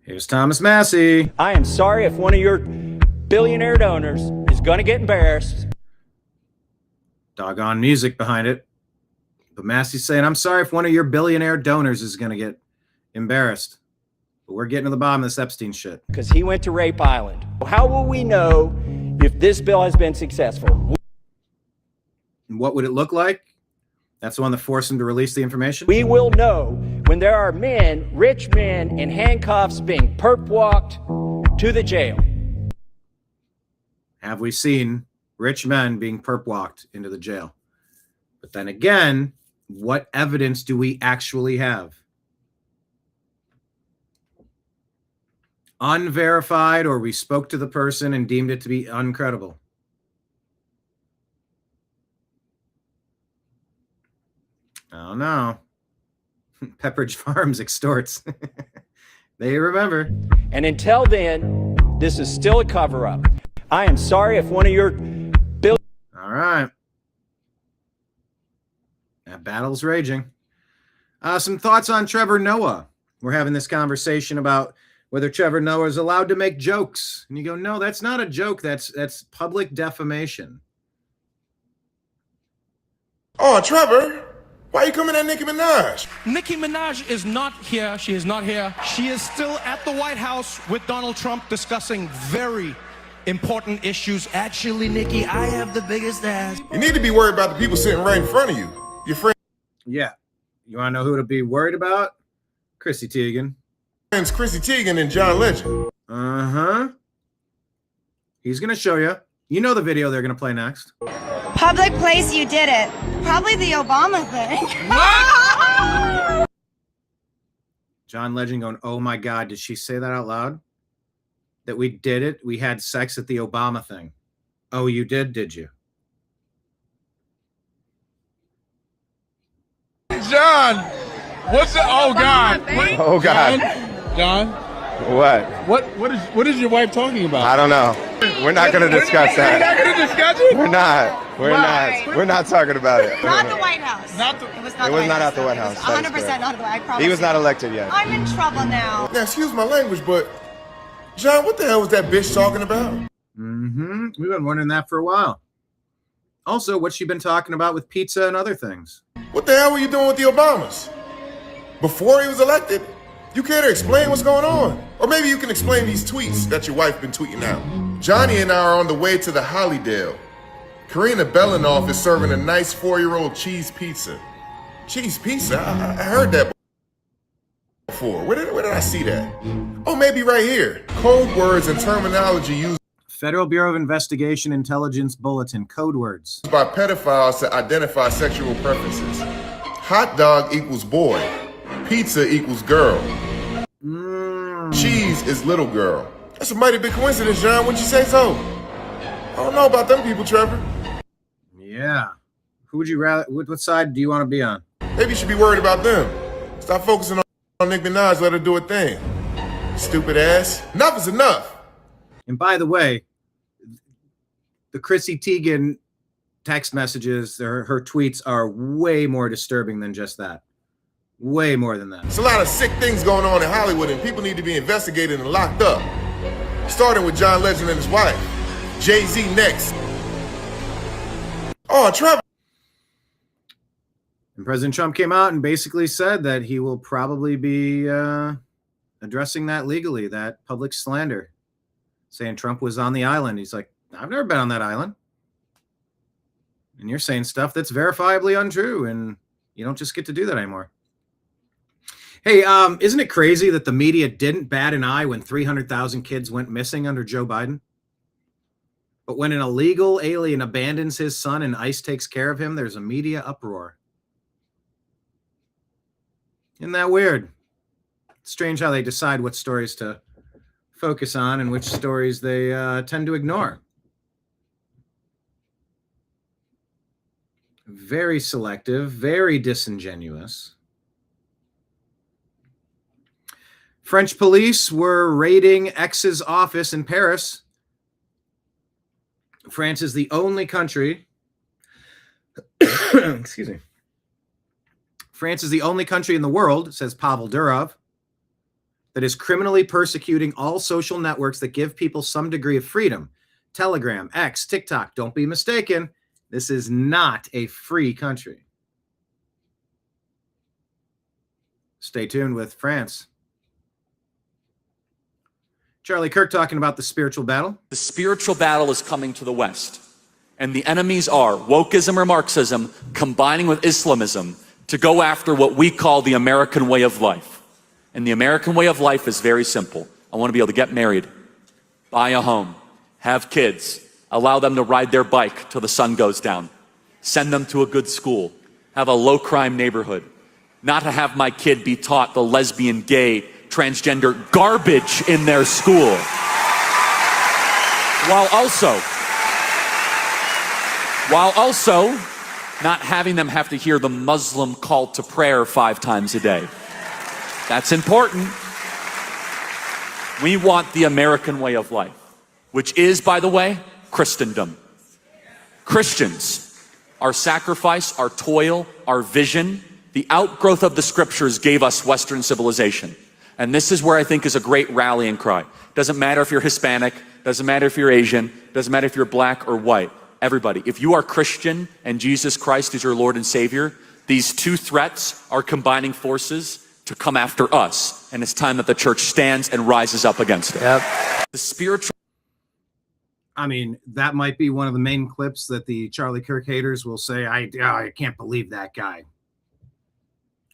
[SPEAKER 1] Here's Thomas Massey.
[SPEAKER 24] I am sorry if one of your billionaire donors is going to get embarrassed.
[SPEAKER 1] Doggone music behind it. But Massey's saying, I'm sorry if one of your billionaire donors is going to get embarrassed. But we're getting to the bottom of this Epstein shit.
[SPEAKER 24] Because he went to Rape Island. How will we know if this bill has been successful?
[SPEAKER 1] And what would it look like? That's the one that forced him to release the information?
[SPEAKER 24] We will know when there are men, rich men, in handcuffs being perp walked to the jail.
[SPEAKER 1] Have we seen rich men being perp walked into the jail? But then again, what evidence do we actually have? Unverified, or we spoke to the person and deemed it to be uncredible. Oh no. Pepperidge Farms extorts. They remember.
[SPEAKER 24] And until then, this is still a cover-up. I am sorry if one of your
[SPEAKER 1] All right. That battle's raging. Some thoughts on Trevor Noah. We're having this conversation about whether Trevor Noah is allowed to make jokes. And you go, no, that's not a joke. That's public defamation.
[SPEAKER 4] Oh, Trevor, why you coming at Nicki Minaj?
[SPEAKER 5] Nicki Minaj is not here. She is not here. She is still at the White House with Donald Trump discussing very important issues. Actually, Nicki, I have the biggest ass.
[SPEAKER 4] You need to be worried about the people sitting right in front of you. Your friends.
[SPEAKER 1] Yeah. You want to know who to be worried about? Chrissy Teigen.
[SPEAKER 4] Chrissy Teigen and John Legend.
[SPEAKER 1] Uh-huh. He's going to show you. You know the video they're going to play next.
[SPEAKER 7] Public place, you did it. Probably the Obama thing.
[SPEAKER 1] John Legend going, oh my God, did she say that out loud? That we did it? We had sex at the Obama thing. Oh, you did you?
[SPEAKER 8] John, what's it? Oh God!
[SPEAKER 23] Oh God!
[SPEAKER 8] John,
[SPEAKER 23] What?
[SPEAKER 8] what is your wife talking about?
[SPEAKER 23] I don't know. We're not going to discuss that.
[SPEAKER 8] We're not going to discuss it.
[SPEAKER 23] We're not. We're not talking about it.
[SPEAKER 7] Not the White House. It was not
[SPEAKER 23] at the White House.
[SPEAKER 7] 100% not the White House. I promise.
[SPEAKER 23] He was not elected yet.
[SPEAKER 7] I'm in trouble now.
[SPEAKER 4] Now, excuse my language, but John, what the hell was that bitch talking about?
[SPEAKER 1] Mm-hmm. We've been wondering that for a while. Also, what's she been talking about with pizza and other things?
[SPEAKER 4] What the hell were you doing with the Obamas? Before he was elected? You care to explain what's going on? Or maybe you can explain these tweets that your wife been tweeting out. Johnny and I are on the way to the Hollydale. Karina Belanoff is serving a nice 4-year-old cheese pizza. Cheese pizza? I heard that before. Where did I see that? Oh, maybe right here. Code words and terminology used
[SPEAKER 1] Federal Bureau of Investigation Intelligence Bulletin. Code words.
[SPEAKER 4] by pedophiles to identify sexual preferences. Hot dog equals boy. Pizza equals girl. Cheese is little girl. That's a mighty big coincidence, John. Wouldn't you say so? I don't know about them people, Trevor.
[SPEAKER 1] Yeah. Who would you rather? What side do you want to be on?
[SPEAKER 4] Maybe you should be worried about them. Stop focusing on Nicki Minaj. Let her do her thing. Stupid ass. Enough is enough.
[SPEAKER 1] And by the way, the Chrissy Teigen text messages, her tweets are way more disturbing than just that. Way more than that.
[SPEAKER 4] There's a lot of sick things going on in Hollywood, and people need to be investigated and locked up. Starting with John Legend and his wife. Jay-Z next. Oh, Trevor.
[SPEAKER 1] And President Trump came out and basically said that he will probably be addressing that legally, that public slander, saying Trump was on the island. He's like, I've never been on that island. And you're saying stuff that's verifiably untrue, and you don't just get to do that anymore. Hey, isn't it crazy that the media didn't bat an eye when 300,000 kids went missing under Joe Biden? But when an illegal alien abandons his son and ICE takes care of him, there's a media uproar. Isn't that weird? It's strange how they decide what stories to focus on and which stories they tend to ignore. Very selective, very disingenuous. French police were raiding X's office in Paris. France is the only country, excuse me. France is the only country in the world, says Pavel Durov, that is criminally persecuting all social networks that give people some degree of freedom. Telegram, X, TikTok, don't be mistaken. This is not a free country. Stay tuned with France. Charlie Kirk talking about the spiritual battle.
[SPEAKER 25] The spiritual battle is coming to the West. And the enemies are wokeism or Marxism combining with Islamism to go after what we call the American way of life. And the American way of life is very simple. I want to be able to get married, buy a home, have kids, allow them to ride their bike till the sun goes down, send them to a good school, have a low crime neighborhood, not to have my kid be taught the lesbian, gay, transgender garbage in their school, while also not having them have to hear the Muslim call to prayer 5 times a day. That's important. We want the American way of life, which is, by the way, Christendom. Christians, our sacrifice, our toil, our vision, the outgrowth of the scriptures gave us Western civilization. And this is where I think is a great rallying cry. Doesn't matter if you're Hispanic, doesn't matter if you're Asian, doesn't matter if you're black or white. everybody. If you are Christian and Jesus Christ is your Lord and Savior, these two threats are combining forces to come after us. And it's time that the church stands and rises up against it. The spiritual...
[SPEAKER 1] I mean, that might be one of the main clips that the Charlie Kirk haters will say, I can't believe that guy.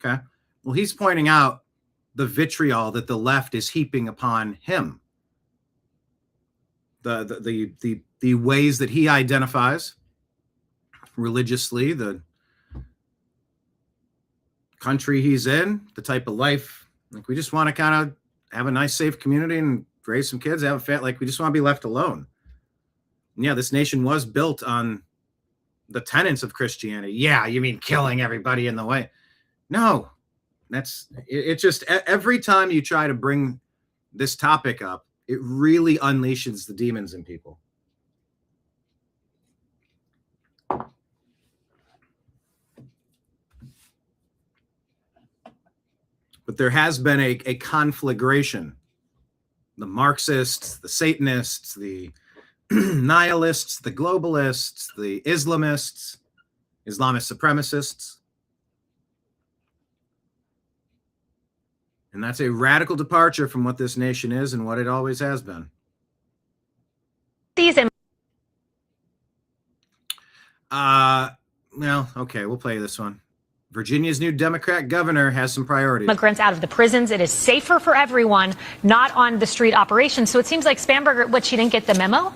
[SPEAKER 1] Okay. Well, he's pointing out the vitriol that the left is heaping upon him. The ways that he identifies religiously, the country he's in, the type of life. Like, we just want to kind of have a nice, safe community and raise some kids, have a family. Like, we just want to be left alone. And yeah, this nation was built on the tenets of Christianity. Yeah, you mean killing everybody in the way? No, it's just every time you try to bring this topic up, it really unleashes the demons in people. But there has been a conflagration. The Marxists, the Satanists, the nihilists, the globalists, the Islamists, Islamic supremacists. And that's a radical departure from what this nation is and what it always has been. Well, okay, we'll play this one. Virginia's new Democrat governor has some priorities.
[SPEAKER 9] Immigrants out of the prisons. It is safer for everyone, not on the street operations. So it seems like Spanberger, she didn't get the memo?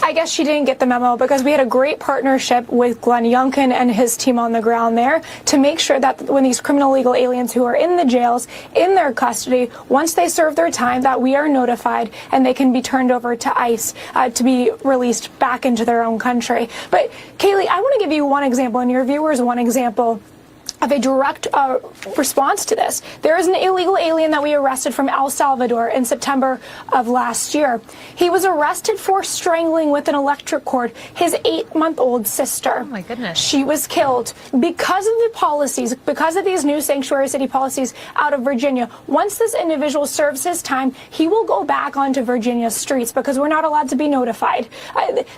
[SPEAKER 10] I guess she didn't get the memo because we had a great partnership with Glenn Youngkin and his team on the ground there to make sure that when these criminal illegal aliens who are in the jails, in their custody, once they serve their time, that we are notified and they can be turned over to ICE to be released back into their own country. But Kaylee, I want to give you one example, and your viewers one example of a direct response to this. There is an illegal alien that we arrested from El Salvador in September of last year. He was arrested for strangling with an electric cord his 8-month-old sister.
[SPEAKER 9] Oh my goodness.
[SPEAKER 10] She was killed because of the policies, because of these new sanctuary city policies out of Virginia. Once this individual serves his time, he will go back onto Virginia's streets because we're not allowed to be notified.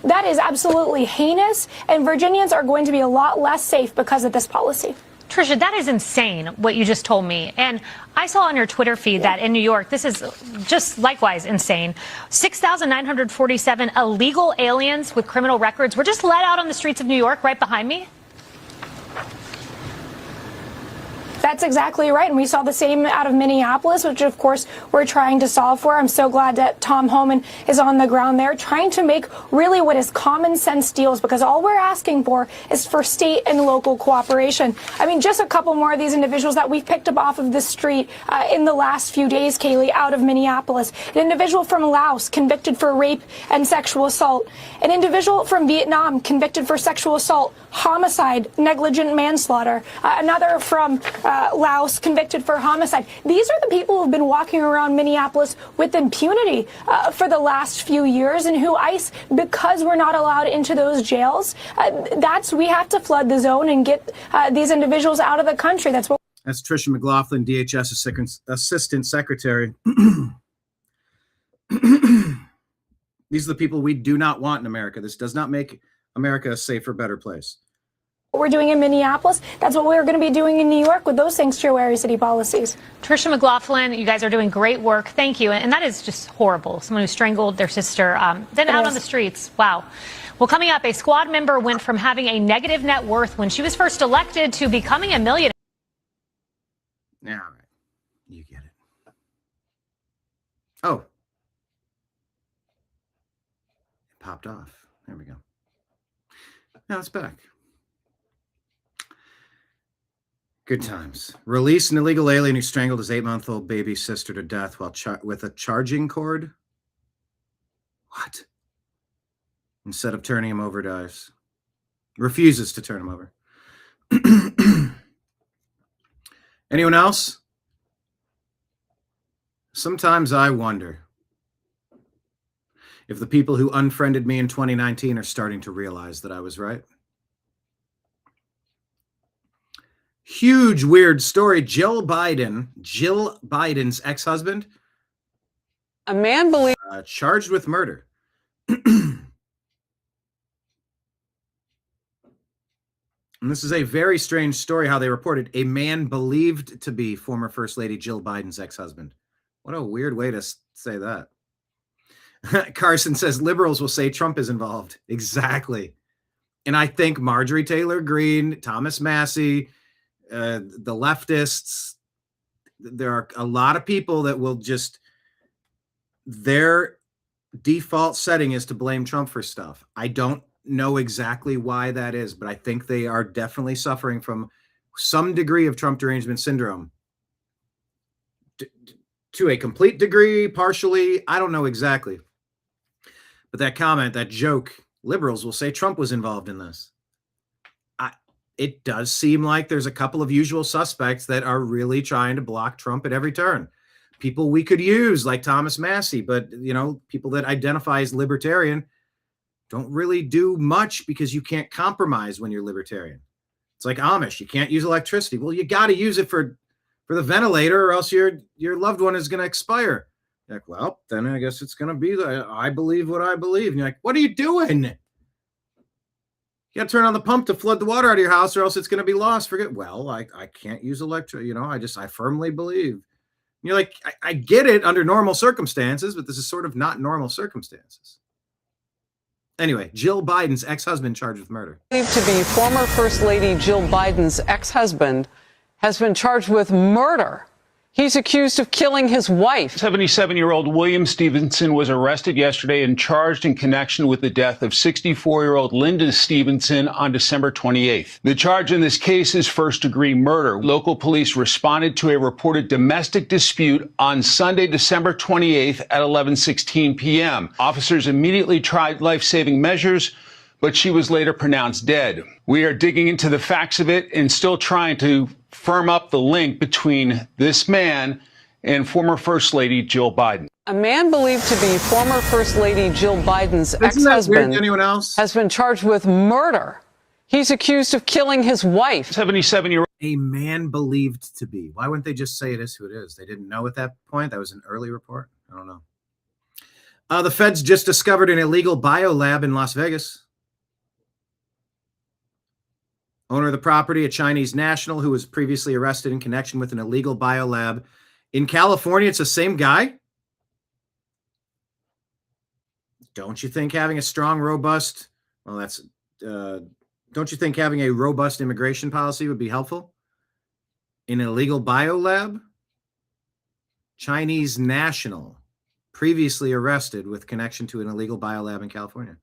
[SPEAKER 10] That is absolutely heinous, and Virginians are going to be a lot less safe because of this policy.
[SPEAKER 9] Tricia, that is insane what you just told me. And I saw on your Twitter feed that in New York, this is just likewise insane. 6,947 illegal aliens with criminal records were just let out on the streets of New York right behind me.
[SPEAKER 10] That's exactly right. And we saw the same out of Minneapolis, which, of course, we're trying to solve for. I'm so glad that Tom Homan is on the ground there trying to make really what is common sense deals, because all we're asking for is for state and local cooperation. I mean, just a couple more of these individuals that we've picked up off of the street in the last few days, Kaylee, out of Minneapolis. An individual from Laos convicted for rape and sexual assault. An individual from Vietnam convicted for sexual assault, homicide, negligent manslaughter. Another from Laos convicted for homicide. These are the people who have been walking around Minneapolis with impunity for the last few years, and who ICE, because we're not allowed into those jails, we have to flood the zone and get these individuals out of the country. That's
[SPEAKER 1] Tricia McLaughlin, DHS Assistant Secretary. These are the people we do not want in America. This does not make America a safer, better place.
[SPEAKER 10] what we're doing in Minneapolis. That's what we're going to be doing in New York with those sanctuary city policies.
[SPEAKER 9] Tricia McLaughlin, you guys are doing great work. Thank you. And that is just horrible. Someone who strangled their sister, then out on the streets. Wow. Well, coming up, a squad member went from having a negative net worth when she was first elected to becoming a millionaire.
[SPEAKER 1] Yeah, all right. You get it. Oh. It popped off. There we go. Now it's back. Good times. Release an illegal alien who strangled his 8-month-old baby sister to death while with a charging cord. What? Instead of turning him over, dies. Refuses to turn him over. Anyone else? Sometimes I wonder if the people who unfriended me in 2019 are starting to realize that I was right. Huge weird story. Jill Biden's ex-husband,
[SPEAKER 11] a man believes
[SPEAKER 1] charged with murder. And this is a very strange story how they reported a man believed to be former First Lady Jill Biden's ex-husband. What a weird way to say that. Carson says liberals will say Trump is involved. Exactly. And I think Marjorie Taylor Greene, Thomas Massey, the leftists, there are a lot of people that will just, their default setting is to blame Trump for stuff. I don't know exactly why that is, but I think they are definitely suffering from some degree of Trump derangement syndrome. To a complete degree, partially, I don't know exactly. But that comment, that joke, liberals will say Trump was involved in this. It does seem like there's a couple of usual suspects that are really trying to block Trump at every turn. People we could use, like Thomas Massey, but, you know, people that identify as libertarian don't really do much because you can't compromise when you're libertarian. It's like Amish. You can't use electricity. Well, you got to use it for the ventilator or else your loved one is going to expire. You're like, well, then I guess it's going to be I believe what I believe. And you're like, what are you doing? You got to turn on the pump to flood the water out of your house or else it's going to be lost. Forget, well, I can't use electric. You know, I firmly believe. And you're like, I get it under normal circumstances, but this is sort of not normal circumstances. Anyway, Jill Biden's ex-husband charged with murder.
[SPEAKER 6] Believed to be former First Lady Jill Biden's ex-husband has been charged with murder. He's accused of killing his wife.
[SPEAKER 11] 77-year-old William Stevenson was arrested yesterday and charged in connection with the death of 64-year-old Linda Stevenson on December 28th. The charge in this case is first-degree murder. Local police responded to a reported domestic dispute on Sunday, December 28th at 11:16 p.m. Officers immediately tried life-saving measures, but she was later pronounced dead. We are digging into the facts of it and still trying to firm up the link between this man and former First Lady Jill Biden.
[SPEAKER 6] A man believed to be former First Lady Jill Biden's ex-husband has been charged with murder. He's accused of killing his wife.
[SPEAKER 11] 77-year-old.
[SPEAKER 1] A man believed to be. Why wouldn't they just say it is who it is? They didn't know at that point. That was an early report. I don't know. The feds just discovered an illegal biolab in Las Vegas. Owner of the property, a Chinese national who was previously arrested in connection with an illegal biolab in California. It's the same guy. Don't you think having a strong, robust, don't you think having a robust immigration policy would be helpful? In an illegal biolab? Chinese national, previously arrested with connection to an illegal biolab in California.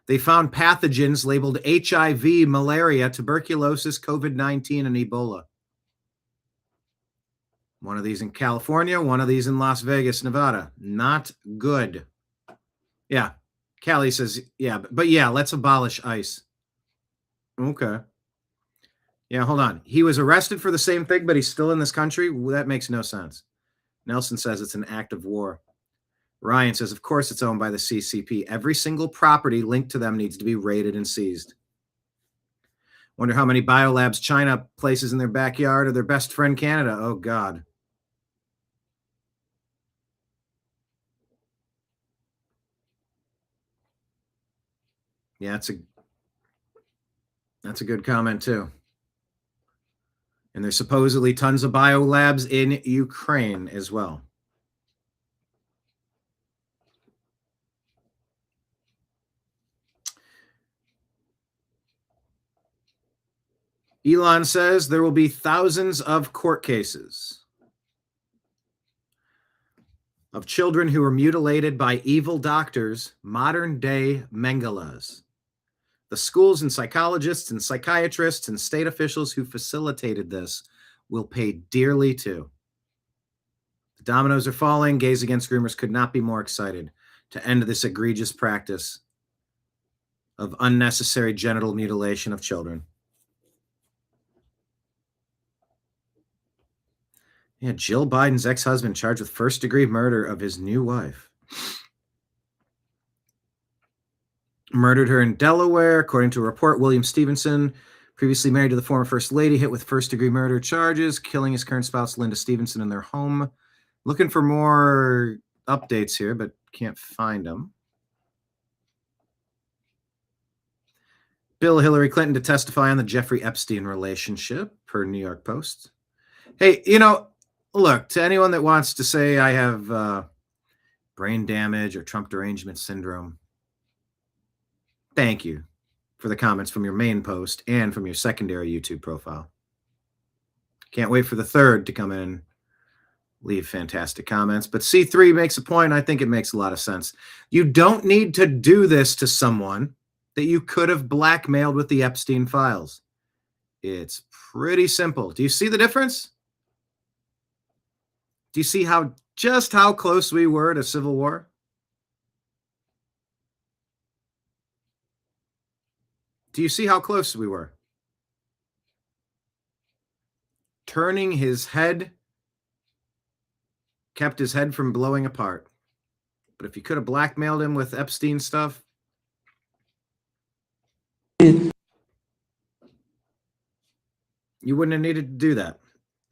[SPEAKER 1] They found pathogens labeled HIV, malaria, tuberculosis, COVID-19, and Ebola. One of these in California, one of these in Las Vegas, Nevada. Not good. Yeah. Callie says, yeah, but yeah, let's abolish ICE. Okay. Yeah, hold on. He was arrested for the same thing, but he's still in this country? That makes no sense. Nelson says it's an act of war. Ryan says, of course it's owned by the CCP. Every single property linked to them needs to be raided and seized. Wonder how many biolabs China places in their backyard or their best friend Canada. Oh, God. Yeah, that's a good comment, too. And there's supposedly tons of biolabs in Ukraine as well. Elon says there will be thousands of court cases of children who were mutilated by evil doctors, modern-day Mengelas. The schools and psychologists and psychiatrists and state officials who facilitated this will pay dearly too. The dominoes are falling. Gays Against Groomers could not be more excited to end this egregious practice of unnecessary genital mutilation of children. Yeah, Jill Biden's ex-husband charged with first-degree murder of his new wife. Murdered her in Delaware, according to a report. William Stevenson, previously married to the former First Lady, hit with first-degree murder charges, killing his current spouse, Linda Stevenson, in their home. Looking for more updates here, but can't find them. Bill Hillary Clinton to testify on the Jeffrey Epstein relationship, per New York Post. Hey, look, to anyone that wants to say I have brain damage or Trump derangement syndrome, thank you for the comments from your main post and from your secondary YouTube profile. Can't wait for the third to come in and leave fantastic comments. But C3 makes a point. I think it makes a lot of sense. You don't need to do this to someone that you could have blackmailed with the Epstein files. It's pretty simple. Do you see the difference? Do you see just how close we were to civil war? Do you see how close we were? Turning his head kept his head from blowing apart. But if you could have blackmailed him with Epstein stuff, you wouldn't have needed to do that.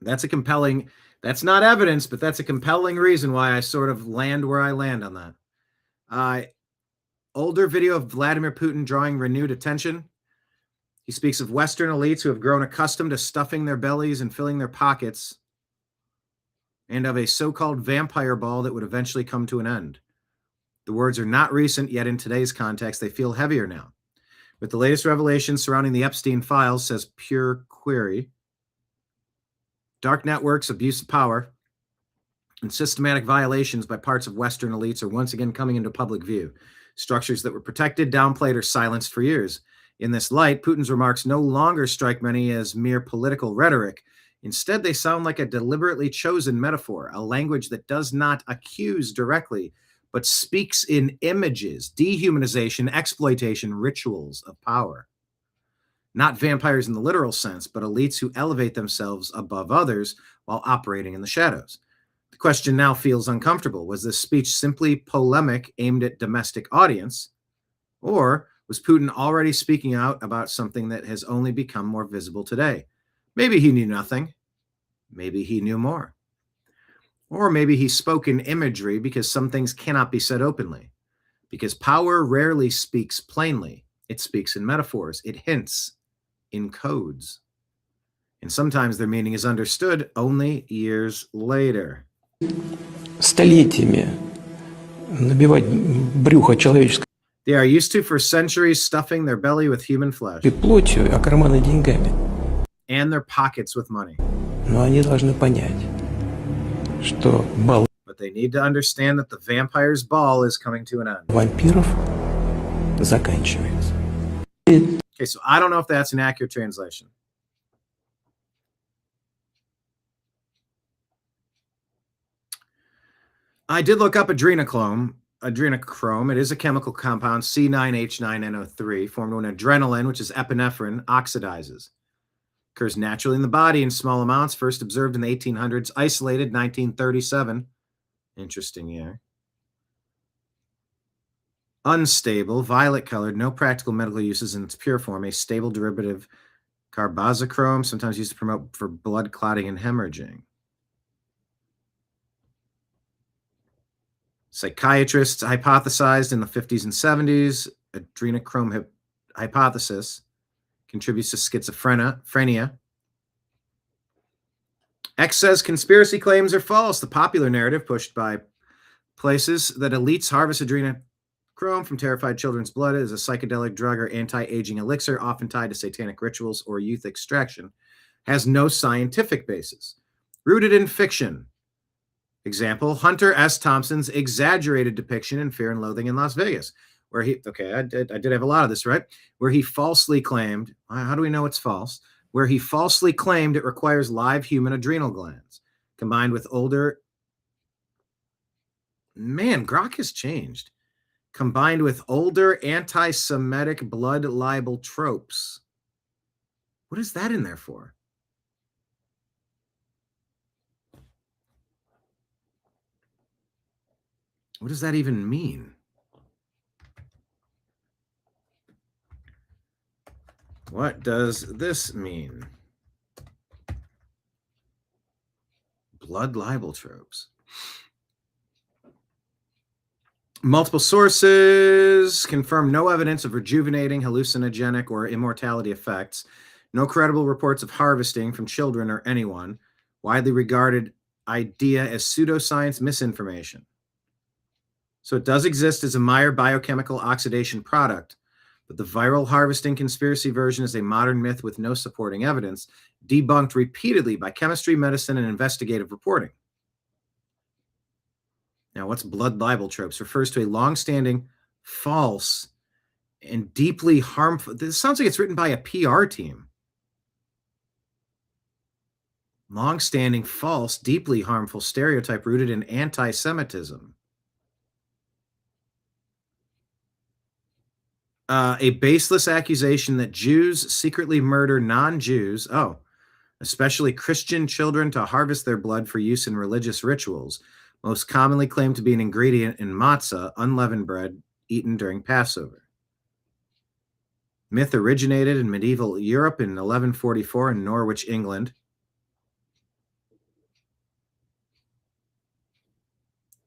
[SPEAKER 1] That's not evidence, but that's a compelling reason why I sort of land where I land on that. Older video of Vladimir Putin drawing renewed attention. He speaks of Western elites who have grown accustomed to stuffing their bellies and filling their pockets, and of a so-called vampire ball that would eventually come to an end. The words are not recent, yet in today's context, they feel heavier now. With the latest revelations surrounding the Epstein files, says Pure Query, dark networks, abuse of power, and systematic violations by parts of Western elites are once again coming into public view. Structures that were protected, downplayed, or silenced for years. In this light, Putin's remarks no longer strike many as mere political rhetoric. Instead, they sound like a deliberately chosen metaphor, a language that does not accuse directly, but speaks in images, dehumanization, exploitation, rituals of power. Not vampires in the literal sense, but elites who elevate themselves above others while operating in the shadows. The question now feels uncomfortable. Was this speech simply polemic aimed at domestic audience, or was Putin already speaking out about something that has only become more visible today? Maybe he knew nothing. Maybe he knew more. Or maybe he spoke in imagery because some things cannot be said openly. Because power rarely speaks plainly. It speaks in metaphors. It hints in codes. And sometimes their meaning is understood only years later.
[SPEAKER 12] Столетиями набивать брюхо человеческое.
[SPEAKER 1] They are used to, for centuries, stuffing their belly with human flesh.
[SPEAKER 12] Плотью, а карманы деньгами.
[SPEAKER 1] And their pockets with money.
[SPEAKER 12] Но они должны понять, что бал
[SPEAKER 1] But they need to understand that the vampire's ball is coming to an end.
[SPEAKER 12] вампиров заканчивается.
[SPEAKER 1] Okay, so I don't know if that's an accurate translation. I did look up adrenochrome. Adrenochrome, it is a chemical compound, C9H9NO3, formed when adrenaline, which is epinephrine, oxidizes. Occurs naturally in the body in small amounts, first observed in the 1800s, isolated 1937. Interesting year. Unstable, violet-colored, no practical medical uses in its pure form, a stable derivative carbazochrome, sometimes used to promote for blood clotting and hemorrhaging. Psychiatrists hypothesized in the 50s and 70s, adrenochrome hypothesis contributes to schizophrenia. X says conspiracy claims are false. The popular narrative pushed by places that elites harvest adrenochrome from terrified children's blood is a psychedelic drug or anti-aging elixir, often tied to satanic rituals or youth extraction, has no scientific basis. Rooted in fiction. Example, Hunter S. Thompson's exaggerated depiction in Fear and Loathing in Las Vegas, where I did have a lot of this, right? Where he falsely claimed, how do we know it's false? Where he falsely claimed it requires live human adrenal glands, combined with older, Grok has changed, combined with older anti-Semitic blood libel tropes. What is that in there for? What does that even mean? What does this mean? Blood libel tropes. Multiple sources confirm no evidence of rejuvenating, hallucinogenic, or immortality effects. No credible reports of harvesting from children or anyone. Widely regarded idea as pseudoscience misinformation. So it does exist as a Meyer biochemical oxidation product, but the viral harvesting conspiracy version is a modern myth with no supporting evidence, debunked repeatedly by chemistry, medicine, and investigative reporting. Now, what's blood libel tropes? Refers to a long-standing, false, and deeply harmful. This sounds like it's written by a PR team. Long-standing, false, deeply harmful stereotype rooted in anti-Semitism. A baseless accusation that Jews secretly murder non-Jews, especially Christian children, to harvest their blood for use in religious rituals, most commonly claimed to be an ingredient in matzah, unleavened bread eaten during Passover. Myth originated in medieval Europe in 1144 in Norwich, England.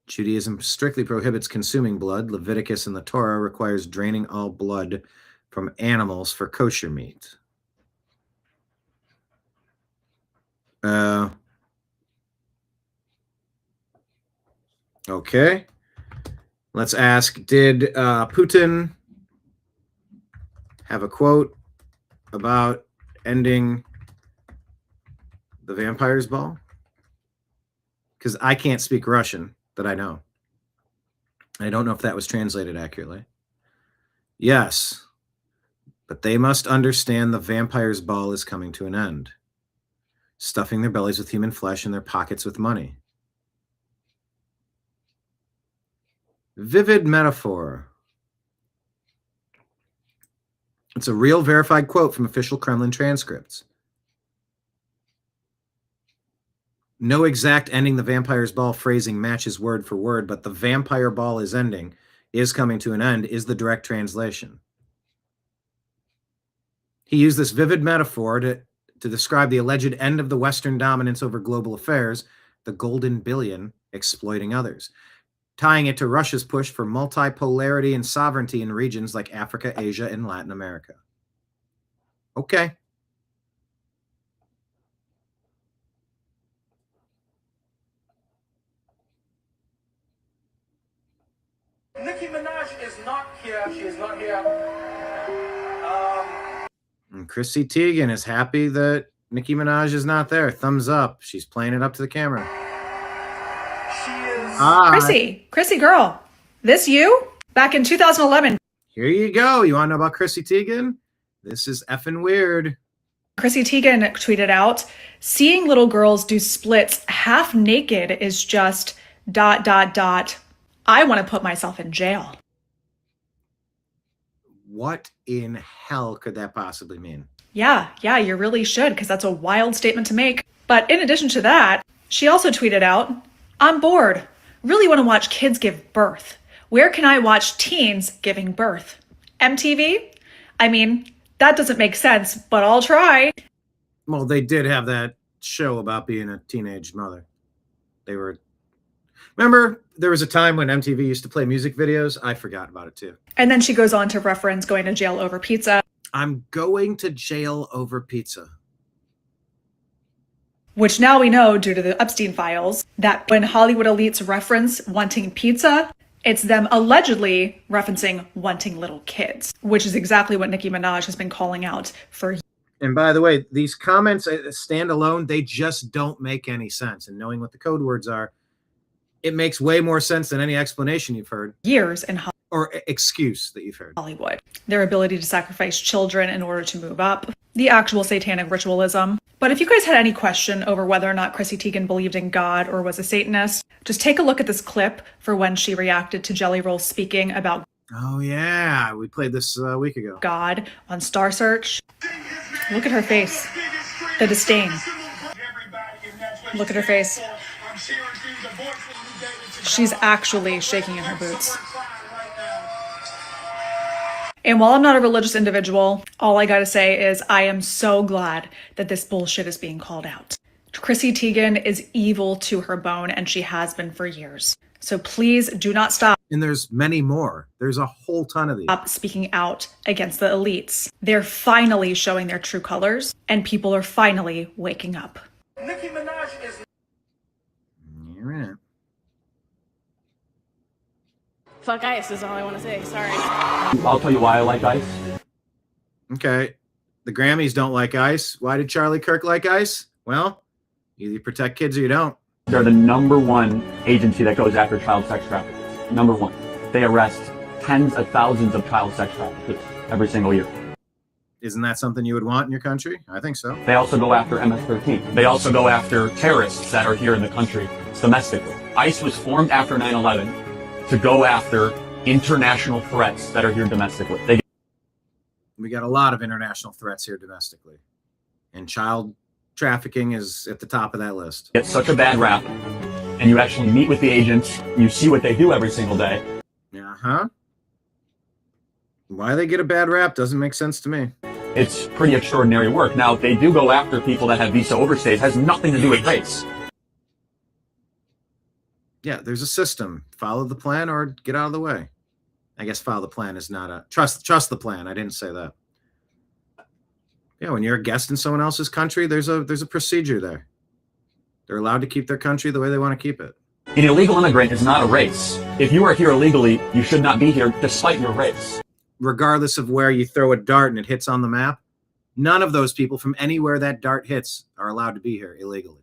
[SPEAKER 1] Judaism strictly prohibits consuming blood. Leviticus in the Torah requires draining all blood from animals for kosher meat. Okay. Let's ask, did Putin have a quote about ending the vampire's ball? Because I can't speak Russian that I know. I don't know if that was translated accurately. Yes, but they must understand the vampire's ball is coming to an end. Stuffing their bellies with human flesh and their pockets with money. Vivid metaphor. It's a real verified quote from official Kremlin transcripts. No exact ending the vampire's ball phrasing matches word for word, but the vampire ball is ending, is coming to an end, is the direct translation. He used this vivid metaphor to describe the alleged end of the Western dominance over global affairs, the golden billion exploiting others, tying it to Russia's push for multipolarity and sovereignty in regions like Africa, Asia, and Latin America. Okay.
[SPEAKER 5] Nicki Minaj is not here. She is not here.
[SPEAKER 1] And Chrissy Teigen is happy that Nicki Minaj is not there. Thumbs up. She's playing it up to the camera.
[SPEAKER 13] Chrissy girl, this you? Back in 2011.
[SPEAKER 1] Here you go. You want to know about Chrissy Teigen? This is effing weird.
[SPEAKER 13] Chrissy Teigen tweeted out, seeing little girls do splits half naked is just ... I want to put myself in jail.
[SPEAKER 1] What in hell could that possibly mean?
[SPEAKER 13] Yeah, you really should, because that's a wild statement to make. But in addition to that, she also tweeted out, I'm bored. Really want to watch kids give birth. Where can I watch teens giving birth? MTV? I mean, that doesn't make sense, but I'll try.
[SPEAKER 1] Well, they did have that show about being a teenage mother. Remember, there was a time when MTV used to play music videos? I forgot about it too.
[SPEAKER 13] And then she goes on to reference going to jail over pizza.
[SPEAKER 1] I'm going to jail over pizza.
[SPEAKER 13] Which now we know, due to the Epstein files, that when Hollywood elites reference wanting pizza, it's them allegedly referencing wanting little kids, which is exactly what Nicki Minaj has been calling out for years.
[SPEAKER 1] And by the way, these comments stand alone. They just don't make any sense. And knowing what the code words are, it makes way more sense than any explanation you've heard.
[SPEAKER 13] Years in Hollywood.
[SPEAKER 1] Or excuse that you've heard.
[SPEAKER 13] Hollywood. Their ability to sacrifice children in order to move up. The actual satanic ritualism. But if you guys had any question over whether or not Chrissy Teigen believed in God or was a Satanist, just take a look at this clip for when she reacted to Jelly Roll speaking about
[SPEAKER 1] Oh yeah, we played this a week ago.
[SPEAKER 13] God on Star Search. Look at her face. The disdain. Look at her face. She's actually shaking in her boots. And while I'm not a religious individual, all I gotta say is I am so glad that this bullshit is being called out. Chrissy Teigen is evil to her bone, and she has been for years. So please do not stop.
[SPEAKER 1] And there's many more. There's a whole ton of these.
[SPEAKER 13] Stop speaking out against the elites. They're finally showing their true colors, and people are finally waking up.
[SPEAKER 2] Nicki Minaj is.
[SPEAKER 1] You're in it.
[SPEAKER 14] Fuck ICE is all I want to say. Sorry.
[SPEAKER 25] I'll tell you why I like ICE.
[SPEAKER 1] Okay. The Grammys don't like ICE. Why did Charlie Kirk like ICE? Well, either you protect kids or you don't.
[SPEAKER 25] They're the #1 agency that goes after child sex traffickers. #1. They arrest tens of thousands of child sex traffickers every single year.
[SPEAKER 1] Isn't that something you would want in your country? I think so.
[SPEAKER 25] They also go after MS-13. They also go after terrorists that are here in the country domestically. ICE was formed after 9/11 to go after international threats that are here domestically.
[SPEAKER 1] We got a lot of international threats here domestically. And child trafficking is at the top of that list.
[SPEAKER 25] Get such a bad rap, and you actually meet with the agents, you see what they do every single day.
[SPEAKER 1] Uh-huh. Why they get a bad rap doesn't make sense to me.
[SPEAKER 25] It's pretty extraordinary work. Now, they do go after people that have visa overstays. It has nothing to do with race.
[SPEAKER 1] Yeah, there's a system. Follow the plan or get out of the way. I guess follow the plan is not a... Trust the plan. I didn't say that. Yeah, when you're a guest in someone else's country, there's a procedure there. They're allowed to keep their country the way they want to keep it.
[SPEAKER 25] An illegal immigrant is not a race. If you are here illegally, you should not be here despite your race.
[SPEAKER 1] Regardless of where you throw a dart and it hits on the map, none of those people from anywhere that dart hits are allowed to be here illegally.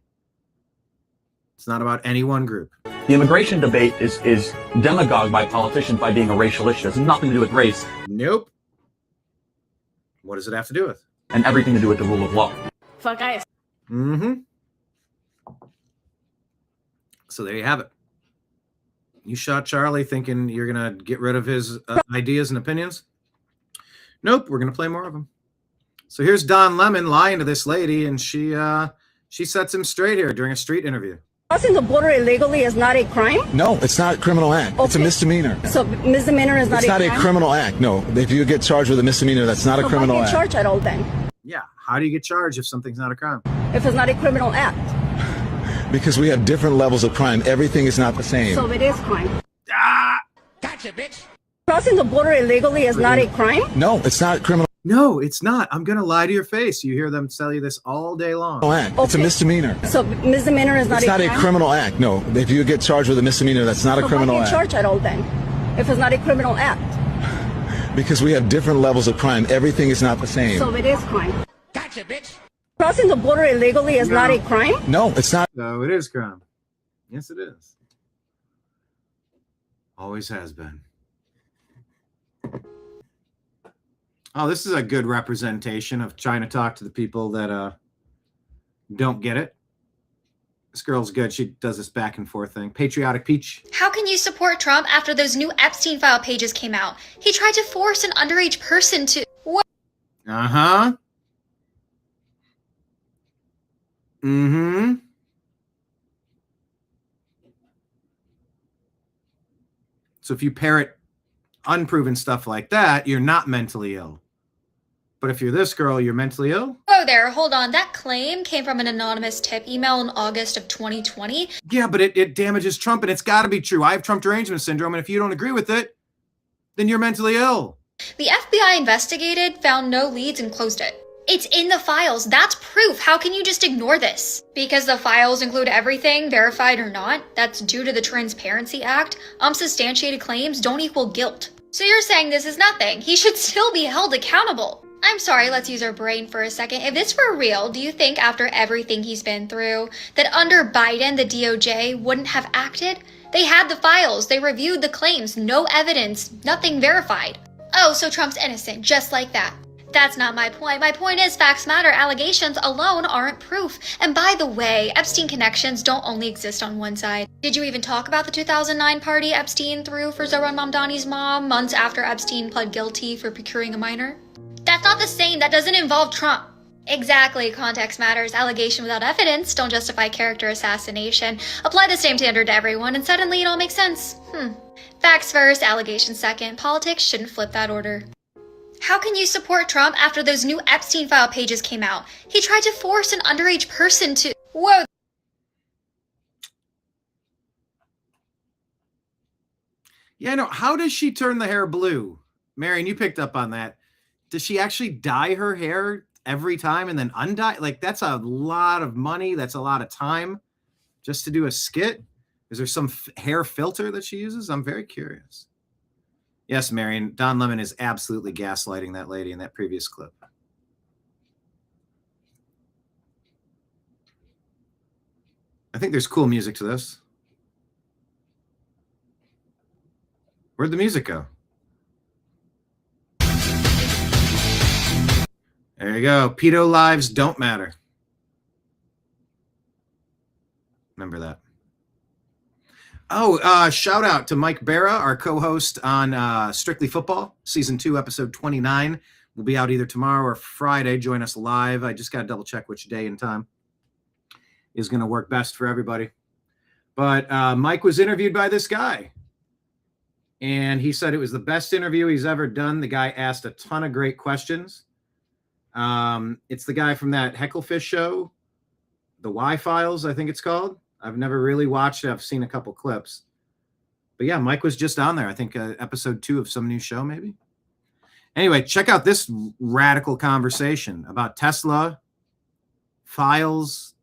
[SPEAKER 1] It's not about any one group.
[SPEAKER 25] The immigration debate is demagogued by politicians by being a racial issue. It has nothing to do with race.
[SPEAKER 1] Nope. What does it have to do with?
[SPEAKER 25] And everything to do with the rule of law.
[SPEAKER 14] Fuck ICE.
[SPEAKER 1] Mm-hmm. So there you have it. You shot Charlie thinking you're going to get rid of his ideas and opinions? Nope, we're going to play more of them. So here's Don Lemon lying to this lady, and she sets him straight here during a street interview.
[SPEAKER 20] Crossing the border illegally is not a crime?
[SPEAKER 23] No, it's not a criminal act. Okay. It's a misdemeanor.
[SPEAKER 20] So misdemeanor is not a crime?
[SPEAKER 23] It's not a criminal act, no. If you get charged with a misdemeanor, that's not a criminal act.
[SPEAKER 20] How do you get charged at all then?
[SPEAKER 1] Yeah, how do you get charged if something's not a crime?
[SPEAKER 20] If it's not a criminal act.
[SPEAKER 23] Because we have different levels of crime. Everything is not the same.
[SPEAKER 20] So it is crime.
[SPEAKER 1] Ah!
[SPEAKER 20] Gotcha, bitch. Crossing the border illegally is not a crime?
[SPEAKER 23] No, it's not criminal.
[SPEAKER 1] No, it's not. I'm going to lie to your face. You hear them tell you this all day long.
[SPEAKER 23] Act. Okay. It's a misdemeanor.
[SPEAKER 20] So misdemeanor is not a crime?
[SPEAKER 23] It's not a criminal act, no. If you get charged with a misdemeanor, that's not a criminal act.
[SPEAKER 20] How do you get charged at all then? If it's not a criminal act.
[SPEAKER 23] Because we have different levels of crime. Everything is not the same.
[SPEAKER 20] So it is crime. Gotcha, bitch. Crossing the border illegally is not a crime?
[SPEAKER 23] No, it's not.
[SPEAKER 1] No, it is crime. Yes, it is. Always has been. Oh, this is a good representation of trying to talk to the people that don't get it. This girl's good. She does this back and forth thing. Patriotic Peach.
[SPEAKER 15] How can you support Trump after those new Epstein file pages came out? He tried to force an underage person to...
[SPEAKER 1] Uh-huh. Mm-hmm. So if you parrot unproven stuff like that, you're not mentally ill. But if you're this girl, you're mentally ill?
[SPEAKER 15] Oh, there, hold on. That claim came from an anonymous tip email in August of 2020.
[SPEAKER 1] Yeah, but it damages Trump, and it's got to be true. I have Trump derangement syndrome, and if you don't agree with it, then you're mentally ill.
[SPEAKER 15] The FBI investigated, found no leads, and closed it. It's in the files. That's proof. How can you just ignore this? Because the files include everything, verified or not. That's due to the Transparency Act. Unsubstantiated claims don't equal guilt. So you're saying this is nothing. He should still be held accountable. I'm sorry, let's use our brain for a second. If this were real, do you think after everything he's been through, that under Biden, the DOJ wouldn't have acted? They had the files, they reviewed the claims, no evidence, nothing verified. Oh, so Trump's innocent, just like that. That's not my point. My point is facts matter. Allegations alone aren't proof. And by the way, Epstein connections don't only exist on one side. Did you even talk about the 2009 party Epstein threw for Zohran Mamdani's mom months after Epstein pled guilty for procuring a minor? That's not the same. That doesn't involve Trump. Exactly. Context matters. Allegation without evidence don't justify character assassination. Apply the same standard to everyone and suddenly it all makes sense. Facts first, allegations second. Politics shouldn't flip that order. How can you support Trump after those new Epstein file pages came out? He tried to force an underage person to... Whoa.
[SPEAKER 1] Yeah, no. How does she turn the hair blue? Marion, you picked up on that. Does she actually dye her hair every time and then undye? Like, that's a lot of money. That's a lot of time just to do a skit. Is there some hair filter that she uses? I'm very curious. Yes, Marion, Don Lemon is absolutely gaslighting that lady in that previous clip. I think there's cool music to this. Where'd the music go? There you go. Pedo lives don't matter. Remember that. Oh, shout out to Mike Barra, our co-host on Strictly Football, Season 2, Episode 29. We'll be out either tomorrow or Friday. Join us live. I just got to double check which day and time is going to work best for everybody. But Mike was interviewed by this guy, and he said it was the best interview he's ever done. The guy asked a ton of great questions. It's the guy from that Hecklefish show, The Y-Files, I think it's called. I've never really watched it. I've seen a couple clips. But yeah, Mike was just on there. I think episode 2 of some new show, maybe. Anyway, check out this radical conversation about Tesla, files,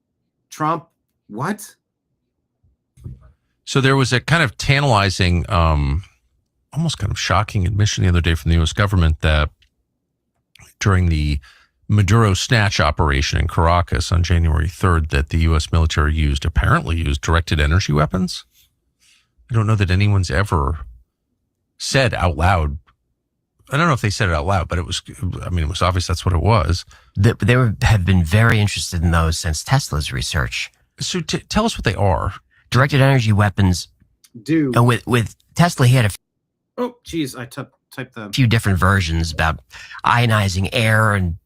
[SPEAKER 1] Trump. What?
[SPEAKER 16] So there was a kind of tantalizing, almost kind of shocking admission the other day from the U.S. government that during the Maduro snatch operation in Caracas on January 3rd that the U.S. military apparently used directed energy weapons. I don't know that anyone's ever said out loud. I don't know if they said it out loud, but it was obvious that's what it was.
[SPEAKER 17] They have been very interested in those since Tesla's research.
[SPEAKER 16] So tell us what they are.
[SPEAKER 17] Directed energy weapons. With Tesla, he had
[SPEAKER 1] Oh, geez, I typed the
[SPEAKER 17] few different versions about ionizing air and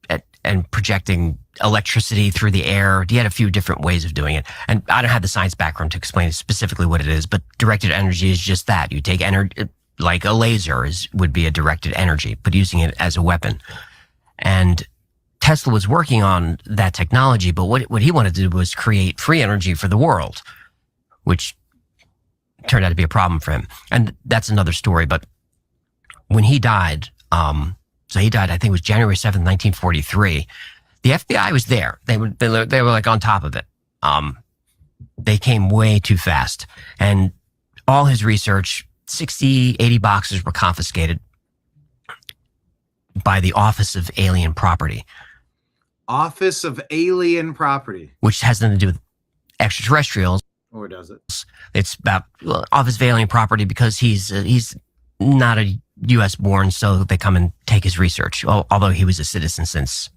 [SPEAKER 17] projecting electricity through the air. He had a few different ways of doing it. And I don't have the science background to explain specifically what it is, but directed energy is just that. You take energy, like a laser would be a directed energy, but using it as a weapon. And Tesla was working on that technology, but what he wanted to do was create free energy for the world, which turned out to be a problem for him. And that's another story. But when he died, so he died, I think it was January 7th, 1943. The FBI was there. They were like on top of it. They came way too fast. And all his research, 60, 80 boxes were confiscated by the Office of Alien Property.
[SPEAKER 1] Office of Alien Property.
[SPEAKER 17] Which has nothing to do with extraterrestrials.
[SPEAKER 1] Or does it?
[SPEAKER 17] It's about Office of Alien Property because he's not a U.S. born, so they come and take his research. Although he was a citizen since,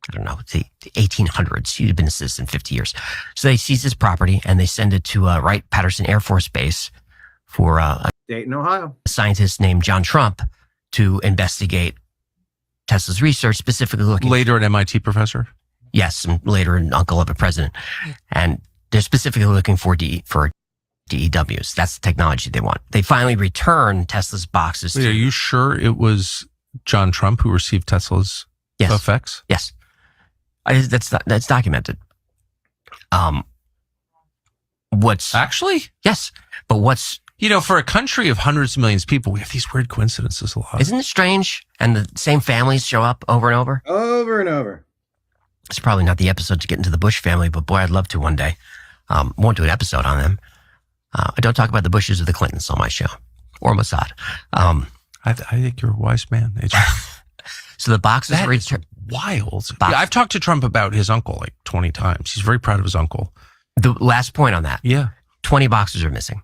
[SPEAKER 17] I don't know, the 1800s. He'd been a citizen 50 years. So they seize his property and they send it to Wright-Patterson Air Force Base for
[SPEAKER 1] Dayton, Ohio.
[SPEAKER 17] A scientist named John Trump to investigate Tesla's research, specifically looking...
[SPEAKER 16] Later an MIT professor?
[SPEAKER 17] Yes, and later an uncle of a president. And they're specifically looking for DEWs. That's the technology they want. They finally return Tesla's boxes.
[SPEAKER 16] Wait, are you sure it was John Trump who received Tesla's effects?
[SPEAKER 17] Yes. That's documented. What's
[SPEAKER 16] actually?
[SPEAKER 17] Yes. But what's,
[SPEAKER 16] for a country of hundreds of millions of people, we have these weird coincidences a lot.
[SPEAKER 17] Isn't it strange? And the same families show up over and over?
[SPEAKER 1] Over and over.
[SPEAKER 17] It's probably not the episode to get into the Bush family, but boy, I'd love to one day. Won't do an episode on them. I don't talk about the Bushes or the Clintons on my show, or Mossad.
[SPEAKER 16] I think you're a wise man.
[SPEAKER 17] So the boxes
[SPEAKER 16] were wild. Yeah, I've talked to Trump about his uncle like 20 times. He's very proud of his uncle.
[SPEAKER 17] The last point on that.
[SPEAKER 16] Yeah.
[SPEAKER 17] 20 boxes are missing,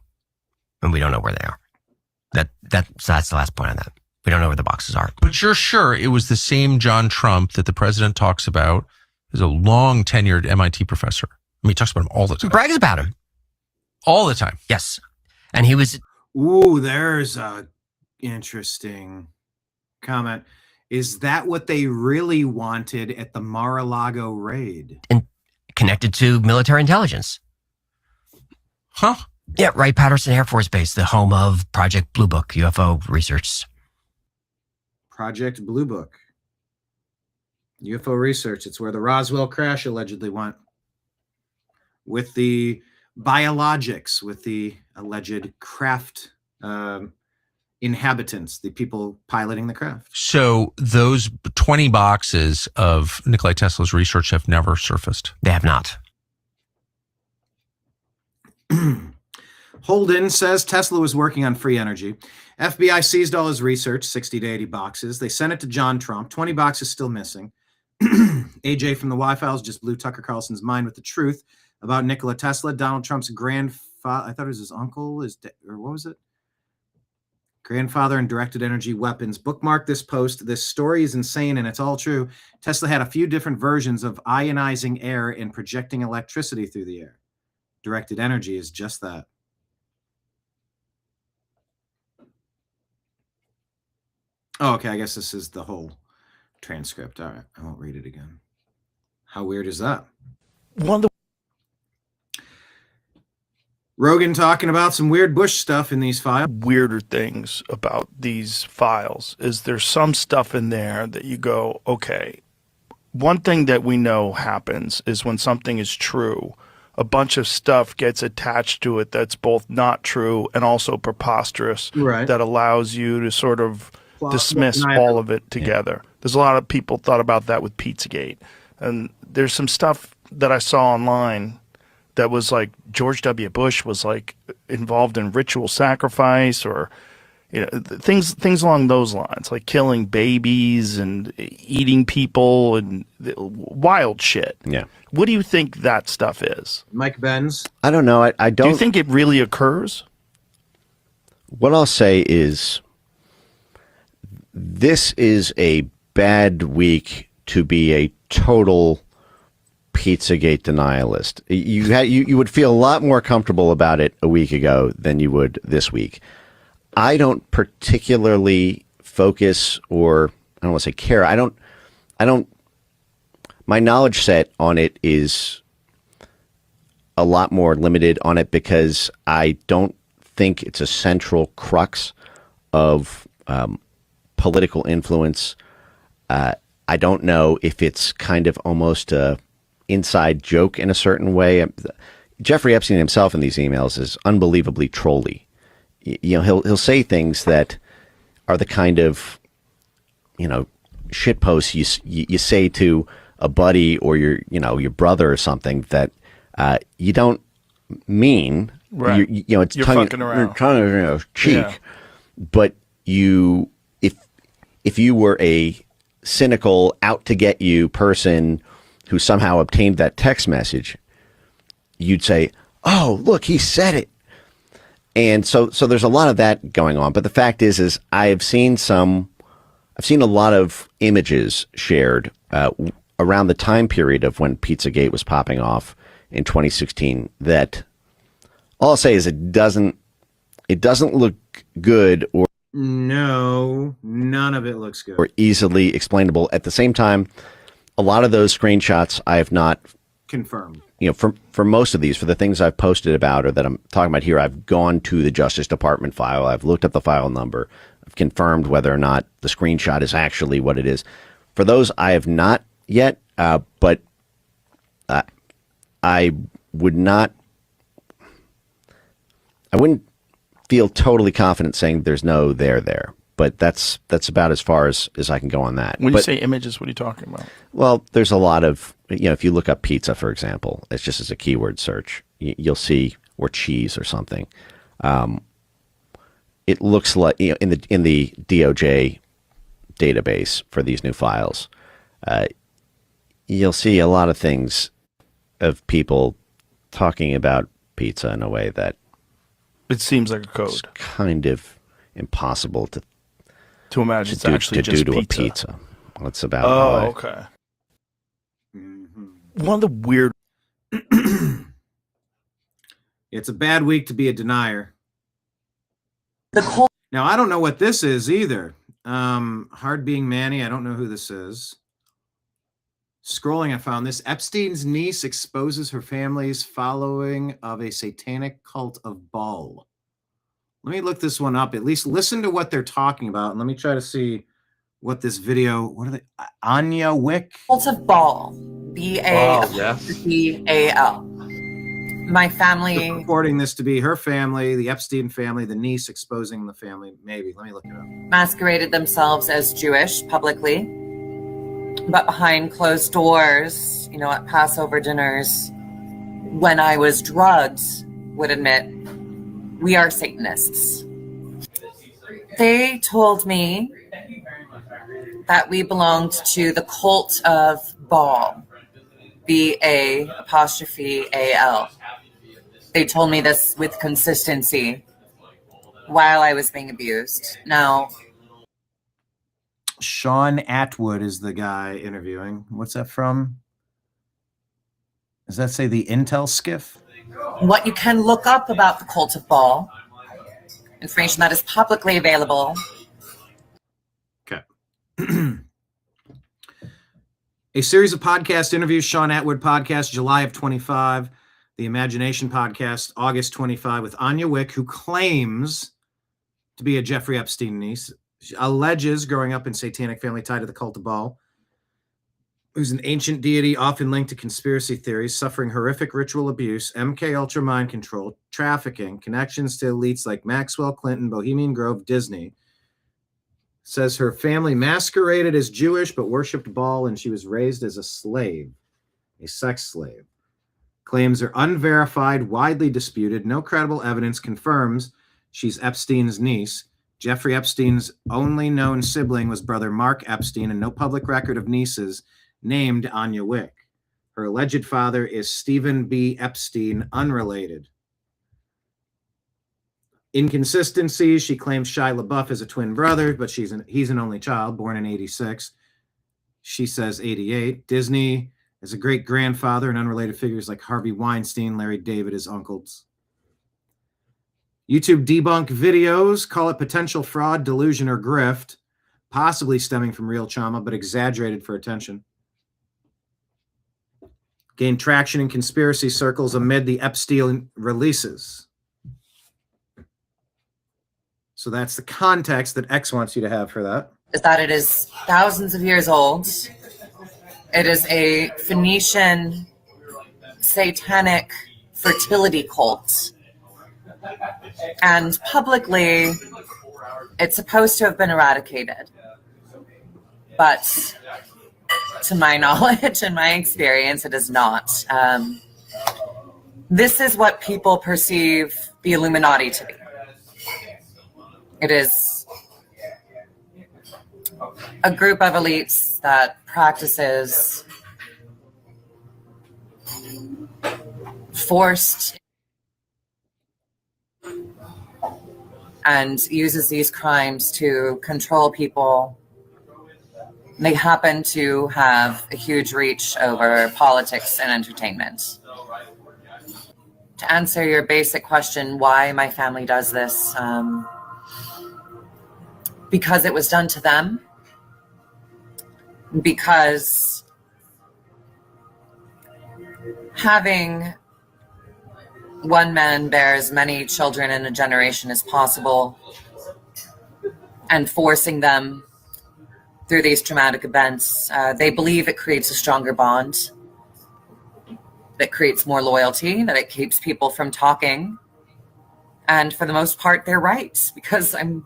[SPEAKER 17] and we don't know where they are. So that's the last point on that. We don't know where the boxes are.
[SPEAKER 16] But you're sure it was the same John Trump that the president talks about as a long tenured MIT professor? I mean, he talks about him all the time.
[SPEAKER 17] He brags about him.
[SPEAKER 16] All the time.
[SPEAKER 17] Yes. And he was...
[SPEAKER 1] Ooh, there's a interesting comment. Is that what they really wanted at the Mar-a-Lago raid?
[SPEAKER 17] And connected to military intelligence.
[SPEAKER 16] Huh?
[SPEAKER 17] Yeah, Wright-Patterson Air Force Base, the home of Project Blue Book, UFO research.
[SPEAKER 1] Project Blue Book. UFO research. It's where the Roswell crash allegedly went. With the biologics, with the alleged craft inhabitants, the people piloting the craft.
[SPEAKER 16] So those 20 boxes of Nikola Tesla's research have never surfaced.
[SPEAKER 17] They have not.
[SPEAKER 1] Holden says Tesla was working on free energy. FBI seized all his research, 60 to 80 boxes. They sent it to John Trump. 20 boxes still missing. AJ from the Y-Files just blew Tucker Carlson's mind with the truth about Nikola Tesla. Donald Trump's grandfather, I thought it was his uncle, or what was it? Grandfather and directed energy weapons. Bookmark this post. This story is insane and it's all true. Tesla had a few different versions of ionizing air and projecting electricity through the air. Directed energy is just that. Oh, okay. I guess this is the whole transcript. All right. I won't read it again. How weird is that? Rogan talking about some weird Bush stuff in these files.
[SPEAKER 3] Weirder things about these files is there's some stuff in there that you go, okay, one thing that we know happens is when something is true, a bunch of stuff gets attached to it that's both not true and also preposterous,
[SPEAKER 1] right,
[SPEAKER 3] that allows you to sort of dismiss all of it together. There's a lot of people thought about that with Pizzagate. And there's some stuff that I saw online that was like George W. Bush was like involved in ritual sacrifice or things along those lines, like killing babies and eating people and wild shit.
[SPEAKER 18] Yeah.
[SPEAKER 3] What do you think that stuff is?
[SPEAKER 1] Mike Benz?
[SPEAKER 18] I don't know. I don't.
[SPEAKER 3] Do you think it really occurs?
[SPEAKER 18] What I'll say is this is a bad week to be a total Pizzagate denialist. You would feel a lot more comfortable about it a week ago than you would this week. I don't particularly focus, or I don't want to say care. I don't. My knowledge set on it is a lot more limited on it because I don't think it's a central crux of political influence. I don't know if it's kind of almost a inside joke in a certain way. Jeffrey Epstein himself in these emails is unbelievably trolly. He'll say things that are the kind of shit posts you say to a buddy or your brother or something that you don't mean.
[SPEAKER 3] Right.
[SPEAKER 18] It's
[SPEAKER 3] You're
[SPEAKER 18] tongue
[SPEAKER 3] fucking around.
[SPEAKER 18] Cheek.
[SPEAKER 3] Yeah.
[SPEAKER 18] But if you were a cynical, out to get you person who somehow obtained that text message, you'd say, "Oh, look, he said it." And so there's a lot of that going on. But the fact is I've seen a lot of images shared around the time period of when Pizzagate was popping off in 2016 that all I'll say is it doesn't look good or
[SPEAKER 1] no, none of it looks good
[SPEAKER 18] or easily explainable. At the same time, a lot of those screenshots I have not
[SPEAKER 1] confirmed.
[SPEAKER 18] For most of these, for the things I've posted about or that I'm talking about here, I've gone to the Justice Department file. I've looked up the file number. I've confirmed whether or not the screenshot is actually what it is. For those, I have not yet, but I wouldn't feel totally confident saying there's no there. But that's about as far as I can go on that.
[SPEAKER 3] When you say images, what are you talking about?
[SPEAKER 18] Well, there's a lot of, if you look up pizza, for example, it's just as a keyword search, you'll see, or cheese or something. It looks like, in the DOJ database for these new files, you'll see a lot of things of people talking about pizza in a way that
[SPEAKER 3] it seems like a code.
[SPEAKER 18] It's kind of impossible to
[SPEAKER 3] imagine it's actually just
[SPEAKER 18] do to
[SPEAKER 3] pizza.
[SPEAKER 18] A pizza. It's about.
[SPEAKER 3] Oh, okay. One of the weird.
[SPEAKER 1] It's a bad week to be a denier. Now I don't know what this is either. Hard being Manny. I don't know who this is. Scrolling, I found this. Epstein's niece exposes her family's following of a satanic cult of Baal. Let me look this one up. At least listen to what they're talking about. And let me try to see what this video, what are they? Anya Wick?
[SPEAKER 19] Cult of Baal. B-A-L.
[SPEAKER 1] Yeah.
[SPEAKER 19] B-A-L.
[SPEAKER 8] my family
[SPEAKER 1] reporting this to be her family, the Epstein family, the niece exposing the family. Maybe. Let me look it up.
[SPEAKER 8] masqueraded themselves as Jewish publicly, but behind closed doors, you know, at Passover dinners, when I was drugged, would admit, we are Satanists. They told me that we belonged to the cult of Baal, B-A-apostrophe-A-L. They told me this with consistency while I was being abused. Now,
[SPEAKER 1] Sean Atwood is the guy interviewing. What's that from? Does that say the Intel skiff?
[SPEAKER 8] what you can look up about the cult of Baal, information that is publicly available.
[SPEAKER 1] Okay. A series of podcast interviews, Sean Atwood podcast, July of 25. The Imagination podcast, August 25, with Anya Wick, who claims to be a Jeffrey Epstein niece. She alleges growing up in satanic family tied to the cult of Baal, who's an ancient deity often linked to conspiracy theories, suffering horrific ritual abuse, MK Ultra mind control, trafficking, connections to elites like Maxwell, Clinton, Bohemian Grove, Disney. Says her family masqueraded as Jewish but worshipped Baal, and she was raised as a slave, a sex slave. Claims are unverified, widely disputed. No credible evidence confirms she's Epstein's niece. Jeffrey Epstein's only known sibling was brother Mark Epstein, and no public record of nieces named Anya Wick. Her alleged father is Stephen B. Epstein, unrelated. Inconsistencies. She claims Shia LaBeouf is a twin brother, but he's an only child, born in 86. She says 88. Disney is a great-grandfather, and unrelated figures like Harvey Weinstein, Larry David as uncles. YouTube debunk videos, call it potential fraud, delusion, or grift, possibly stemming from real trauma, but exaggerated for attention. Gained traction in conspiracy circles amid the Epstein releases. So that's the context that X wants you to have for that.
[SPEAKER 8] Is that it is thousands of years old. It is a Phoenician satanic fertility cult. And publicly, it's supposed to have been eradicated. But to my knowledge and my experience, it is not. This is what people perceive the Illuminati to be. It is a group of elites that practices forced and uses these crimes to control people. They happen to have a huge reach over politics and entertainment. To answer your basic question, why my family does this, because it was done to them, because having one man bear as many children in a generation as possible and forcing them through these traumatic events, they believe it creates a stronger bond, that creates more loyalty, that it keeps people from talking. And for the most part, they're right, because I'm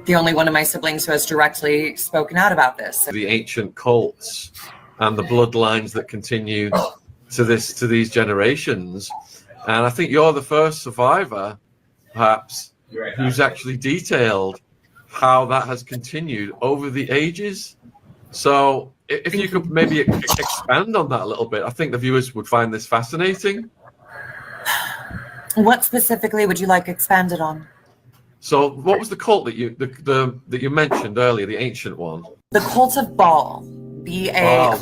[SPEAKER 8] the only one of my siblings who has directly spoken out about this.
[SPEAKER 19] The ancient cults and the bloodlines that continue to these generations. And I think you're the first survivor, perhaps, who's actually detailed how that has continued over the ages. So if you could maybe expand on that a little bit, I think the viewers would find this fascinating.
[SPEAKER 8] What specifically would you like expanded on?
[SPEAKER 19] So what was the cult that you mentioned earlier, the ancient one?
[SPEAKER 8] The cult of Baal, B-A-A-L.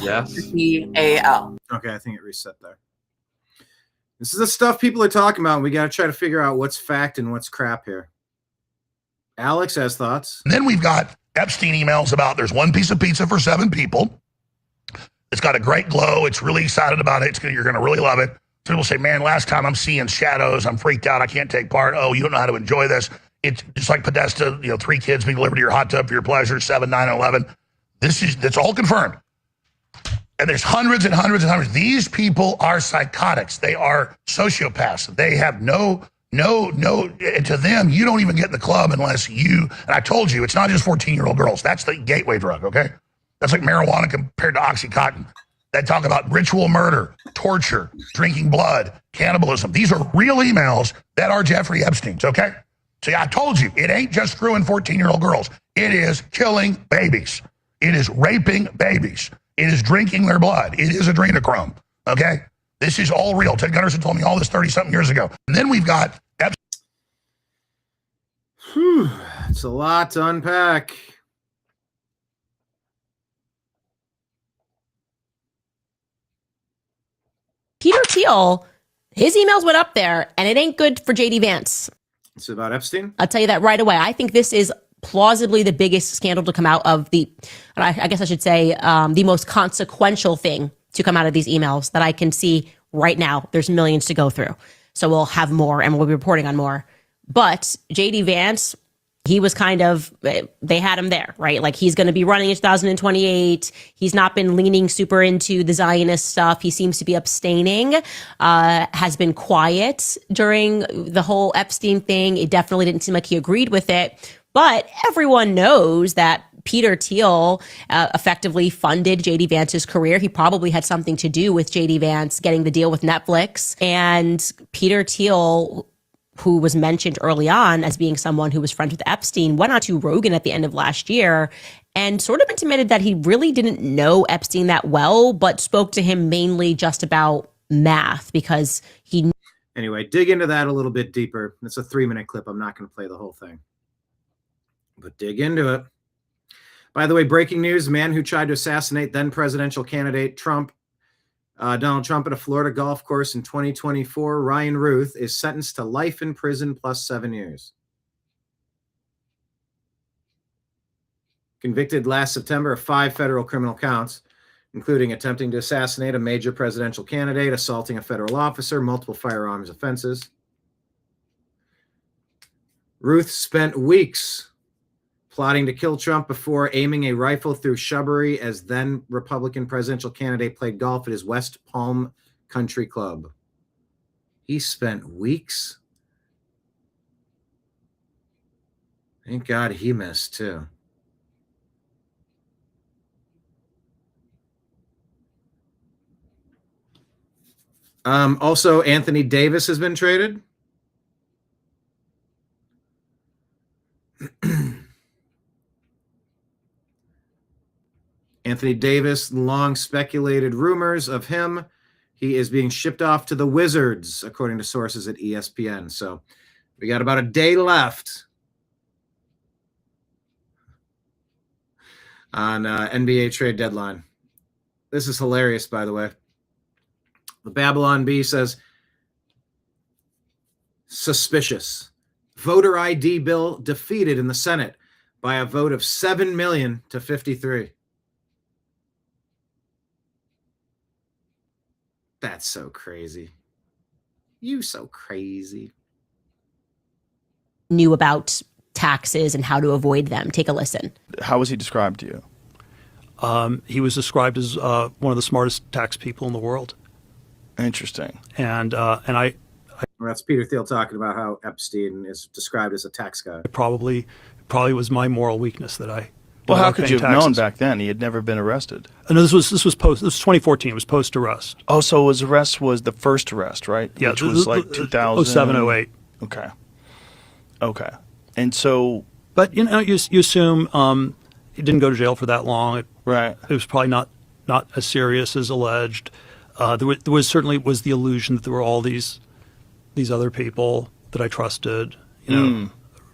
[SPEAKER 1] Okay, I think it reset there. This is the stuff people are talking about, and we got to try to figure out what's fact and what's crap here. Alex has thoughts.
[SPEAKER 21] And then we've got Epstein emails about there's one piece of pizza for 7 people. It's got a great glow. It's really excited about it. You're going to really love it. So people say, man, last time I'm seeing shadows. I'm freaked out. I can't take part. Oh, you don't know how to enjoy this. It's just like Podesta, 3 kids being delivered to your hot tub for your pleasure, 7, 9, and 11. That's all confirmed. And there's hundreds and hundreds and hundreds. These people are psychotics. They are sociopaths. They have no, to them, you don't even get in the club unless you, and I told you, it's not just 14-year-old girls. That's the gateway drug, okay? That's like marijuana compared to Oxycontin. They talk about ritual murder, torture, drinking blood, cannibalism. These are real emails that are Jeffrey Epstein's, okay? See, I told you, it ain't just screwing 14-year-old girls. It is killing babies. It is raping babies. It is drinking their blood. It is adrenochrome, okay? This is all real. Ted Gunderson told me all this 30-something years ago. And then we've got
[SPEAKER 1] Whew, it's a lot to unpack.
[SPEAKER 4] Peter Thiel, his emails went up there, and it ain't good for J.D. Vance.
[SPEAKER 1] It's about Epstein?
[SPEAKER 4] I'll tell you that right away. I think this is plausibly the biggest scandal to come out of I guess I should say, the most consequential thing to come out of these emails that I can see right now. There's millions to go through. So we'll have more, and we'll be reporting on more. But J.D. Vance, he was they had him there, right? Like, he's going to be running in 2028. He's not been leaning super into the Zionist stuff. He seems to be abstaining, has been quiet during the whole Epstein thing. It definitely didn't seem like he agreed with it. But everyone knows that Peter Thiel effectively funded J.D. Vance's career. He probably had something to do with J.D. Vance getting the deal with Netflix. And Peter Thiel, who was mentioned early on as being someone who was friends with Epstein, went on to Rogan at the end of last year and sort of intimated that he really didn't know Epstein that well, but spoke to him mainly just about math because he...
[SPEAKER 1] Anyway, dig into that a little bit deeper. It's a 3-minute clip. I'm not going to play the whole thing, but dig into it. By the way, breaking news, man who tried to assassinate then presidential candidate Donald Trump at a Florida golf course in 2024, Ryan Ruth, is sentenced to life in prison plus 7 years. Convicted last September of 5 federal criminal counts, including attempting to assassinate a major presidential candidate, assaulting a federal officer, multiple firearms offenses. Ruth spent weeks plotting to kill Trump before aiming a rifle through shrubbery as then Republican presidential candidate played golf at his West Palm Country Club. He spent weeks. Thank God he missed too. Also, Anthony Davis has been traded. Anthony Davis, long speculated rumors of him. He is being shipped off to the Wizards, according to sources at ESPN. So we got about a day left on NBA trade deadline. This is hilarious, by the way. The Babylon Bee says, suspicious. Voter ID bill defeated in the Senate by a vote of 7 million to 53. That's so crazy. You so crazy.
[SPEAKER 4] Knew about taxes and how to avoid them. Take a listen.
[SPEAKER 3] How was he described to you?
[SPEAKER 7] He was described as one of the smartest tax people in the world.
[SPEAKER 3] Interesting.
[SPEAKER 7] And I
[SPEAKER 1] well, that's Peter Thiel talking about how Epstein is described as a tax guy.
[SPEAKER 7] Probably was my moral weakness that I.
[SPEAKER 3] Well, how could you have known back then? He had never been arrested.
[SPEAKER 7] No, this was 2014. It was post arrest.
[SPEAKER 3] Oh, so his arrest was the first arrest, right?
[SPEAKER 7] Yeah,
[SPEAKER 3] which was like
[SPEAKER 7] 2007, 08.
[SPEAKER 3] Okay. And so,
[SPEAKER 7] but you assume he didn't go to jail for that long.
[SPEAKER 3] Right.
[SPEAKER 7] It was probably not as serious as alleged. There was certainly the illusion that there were all these other people that I trusted.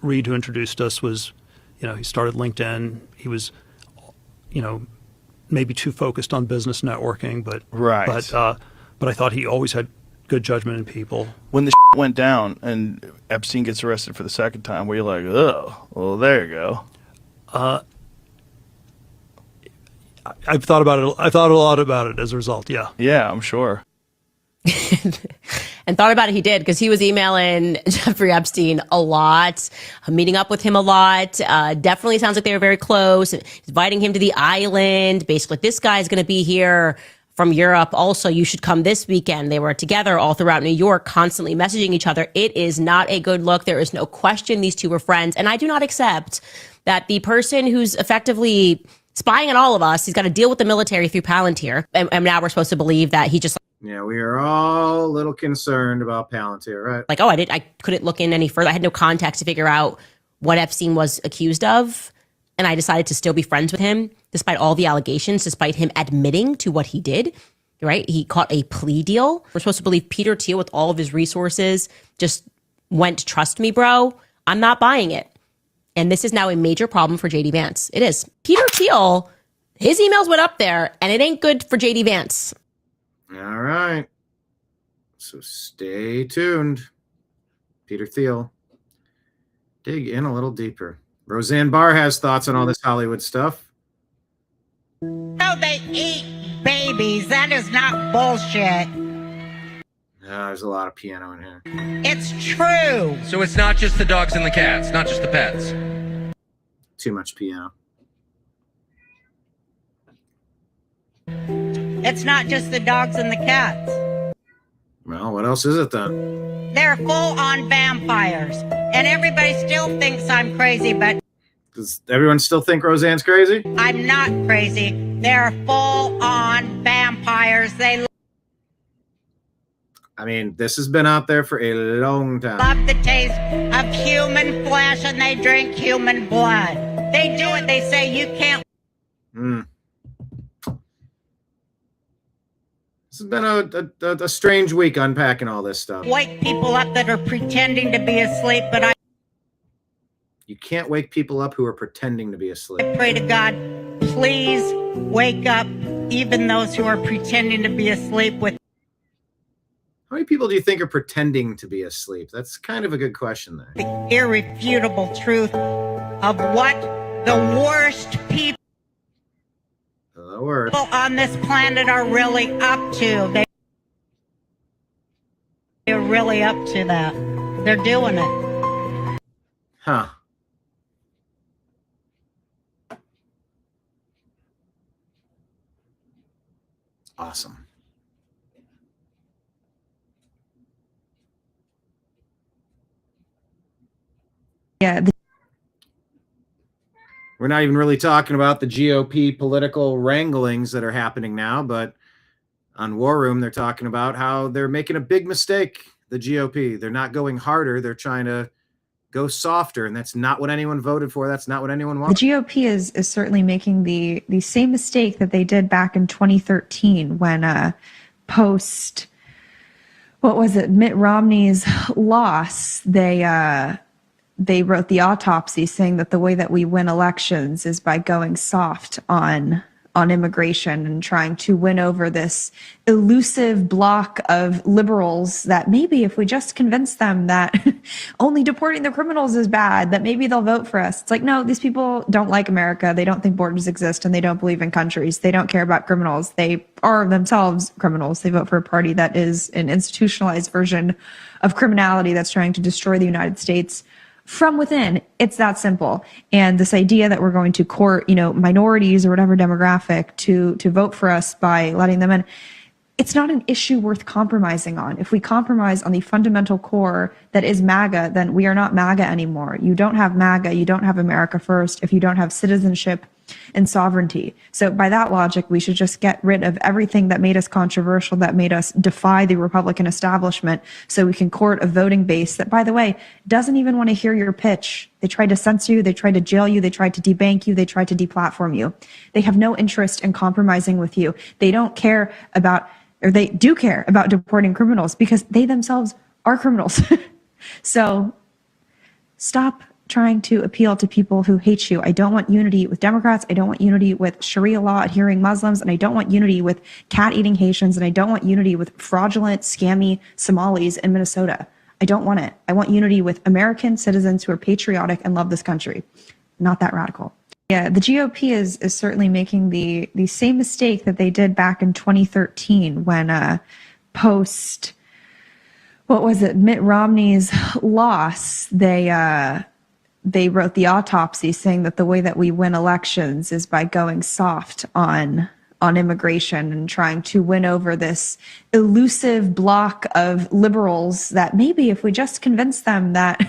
[SPEAKER 7] Reed, who introduced us, was. He started LinkedIn. He was, maybe too focused on business networking, but I thought he always had good judgment in people.
[SPEAKER 3] When the went down and Epstein gets arrested for the second time, were you like, oh, well, there you go?
[SPEAKER 7] I've thought about it. I thought a lot about it as a result. Yeah.
[SPEAKER 3] Yeah, I'm sure.
[SPEAKER 4] And thought about it, he did, because he was emailing Jeffrey Epstein a lot, meeting up with him a lot. Definitely sounds like they were very close, inviting him to the island. Basically, this guy's going to be here from Europe also, you should come this weekend. They were together all throughout New York, constantly messaging each other. It is not a good look. There is no question these two were friends. And I do not accept that the person who's effectively spying on all of us, he's got to deal with the military through Palantir. And now we're supposed to believe that he just...
[SPEAKER 1] Yeah, we are all a little concerned about Palantir, right?
[SPEAKER 4] Like, oh, I couldn't look in any further. I had no context to figure out what Epstein was accused of. And I decided to still be friends with him, despite all the allegations, despite him admitting to what he did, right? He caught a plea deal. We're supposed to believe Peter Thiel, with all of his resources, just went, trust me, bro. I'm not buying it. And this is now a major problem for JD Vance. It is. Peter Thiel, his emails went up there, and it ain't good for JD Vance.
[SPEAKER 1] All right. So stay tuned. Peter Thiel. Dig in a little deeper. Roseanne Barr has thoughts on all this Hollywood stuff.
[SPEAKER 6] No, they eat babies. That is not bullshit.
[SPEAKER 1] There's a lot of piano in here.
[SPEAKER 6] It's true.
[SPEAKER 9] So it's not just the dogs and the cats, not just the pets.
[SPEAKER 1] Too much piano.
[SPEAKER 6] It's not just the dogs and the cats.
[SPEAKER 1] Well, what else is it then?
[SPEAKER 6] They're full-on vampires. And everybody still thinks I'm crazy, but...
[SPEAKER 1] Does everyone still think Roseanne's crazy?
[SPEAKER 6] I'm not crazy. They're full-on vampires. They
[SPEAKER 1] I mean, this has been out there for a long time.
[SPEAKER 6] love the taste of human flesh and they drink human blood. They do it. They say you can't...
[SPEAKER 1] This has been a strange week unpacking all this stuff.
[SPEAKER 6] wake people up that are pretending to be asleep, but I
[SPEAKER 1] You can't wake people up who are pretending to be asleep.
[SPEAKER 6] pray to God, please wake up even those who are pretending to be asleep with...
[SPEAKER 1] How many people do you think are pretending to be asleep? That's kind of a good question there.
[SPEAKER 6] the irrefutable truth of what the worst people
[SPEAKER 1] The word.
[SPEAKER 6] on this planet are really up to. They're really up to that. They're doing it.
[SPEAKER 1] Huh. Awesome.
[SPEAKER 10] Yeah.
[SPEAKER 1] We're not even really talking about the GOP political wranglings that are happening now, but on War Room, they're talking about how they're making a big mistake, the GOP. They're not going harder. They're trying to go softer, and that's not what anyone voted for. That's not what anyone
[SPEAKER 10] The
[SPEAKER 1] wanted.
[SPEAKER 10] GOP is certainly making the same mistake that they did back in 2013 when post, what was it, Mitt Romney's loss, they wrote the autopsy saying that the way that we win elections is by going soft on immigration and trying to win over this elusive block of liberals that maybe if we just convince them that only deporting the criminals is bad, that maybe they'll vote for us. It's like, no, these people don't like America. They don't think borders exist and they don't believe in countries. They don't care about criminals. They are themselves criminals. They vote for a party that is an institutionalized version of criminality that's trying to destroy the United States from within. It's that simple. And this idea that we're going to court, minorities or whatever demographic to vote for us by letting them in, it's not an issue worth compromising on. If we compromise on the fundamental core that is MAGA, then we are not MAGA anymore. You don't have MAGA, you don't have America first if you don't have citizenship and sovereignty. So by that logic, we should just get rid of everything that made us controversial, that made us defy the Republican establishment, so we can court a voting base that, by the way, doesn't even want to hear your pitch. They tried to censor you, they tried to jail you, they tried to debank you, they tried to deplatform you. They have no interest in compromising with you. They don't care about, or they do care about deporting criminals because they themselves are criminals. So stop trying to appeal to people who hate you. I don't want unity with Democrats. I don't want unity with Sharia law adhering Muslims. And I don't want unity with cat-eating Haitians. And I don't want unity with fraudulent, scammy Somalis in Minnesota. I don't want it. I want unity with American citizens who are patriotic and love this country. Not that radical. Yeah, the GOP is certainly making the same mistake that they did back in 2013 when post, what was it, Mitt Romney's loss, they wrote the autopsy saying that the way that we win elections is by going soft on on immigration and trying to win over this elusive block of liberals that maybe if we just convince them that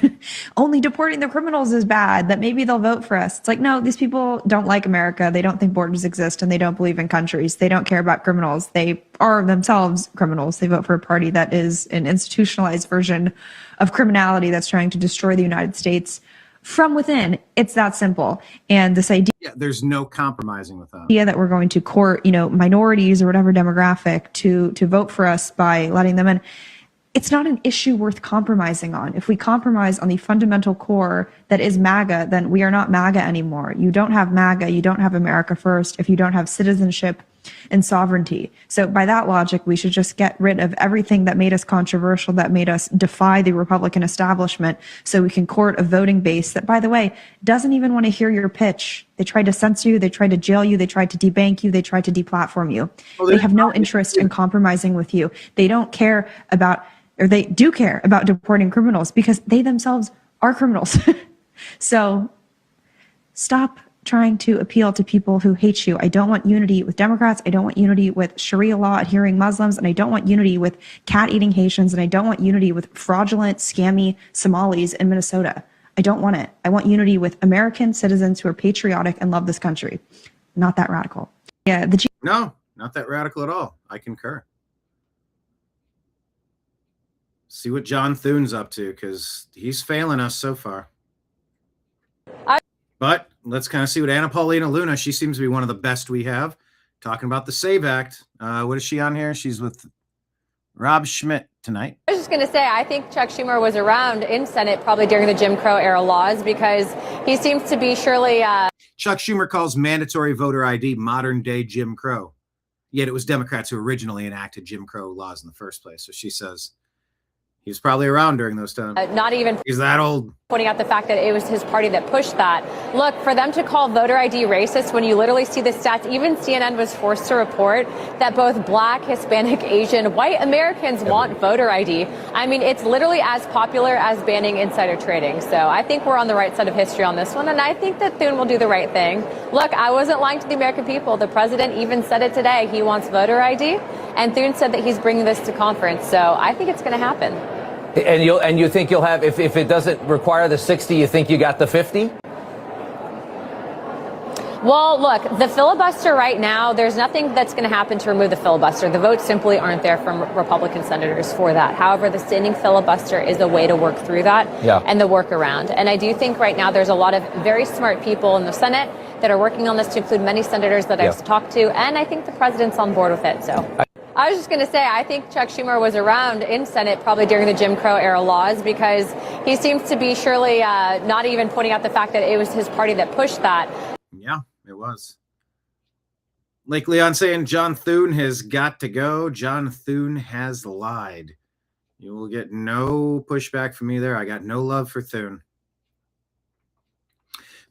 [SPEAKER 10] only deporting the criminals is bad, that maybe they'll vote for us. It's like, no, these people don't like America. They don't think borders exist, and they don't believe in countries. They don't care about criminals. They are themselves criminals. They vote for a party that is an institutionalized version of criminality that's trying to destroy the United States from within. It's that simple. And this idea,
[SPEAKER 1] there's no compromising with that.
[SPEAKER 10] That we're going to court, minorities or whatever demographic to vote for us by letting them in. It's not an issue worth compromising on. If we compromise on the fundamental core that is MAGA, then we are not MAGA anymore. You don't have MAGA. You don't have America first if you don't have citizenship and sovereignty. So by that logic, we should just get rid of everything that made us controversial, that made us defy the Republican establishment, so we can court a voting base that, by the way, doesn't even want to hear your pitch. They tried to censor you. They tried to jail you. They tried to debank you. They tried to deplatform you. They have no interest in compromising with you. They don't care about, or they do care about deporting criminals because they themselves are criminals. So stop trying to appeal to people who hate you. I don't want unity with Democrats. I don't want unity with Sharia law adhering Muslims. And I don't want unity with cat-eating Haitians. And I don't want unity with fraudulent, scammy Somalis in Minnesota. I don't want it. I want unity with American citizens who are patriotic and love this country. Not that radical. Yeah.
[SPEAKER 1] No, not that radical at all. I concur. See what John Thune's up to, because he's failing us so far. But let's kind of see what Anna Paulina Luna, she seems to be one of the best we have, talking about the SAVE Act. What is she on here? She's with Rob Schmidt tonight.
[SPEAKER 5] I was just going to say, I think Chuck Schumer was around in Senate probably during the Jim Crow era laws, because he seems to be surely...
[SPEAKER 1] Chuck Schumer calls mandatory voter ID modern day Jim Crow. Yet it was Democrats who originally enacted Jim Crow laws in the first place. So she says he was probably around during those times.
[SPEAKER 5] Not even...
[SPEAKER 1] He's that old.
[SPEAKER 5] Pointing out the fact that it was his party that pushed that. Look, for them to call voter ID racist when you literally see the stats, even CNN was forced to report that both Black, Hispanic, Asian, white Americans want voter ID. I mean, it's literally as popular as banning insider trading. So I think we're on the right side of history on this one, and I think that Thune will do the right thing. Look, I wasn't lying to the American people. The president even said it today. He wants voter ID, and Thune said that he's bringing this to conference. So I think it's going to happen.
[SPEAKER 11] And you think you'll have, if it doesn't require the 60, you think you got the 50?
[SPEAKER 5] Well, look, the filibuster right now, there's nothing that's going to happen to remove the filibuster. The votes simply aren't there from Republican senators for that. However, the standing filibuster is a way to work through that and the workaround. And I do think right now there's a lot of very smart people in the Senate that are working on this, to include many senators that I've talked to. And I think the president's on board with it. So I was just going to say, I think Chuck Schumer was around in Senate probably during the Jim Crow era laws, because he seems to be surely not even pointing out the fact that it was his party that pushed that.
[SPEAKER 1] Yeah, it was. Lake Leon saying John Thune has got to go. John Thune has lied. You will get no pushback from me there. I got no love for Thune.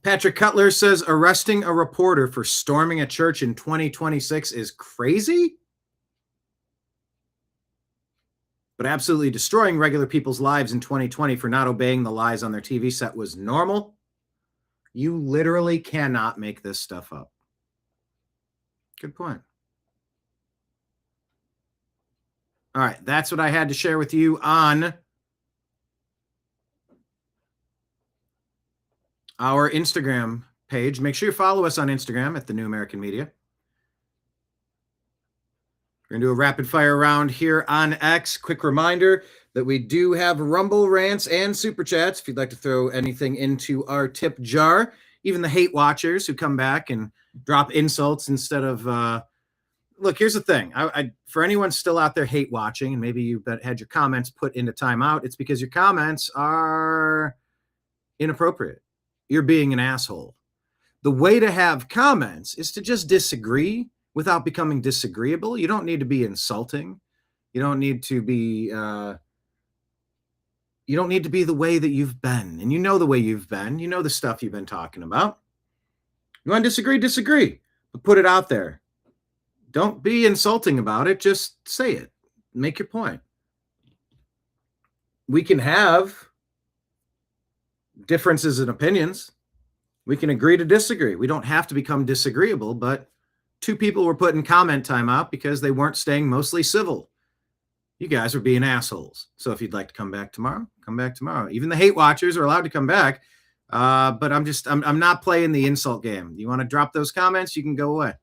[SPEAKER 1] Patrick Cutler says arresting a reporter for storming a church in 2026 is crazy, but absolutely destroying regular people's lives in 2020 for not obeying the lies on their TV set was normal. You literally cannot make this stuff up. Good point. All right, that's what I had to share with you on our Instagram page. Make sure you follow us on Instagram at The New American Media. We're going to do a rapid fire round here on X. Quick reminder that we do have Rumble rants and Super Chats if you'd like to throw anything into our tip jar. Even the hate watchers who come back and drop insults instead of... Look, here's the thing. For anyone still out there hate watching, and maybe you've had your comments put into timeout, it's because your comments are inappropriate. You're being an asshole. The way to have comments is to just disagree without becoming disagreeable. You don't need to be insulting. You don't need to be the way that you've been. And you know the way you've been. You know the stuff you've been talking about. You want to disagree, but put it out there. Don't be insulting about it. Just say it. Make your point. We can have differences in opinions. We can agree to disagree. We don't have to become disagreeable, but 2 people were put in comment timeout because they weren't staying mostly civil. You guys are being assholes. So if you'd like to come back tomorrow, come back tomorrow. Even the hate watchers are allowed to come back. But I'm not playing the insult game. You want to drop those comments, you can go away.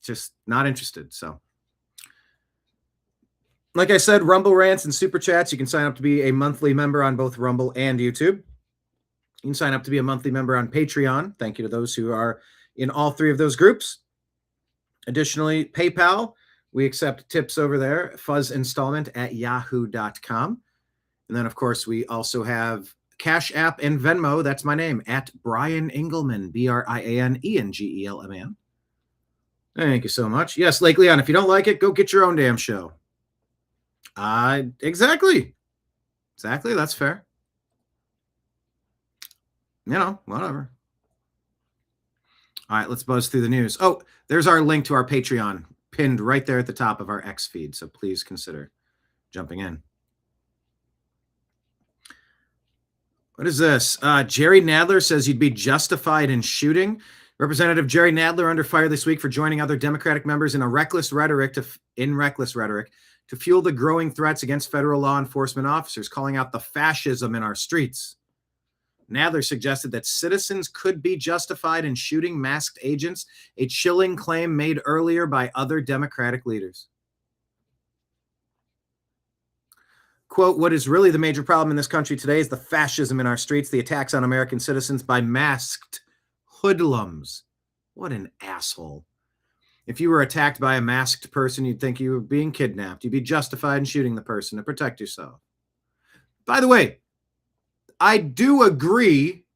[SPEAKER 1] Just not interested. So like I said, Rumble rants and super chats, you can sign up to be a monthly member on both Rumble and YouTube. You can sign up to be a monthly member on Patreon. Thank you to those who are in all 3 of those groups. Additionally, PayPal, we accept tips over there, fuzzinstallment@yahoo.com. And then, of course, we also have Cash App and Venmo. That's my name, at Brian Engelman, BrianEngelman. Thank you so much. Yes, Lake Leon, if you don't like it, go get your own damn show. Exactly. That's fair. You know, whatever. All right, let's buzz through the news. Oh, there's our link to our Patreon pinned right there at the top of our X feed. So please consider jumping in. What is this? Jerry Nadler says you'd be justified in shooting. Representative Jerry Nadler under fire this week for joining other Democratic members in reckless rhetoric to fuel the growing threats against federal law enforcement officers, calling out the fascism in our streets. Nadler suggested that citizens could be justified in shooting masked agents, a chilling claim made earlier by other Democratic leaders. Quote, what is really the major problem in this country today is the fascism in our streets, the attacks on American citizens by masked hoodlums. What an asshole. If you were attacked by a masked person, you'd think you were being kidnapped. You'd be justified in shooting the person to protect yourself. By the way, I do agree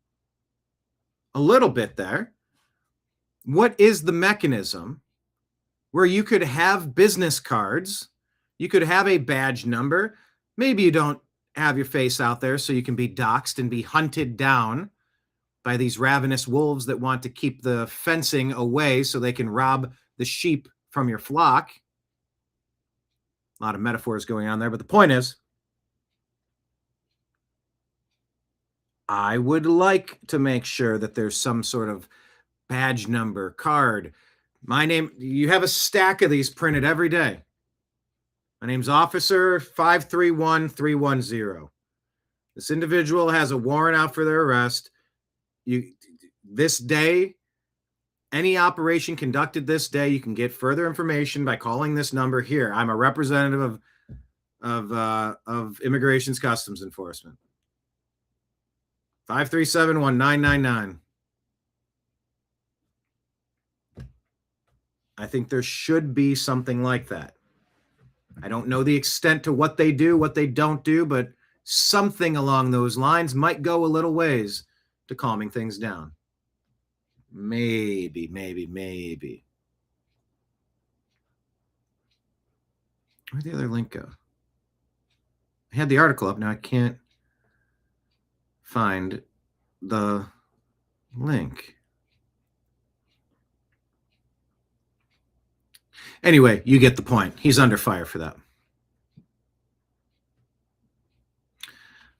[SPEAKER 1] a little bit there. What is the mechanism where you could have business cards, you could have a badge number, maybe you don't have your face out there so you can be doxxed and be hunted down by these ravenous wolves that want to keep the fencing away so they can rob the sheep from your flock. A lot of metaphors going on there, but the point is, I would like to make sure that there's some sort of badge number, card. My name, you have a stack of these printed every day. My name's Officer 531310. This individual has a warrant out for their arrest. This day, any operation conducted this day, you can get further information by calling this number here. I'm a representative of Immigration's Customs Enforcement. 537-1999. I think there should be something like that. I don't know the extent to what they do, what they don't do, but something along those lines might go a little ways to calming things down. Maybe. Where'd the other link go? I had the article up. Now I can't find the link. Anyway, you get the point. He's under fire for that.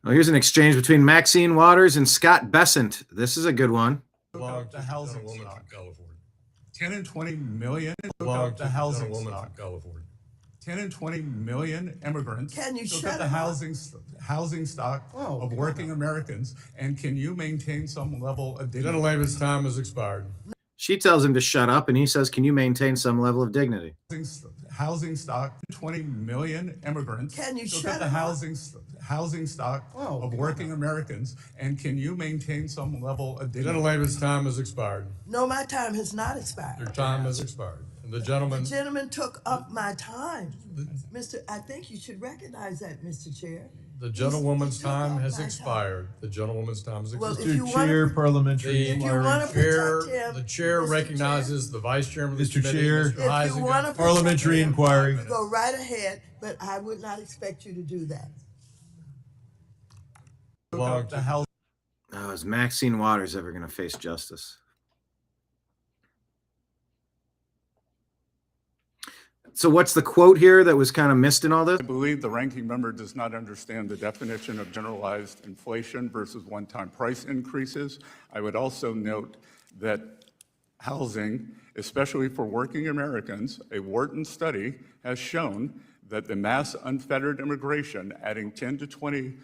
[SPEAKER 1] Well, here's an exchange between Maxine Waters and Scott Bessent. This is a good one.
[SPEAKER 2] The housing stock. 10 and 20 million. The housing stock. 10 and 20 million immigrants. Can you shut the housing stock of working Americans, and can you maintain some level of dignity? Gentleman's time has expired.
[SPEAKER 1] She tells him to shut up, and he says, can you maintain some level of dignity?
[SPEAKER 2] Housing stock, 20 million immigrants. Can you shut the housing stock of working Americans, and can you maintain some level of dignity? Gentleman's time has expired.
[SPEAKER 12] No, my time has not expired.
[SPEAKER 2] Your time has expired. And the gentleman
[SPEAKER 12] took up my time. I think you should recognize that, Mr. Chair.
[SPEAKER 2] The gentlewoman's time has expired. The gentlewoman's time has expired.
[SPEAKER 12] Mr. Chair,
[SPEAKER 2] parliamentary
[SPEAKER 12] inquiry.
[SPEAKER 2] The chair recognizes the vice chairman of the committee,
[SPEAKER 12] Chair.
[SPEAKER 2] Mr. Heisinger.
[SPEAKER 12] Parliamentary inquiry. Go right ahead, but I would not expect you to do that.
[SPEAKER 1] Is Maxine Waters ever going to face justice? So what's the quote here that was kind of missed in all this?
[SPEAKER 13] I believe the ranking member does not understand the definition of generalized inflation versus one-time price increases. I would also note that housing, especially for working Americans. A Wharton study has shown that the mass unfettered immigration, adding 10 to 20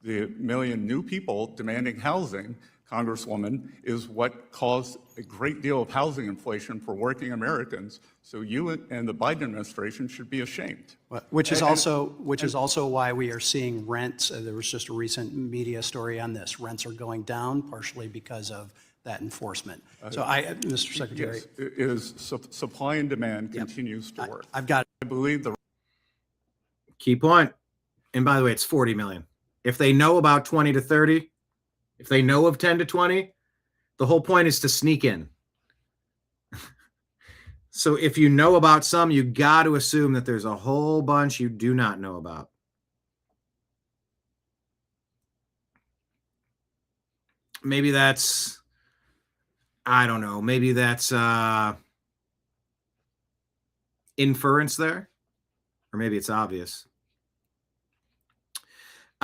[SPEAKER 13] million new people demanding housing, Congresswoman, is what caused a great deal of housing inflation for working Americans. So you and the Biden administration should be ashamed.
[SPEAKER 14] Which is also why we are seeing rents. There was just a recent media story on this. Rents are going down partially because of that enforcement. So Mr. Secretary.
[SPEAKER 13] Yes, it is supply and demand continues to work.
[SPEAKER 14] I've got.
[SPEAKER 13] I believe the
[SPEAKER 1] Key point. And by the way, it's 40 million. If they know about 20 to 30, if they know of 10 to 20, the whole point is to sneak in. So if you know about some, you got to assume that there's a whole bunch you do not know about. Maybe that's, I don't know, maybe that's inference there, or maybe it's obvious.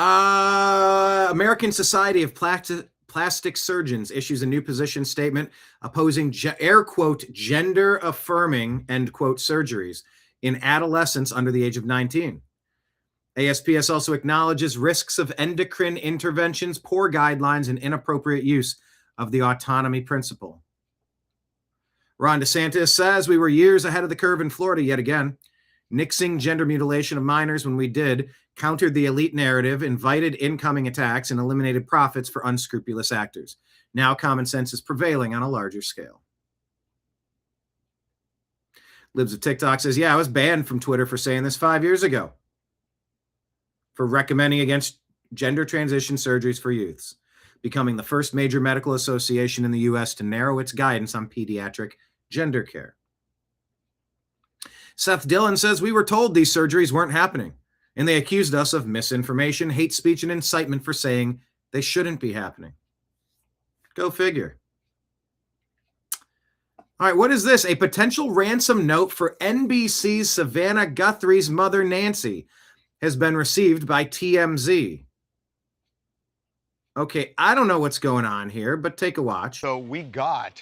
[SPEAKER 1] American Society of Plastic Surgeons issues a new position statement opposing air quote gender affirming end quote surgeries in adolescents under the age of 19. ASPS also acknowledges risks of endocrine interventions, poor guidelines, and inappropriate use of the autonomy principle. Ron DeSantis says we were years ahead of the curve in Florida yet again, nixing gender mutilation of minors when we did, countered the elite narrative, invited incoming attacks, and eliminated profits for unscrupulous actors. Now common sense is prevailing on a larger scale. Libs of TikTok says, yeah, I was banned from Twitter for saying this 5 years ago, for recommending against gender transition surgeries for youths, becoming the first major medical association in the U.S. to narrow its guidance on pediatric gender care. Seth Dillon says, we were told these surgeries weren't happening, and they accused us of misinformation, hate speech, and incitement for saying they shouldn't be happening. Go figure. All right, what is this? A potential ransom note for NBC's Savannah Guthrie's mother, Nancy, has been received by TMZ. Okay, I don't know what's going on here, but take a watch.
[SPEAKER 20] So we got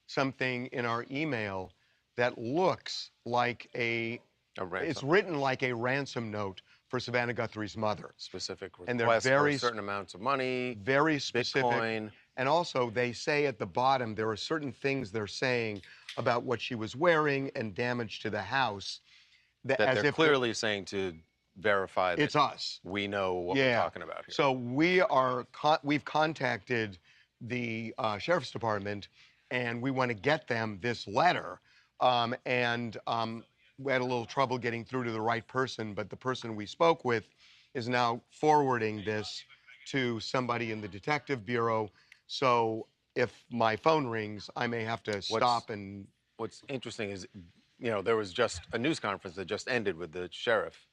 [SPEAKER 20] something in our email that looks like it's written like a ransom note for Savannah Guthrie's mother.
[SPEAKER 22] Specific request
[SPEAKER 20] and they're very
[SPEAKER 22] for certain amounts of money,
[SPEAKER 20] very specific.
[SPEAKER 22] Bitcoin.
[SPEAKER 20] And also they say at the bottom, there are certain things they're saying about what she was wearing and damage to the house.
[SPEAKER 22] That they're clearly saying to verify that
[SPEAKER 20] it's us.
[SPEAKER 22] We know what we're talking about here.
[SPEAKER 20] So we've contacted the Sheriff's Department, and we want to get them this letter. We had a little trouble getting through to the right person, but the person we spoke with is now forwarding this to somebody in the Detective Bureau. So if my phone rings, I may have to stop and...
[SPEAKER 22] What's interesting is, there was just a news conference that just ended with the sheriff,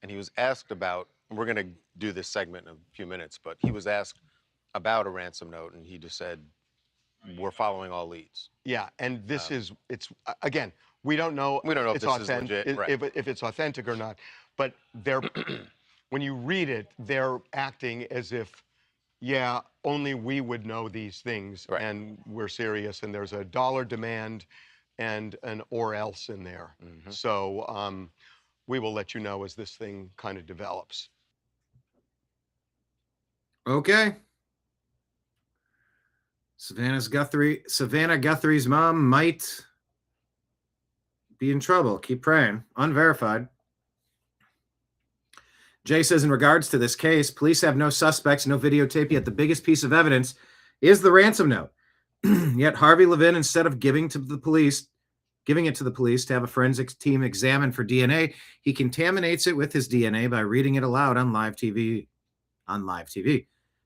[SPEAKER 22] and he was asked about, and we're going to do this segment in a few minutes, but he was asked about a ransom note, and he just said, we're following all leads.
[SPEAKER 20] Yeah, and this again, we don't know
[SPEAKER 22] if this is legit, right.
[SPEAKER 20] if it's authentic or not, but they're when you read it, they're acting as if, yeah, only we would know these things, right. And we're serious, and there's a dollar demand and an or else in there. Mm-hmm. So we will let you know as this thing kind of develops.
[SPEAKER 1] Okay. Savannah Guthrie's mom might be in trouble. Keep praying. Unverified. Jay says, in regards to this case, police have no suspects, no videotape, yet the biggest piece of evidence is the ransom note. Yet Harvey Levin, instead of giving it to the police to have a forensics team examine for DNA, he contaminates it with his DNA by reading it aloud on live TV.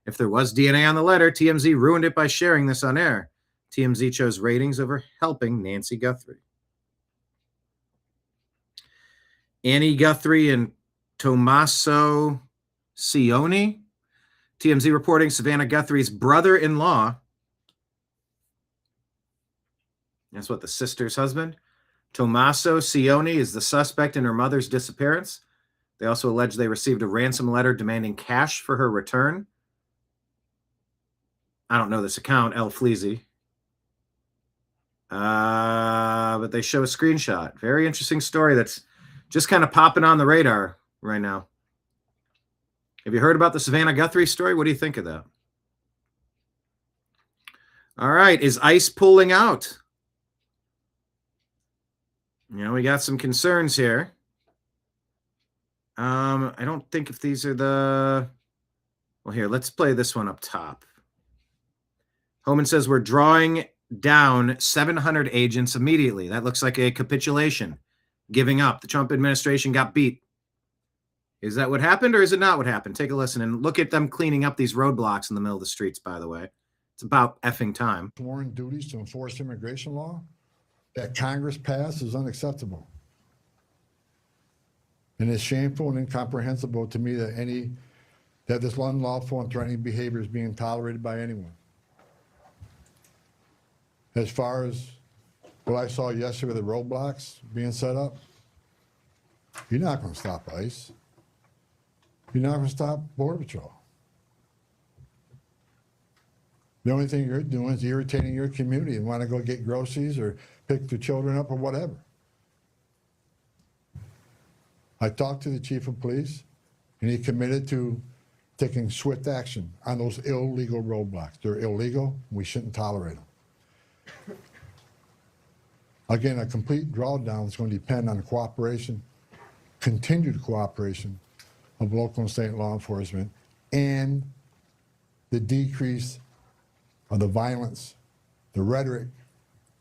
[SPEAKER 1] If there was DNA on the letter, TMZ ruined it by sharing this on air. TMZ chose ratings over helping Nancy Guthrie. Annie Guthrie and Tommaso Cioni. TMZ reporting Savannah Guthrie's brother-in-law. That's what, the sister's husband? Tommaso Cioni is the suspect in her mother's disappearance. They also allege they received a ransom letter demanding cash for her return. I don't know this account, El Fleazy. But they show a screenshot. Very interesting story that's just kind of popping on the radar right now. Have you heard about the Savannah Guthrie story? What do you think of that? All right. Is ICE pulling out? You know, we got some concerns here. I don't think if these are the... Well, here, let's play this one up top. Homan says we're drawing down 700 agents immediately. That looks like a capitulation, giving up. The Trump administration got beat. Is that what happened, or is it not what happened? Take a listen and look at them cleaning up these roadblocks in the middle of the streets, by the way. It's about effing time.
[SPEAKER 15] Sworn duties to enforce immigration law that Congress passed is unacceptable. And it's shameful and incomprehensible to me that this unlawful and threatening behavior is being tolerated by anyone. As far as what I saw yesterday with the roadblocks being set up, you're not going to stop ICE. You're not going to stop Border Patrol. The only thing you're doing is irritating your community and want to go get groceries or pick the children up or whatever. I talked to the chief of police, and he committed to taking swift action on those illegal roadblocks. They're illegal. We shouldn't tolerate them. Again, a complete drawdown is going to depend on the cooperation, continued cooperation of local and state law enforcement, and the decrease of the violence, the rhetoric,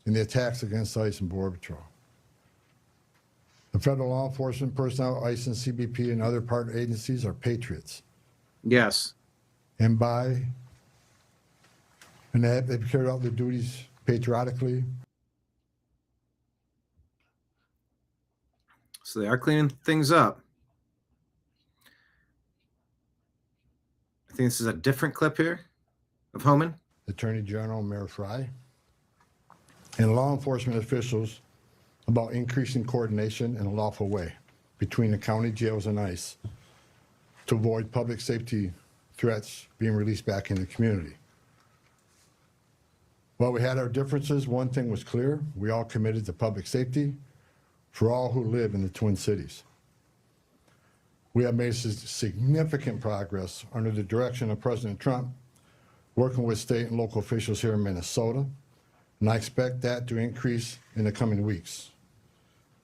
[SPEAKER 15] and the attacks against ICE and Border Patrol. The federal law enforcement personnel, ICE and CBP and other partner agencies are patriots.
[SPEAKER 1] Yes.
[SPEAKER 15] And they've carried out their duties patriotically.
[SPEAKER 1] So they are cleaning things up. I think this is a different clip here of Homan.
[SPEAKER 15] Attorney General Mayor Fry and law enforcement officials about increasing coordination in a lawful way between the county jails and ICE to avoid public safety threats being released back in the community. While we had our differences, one thing was clear: we all committed to public safety for all who live in the Twin Cities. We have made significant progress under the direction of President Trump, working with state and local officials here in Minnesota, and I expect that to increase in the coming weeks.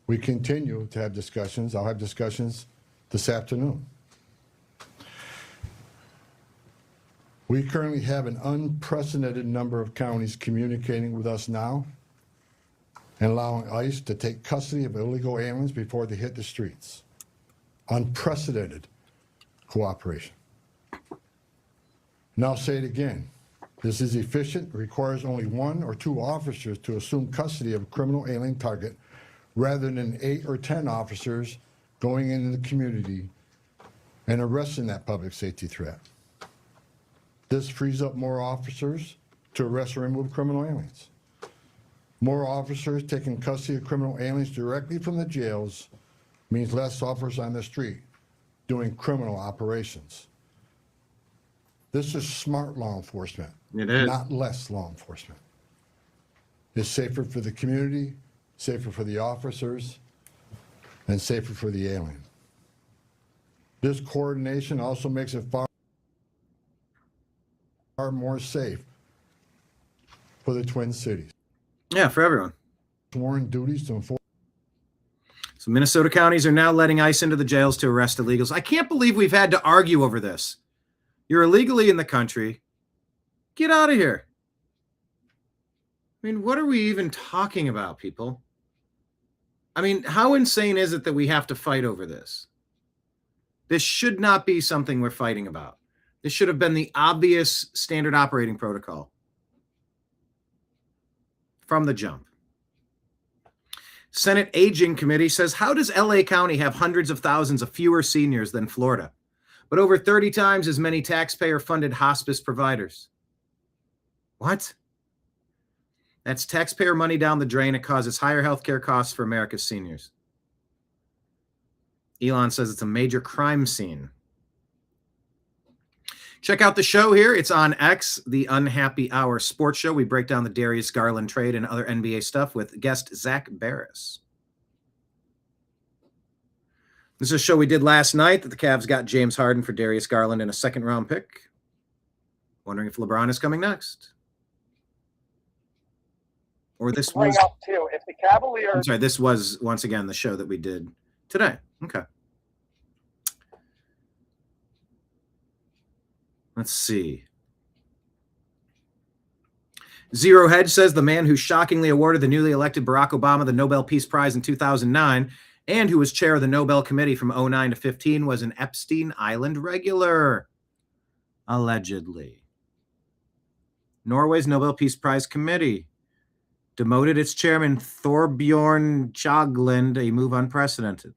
[SPEAKER 15] We continue to have discussions. I'll have discussions this afternoon. We currently have an unprecedented number of counties communicating with us now and allowing ICE to take custody of illegal aliens before they hit the streets. Unprecedented cooperation. And I'll say it again. This is efficient, requires only 1 or 2 officers to assume custody of a criminal alien target rather than 8 or 10 officers going into the community and arresting that public safety threat. This frees up more officers to arrest or remove criminal aliens. More officers taking custody of criminal aliens directly from the jails means less officers on the street doing criminal operations. This is smart law enforcement, not less law enforcement. It's safer for the community, safer for the officers, and safer for the alien. This coordination also makes it far more safe for the Twin Cities.
[SPEAKER 1] Yeah, for everyone.
[SPEAKER 15] Sworn duties to enforce.
[SPEAKER 1] So Minnesota counties are now letting ICE into the jails to arrest illegals. I can't believe we've had to argue over this. You're illegally in the country. Get out of here. I mean, what are we even talking about, people? I mean, how insane is it that we have to fight over this? This should not be something we're fighting about. This should have been the obvious standard operating protocol from the jump. Senate Aging Committee says, how does LA County have hundreds of thousands of fewer seniors than Florida, but over 30 times as many taxpayer-funded hospice providers? What? That's taxpayer money down the drain. It causes higher healthcare costs for America's seniors. Elon says it's a major crime scene. Check out the show here. It's on X, the Unhappy Hour Sports Show. We break down the Darius Garland trade and other NBA stuff with guest Zach Barris. This is a show we did last night that the Cavs got James Harden for Darius Garland and a second-round pick. Wondering if LeBron is coming next. Or this was...
[SPEAKER 16] Too. If the Cavaliers...
[SPEAKER 1] I'm sorry, this was, once again, the show that we did today. Okay. Let's see. Zero Hedge says the man who shockingly awarded the newly elected Barack Obama the Nobel Peace Prize in 2009 and who was chair of the Nobel Committee from 2009 to 15 was an Epstein Island regular. Allegedly. Norway's Nobel Peace Prize Committee demoted its chairman, Thorbjorn Jagland, a move unprecedented.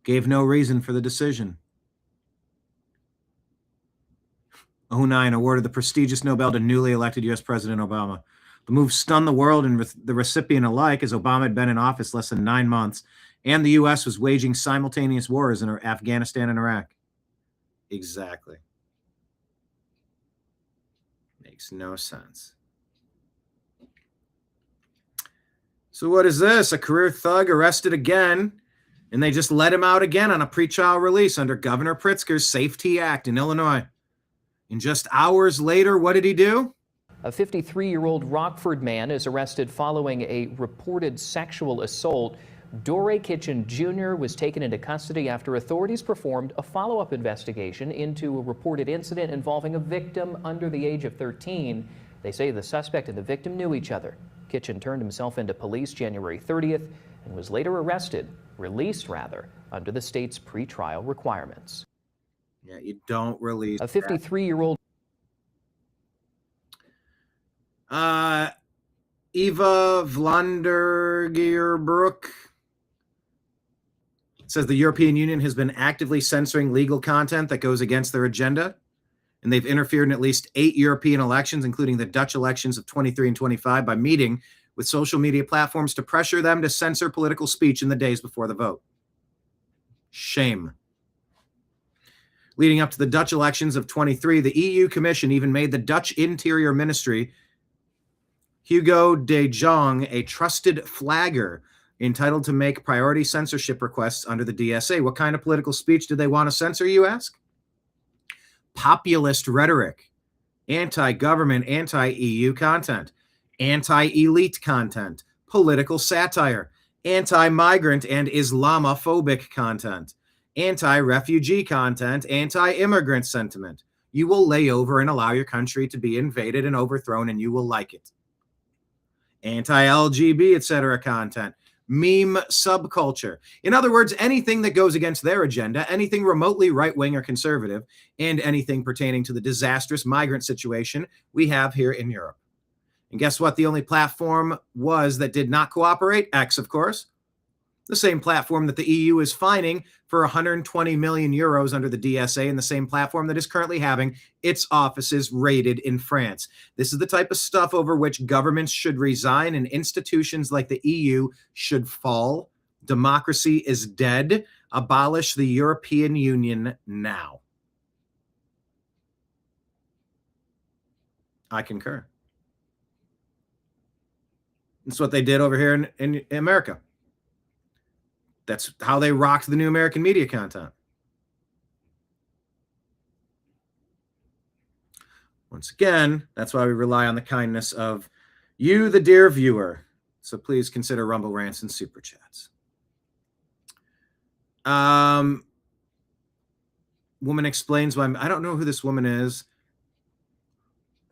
[SPEAKER 1] Gave no reason for the decision. 2009 awarded the prestigious Nobel to newly elected U.S. President Obama. The move stunned the world and the recipient alike, as Obama had been in office less than 9 months, and the U.S. was waging simultaneous wars in Afghanistan and Iraq. Exactly. Makes no sense. So what is this? A career thug arrested again, and they just let him out again on a pretrial release under Governor Pritzker's Safety Act in Illinois. And just hours later, what did he do?
[SPEAKER 17] A 53-year-old Rockford man is arrested following a reported sexual assault. Dore Kitchen Jr. was taken into custody after authorities performed a follow-up investigation into a reported incident involving a victim under the age of 13. They say the suspect and the victim knew each other. Kitchen turned himself into police January 30th and was later released under the state's pretrial requirements.
[SPEAKER 1] Yeah, you don't release
[SPEAKER 17] a 53-year-old.
[SPEAKER 1] Eva Vlandergeerbroek says the European Union has been actively censoring legal content that goes against their agenda, and they've interfered in at least 8 European elections, including the Dutch elections of 23 and 25, by meeting with social media platforms to pressure them to censor political speech in the days before the vote. Shame. Leading up to the Dutch elections of 23, the EU Commission even made the Dutch Interior Ministry, Hugo de Jong, a trusted flagger entitled to make priority censorship requests under the DSA. What kind of political speech do they want to censor, you ask? Populist rhetoric, anti-government, anti-EU content, anti-elite content, political satire, anti-migrant and Islamophobic content, anti-refugee content, anti-immigrant sentiment. You will lay over and allow your country to be invaded and overthrown, and you will like it. Anti-LGB, etc. content, meme subculture. In other words, anything that goes against their agenda, anything remotely right-wing or conservative, and anything pertaining to the disastrous migrant situation we have here in Europe. And guess what the only platform was that did not cooperate? X, of course. The same platform that the EU is fining for 120 million euros under the DSA, and the same platform that is currently having its offices raided in France. This is the type of stuff over which governments should resign and institutions like the EU should fall. Democracy is dead. Abolish the European Union now. I concur. That's what they did over here in America. That's how they rocked the new American media content. Once again, that's why we rely on the kindness of you, the dear viewer. So please consider Rumble Rants and Super Chats. Woman explains why, I don't know who this woman is.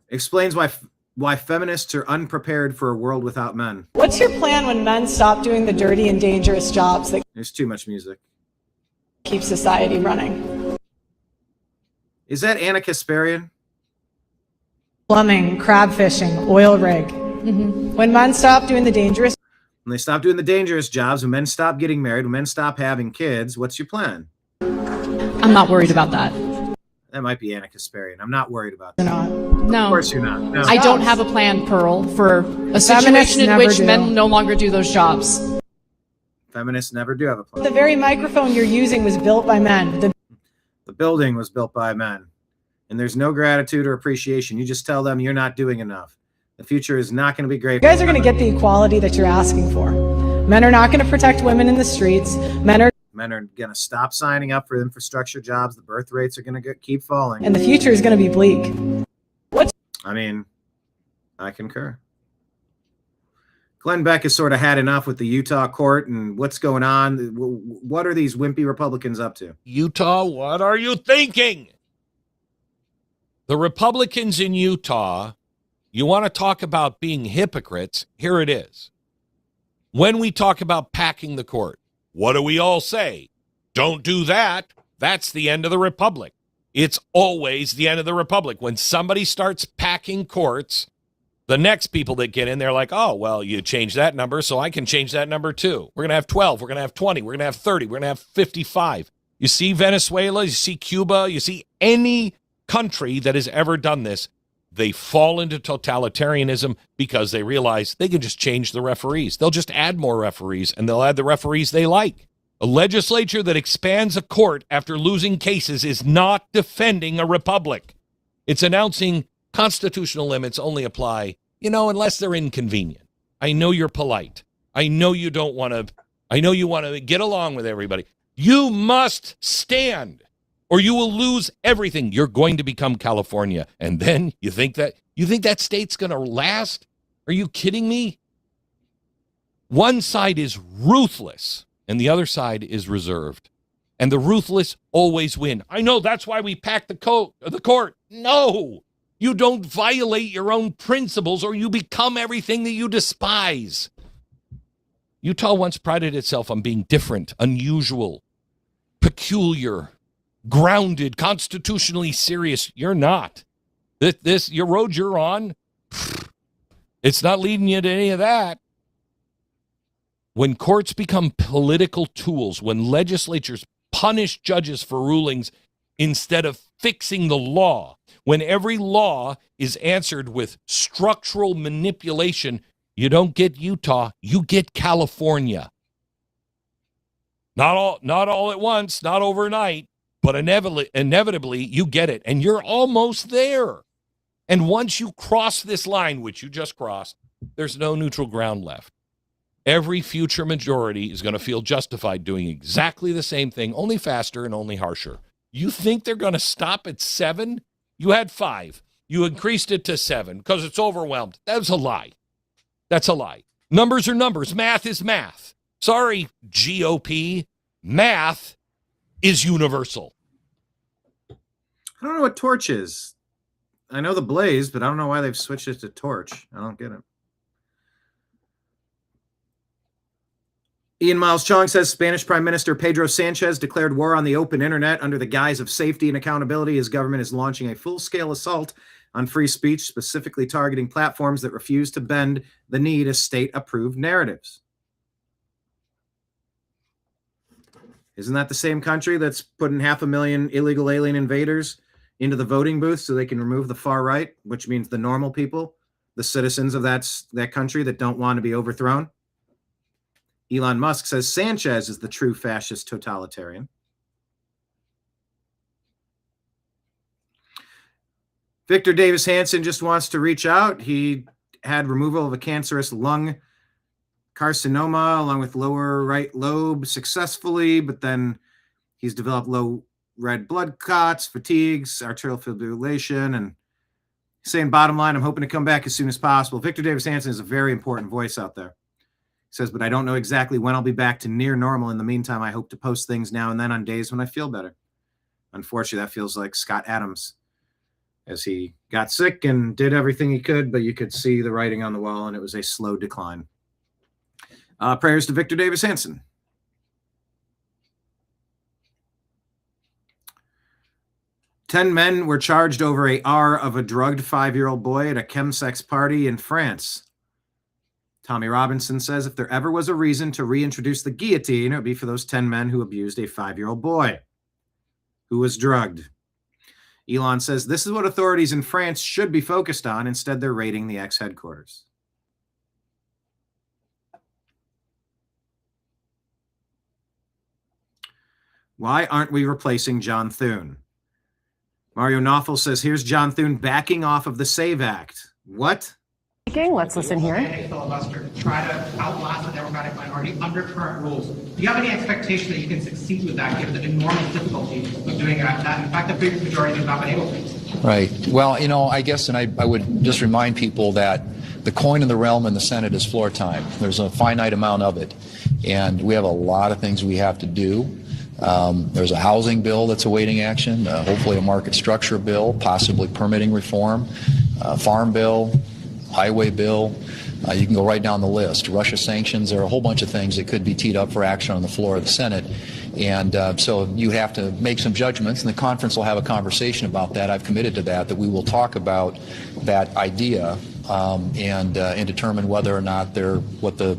[SPEAKER 1] Explains why feminists are unprepared for a world without men.
[SPEAKER 23] What's your plan when men stop doing the dirty and dangerous jobs that
[SPEAKER 1] There's too much music.
[SPEAKER 23] keep society running?
[SPEAKER 1] Is that Anna Kasparian?
[SPEAKER 23] Plumbing, crab fishing, oil rig. When men stop doing the dangerous...
[SPEAKER 1] When they stop doing the dangerous jobs, when men stop getting married, when men stop having kids, what's your plan?
[SPEAKER 23] I'm not worried about that.
[SPEAKER 1] That might be Anna Kasparian. I'm not worried about that.
[SPEAKER 23] No.
[SPEAKER 1] Of course you're not. No.
[SPEAKER 23] I don't have a plan, Pearl, for a situation in which men no longer do those jobs.
[SPEAKER 1] Feminists never do have a plan.
[SPEAKER 23] The very microphone you're using was built by men.
[SPEAKER 1] The building was built by men. And there's no gratitude or appreciation. You just tell them you're not doing enough. The future is not going to be great.
[SPEAKER 23] You guys are going to get the equality that you're asking for. Men are not going to protect women in the streets. Men are
[SPEAKER 1] going to stop signing up for infrastructure jobs. The birth rates are going to keep falling.
[SPEAKER 23] and the future is going to be bleak.
[SPEAKER 1] I mean, I concur. Glenn Beck has sort of had enough with the Utah court and what's going on. What are these wimpy Republicans up to?
[SPEAKER 16] Utah, what are you thinking? The Republicans in Utah, you want to talk about being hypocrites? Here it is. When we talk about packing the court, what do we all say? Don't do that. That's the end of the republic. It's always the end of the republic. When somebody starts packing courts, the next people that get in, they're like, oh, well, you change that number, so I can change that number too. We're going to have 12. We're going to have 20. We're going to have 30. We're going to have 55. You see Venezuela, you see Cuba, you see any country that has ever done this, they fall into totalitarianism because they realize they can just change the referees. They'll just add more referees, and they'll add the referees they like. A legislature that expands a court after losing cases is not defending a republic. It's announcing constitutional limits only apply, unless they're inconvenient. I know you're polite. I know you don't want to, I know you want to get along with everybody. You must stand or you will lose everything. You're going to become California. And then you think that state's going to last? Are you kidding me? One side is ruthless and the other side is reserved. And the ruthless always win. I know that's why we pack the court. No, you don't violate your own principles or you become everything that you despise. Utah once prided itself on being different, unusual, peculiar, grounded, constitutionally serious. You're not. Your road you're on, it's not leading you to any of that. When courts become political tools, when legislatures punish judges for rulings instead of fixing the law, when every law is answered with structural manipulation, you don't get Utah, you get California. Not all at once, not overnight, but inevitably you get it, and you're almost there. And once you cross this line, which you just crossed, there's no neutral ground left. Every future majority is going to feel justified doing exactly the same thing, only faster and only harsher. You think they're going to stop at 7? You had 5. You increased it to 7 because it's overwhelmed. That's a lie. That's a lie. Numbers are numbers. Math is math. Sorry, GOP. Math is universal.
[SPEAKER 1] I don't know what torch is. I know the blaze, but I don't know why they've switched it to torch. I don't get it. Ian Miles Chong says Spanish Prime Minister Pedro Sanchez declared war on the open internet under the guise of safety and accountability. His government is launching a full-scale assault on free speech, specifically targeting platforms that refuse to bend the knee to state-approved narratives. Isn't that the same country that's putting 500,000 illegal alien invaders into the voting booth so they can remove the far right, which means the normal people, the citizens of that country that don't want to be overthrown? Elon Musk says Sanchez is the true fascist totalitarian. Victor Davis Hanson just wants to reach out. He had removal of a cancerous lung carcinoma along with lower right lobe successfully, but then he's developed low red blood clots, fatigues, arterial fibrillation, and saying bottom line, I'm hoping to come back as soon as possible. Victor Davis Hanson is a very important voice out there. He says, but I don't know exactly when I'll be back to near normal. In the meantime, I hope to post things now and then on days when I feel better. Unfortunately, that feels like Scott Adams as he got sick and did everything he could, but you could see the writing on the wall, and it was a slow decline. Prayers to Victor Davis Hanson. Ten men were charged over a R of a drugged 5-year-old boy at a chemsex party in France. Tommy Robinson says if there ever was a reason to reintroduce the guillotine, it would be for those 10 men who abused a 5-year-old boy who was drugged. Elon says this is what authorities in France should be focused on. Instead, they're raiding the ex-headquarters. Why aren't we replacing John Thune? Mario Knopfel says, here's John Thune backing off of the SAVE Act. What?
[SPEAKER 8] Let's listen here. Filibuster to try to outlast the Democratic minority under current rules. Do you have any expectation that you can succeed with that, given the enormous difficulty of doing that? In fact, the previous majority has not been able to.
[SPEAKER 18] Right. Well, you know, I guess, and I would just remind people that the coin in the realm in the Senate is floor time. There's a finite amount of it, and we have a lot of things we have to do. There's a housing bill that's awaiting action, hopefully a market structure bill, possibly permitting reform, farm bill, highway bill. You can go right down the list. Russia sanctions. There are a whole bunch of things that could be teed up for action on the floor of the Senate. And so you have to make some judgments, and the conference will have a conversation about that. I've committed to that we will talk about that idea and determine whether or not what the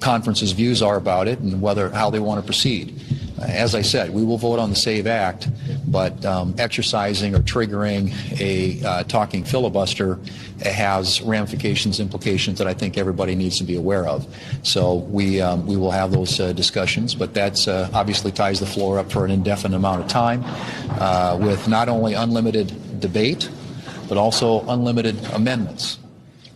[SPEAKER 18] conference's views are about it and how they want to proceed. As I said, we will vote on the SAVE Act, but exercising or triggering a talking filibuster has ramifications, implications that I think everybody needs to be aware of. So we will have those discussions, but that's obviously ties the floor up for an indefinite amount of time with not only unlimited debate, but also unlimited amendments.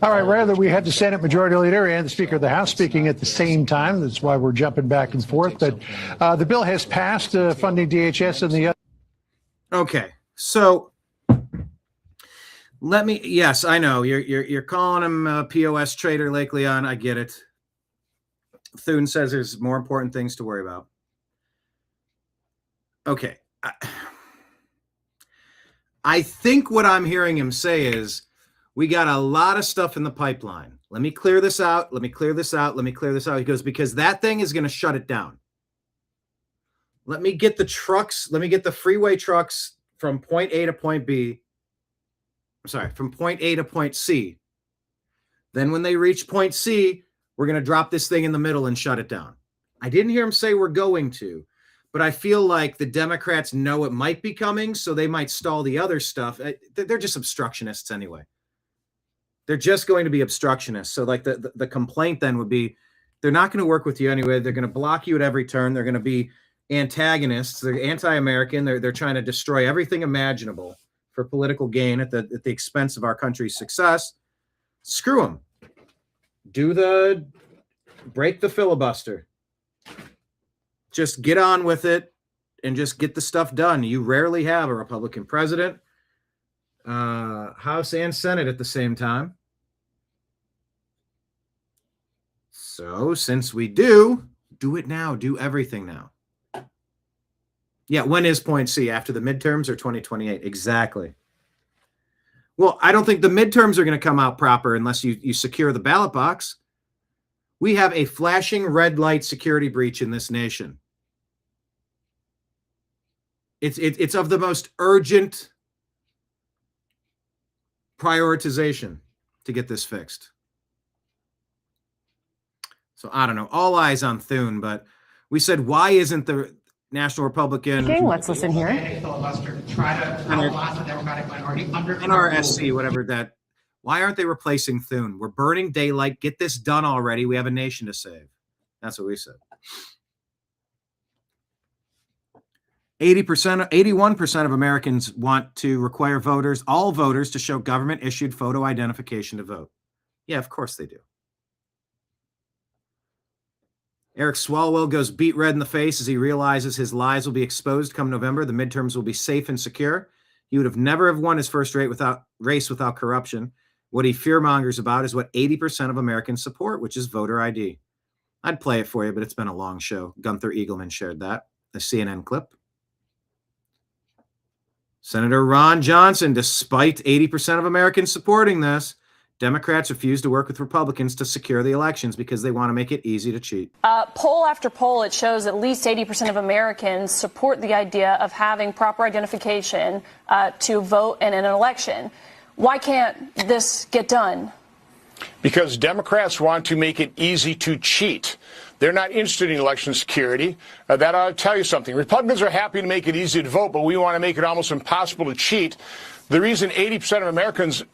[SPEAKER 19] All right, rather we had the Senate Majority Leader and the Speaker of the House speaking at the same time. That's why we're jumping back and forth. But the bill has passed, funding DHS and the other.
[SPEAKER 1] Okay, so yes, I know you're calling him a POS trader, Lake Leon. I get it. Thune says there's more important things to worry about. Okay. I think what I'm hearing him say is, we got a lot of stuff in the pipeline. Let me clear this out. Let me clear this out. Let me clear this out. He goes, because that thing is going to shut it down. Let me get the trucks. Let me get the freeway trucks from point A to point B. I'm sorry, from point A to point C. Then when they reach point C, we're going to drop this thing in the middle and shut it down. I didn't hear him say we're going to, but I feel like the Democrats know it might be coming, so they might stall the other stuff. They're just obstructionists anyway. They're just going to be obstructionists. So like the complaint then would be, they're not going to work with you anyway. They're going to block you at every turn. They're going to be antagonists. They're anti-American. They're trying to destroy everything imaginable for political gain at the expense of our country's success. Screw them. Break the filibuster. Just get on with it and just get the stuff done. You rarely have a Republican president, House and Senate at the same time. So since we do it now, do everything now. Yeah, when is point C? After the midterms or 2028? Exactly. Well, I don't think the midterms are going to come out proper unless you secure the ballot box. We have a flashing red light security breach in this nation. It's of the most urgent prioritization to get this fixed. So I don't know. All eyes on Thune, but we said, why isn't the National Republican?
[SPEAKER 8] Let's listen here. Filibuster to try to outlast the Democratic minority under
[SPEAKER 1] NRSC, whatever that. Why aren't they replacing Thune? We're burning daylight. Get this done already. We have a nation to save. That's what we said. 81% of Americans want to require all voters to show government-issued photo identification to vote. Yeah, of course they do. Eric Swalwell goes beet red in the face as he realizes his lies will be exposed come November. The midterms will be safe and secure. He would have never have won his first race without corruption. What he fearmongers about is what 80% of Americans support, which is voter ID. I'd play it for you, but it's been a long show. Gunther Eagleman shared that, a CNN clip. Senator Ron Johnson, despite 80% of Americans supporting this, Democrats refuse to work with Republicans to secure the elections because they want to make it easy to cheat.
[SPEAKER 24] Poll after poll, it shows at least 80% of Americans support the idea of having proper identification to vote in an election. Why can't this get done?
[SPEAKER 25] Because Democrats want to make it easy to cheat. They're not interested in election security. That ought to tell you something. Republicans are happy to make it easy to vote, but we want to make it almost impossible to cheat. The reason 80% of Americans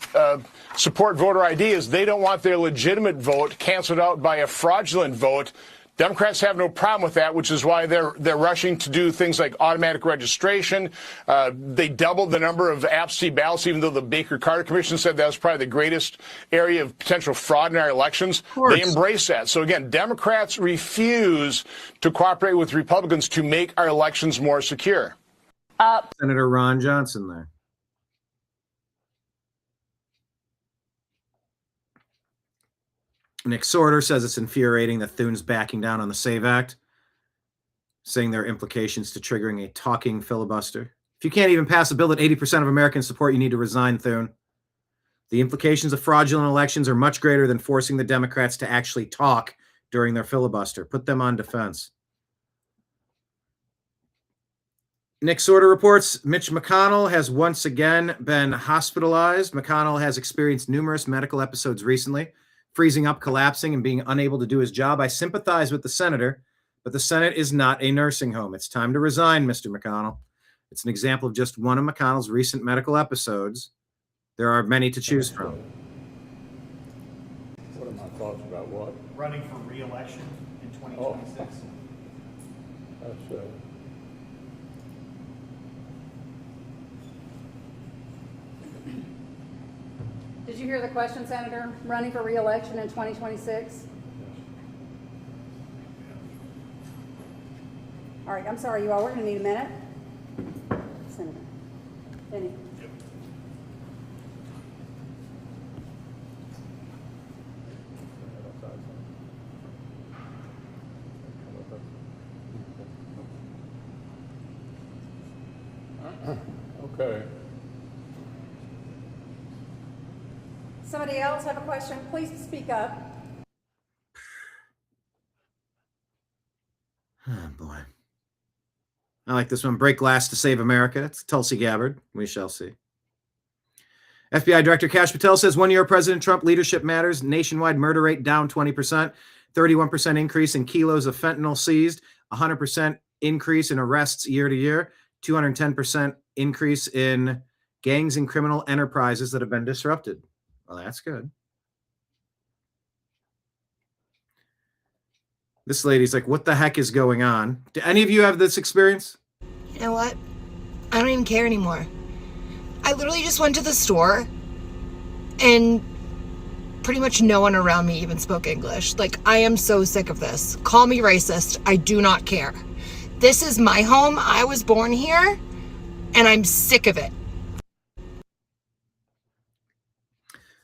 [SPEAKER 25] support voter ID is they don't want their legitimate vote canceled out by a fraudulent vote Democrats have no problem with that, which is why they're rushing to do things like automatic registration. They doubled the number of absentee ballots, even though the Baker-Carter Commission said that was probably the greatest area of potential fraud in our elections. They embrace that. So again, Democrats refuse to cooperate with Republicans to make our elections more secure.
[SPEAKER 1] Senator Ron Johnson there. Nick Sorter says it's infuriating that Thune's backing down on the SAVE Act, saying there are implications to triggering a talking filibuster. If you can't even pass a bill that 80% of Americans support, you need to resign, Thune. The implications of fraudulent elections are much greater than forcing the Democrats to actually talk during their filibuster. Put them on defense. Nick Sorter reports Mitch McConnell has once again been hospitalized. McConnell has experienced numerous medical episodes recently, freezing up, collapsing, and being unable to do his job. I sympathize with the senator, but the Senate is not a nursing home. It's time to resign, Mr. McConnell. It's an example of just one of McConnell's recent medical episodes. There are many to choose from.
[SPEAKER 13] What are my thoughts about what?
[SPEAKER 8] Running for re-election in 2026.
[SPEAKER 13] That's
[SPEAKER 3] Did you hear the question, Senator? Running for re-election in 2026? All right, I'm sorry, you all. We're going to need a minute. Senator. Benny.
[SPEAKER 13] Okay.
[SPEAKER 3] Somebody else have a question? Please speak up.
[SPEAKER 1] Oh, boy. I like this one. Break glass to save America. It's Tulsi Gabbard. We shall see. FBI Director Kash Patel says 1 year of President Trump, leadership matters. Nationwide murder rate down 20%. 31% increase in kilos of fentanyl seized. 100% increase in arrests year to year. 210% increase in gangs and criminal enterprises that have been disrupted. Well, that's good. This lady's like, what the heck is going on? Do any of you have this experience?
[SPEAKER 4] You know what? I don't even care anymore. I literally just went to the store and pretty much no one around me even spoke English. Like, I am so sick of this. Call me racist. I do not care. This is my home. I was born here and I'm sick of it.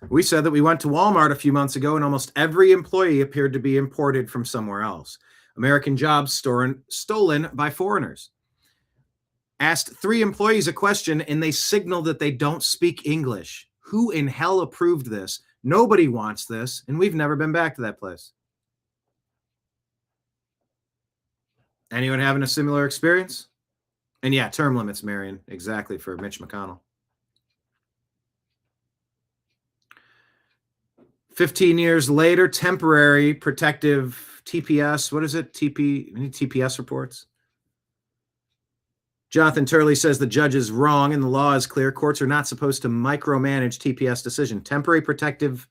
[SPEAKER 1] We said that we went to Walmart a few months ago and almost every employee appeared to be imported from somewhere else. American jobs stolen by foreigners. Asked 3 employees a question and they signaled that they don't speak English. Who in hell approved this? Nobody wants this, and we've never been back to that place. Anyone having a similar experience? And yeah, term limits, Marion, exactly, for Mitch McConnell. 15 years later, temporary protective TPS. What is it? TPS reports. Jonathan Turley says the judge is wrong and the law is clear. Courts are not supposed to micromanage TPS decision. Temporary protective,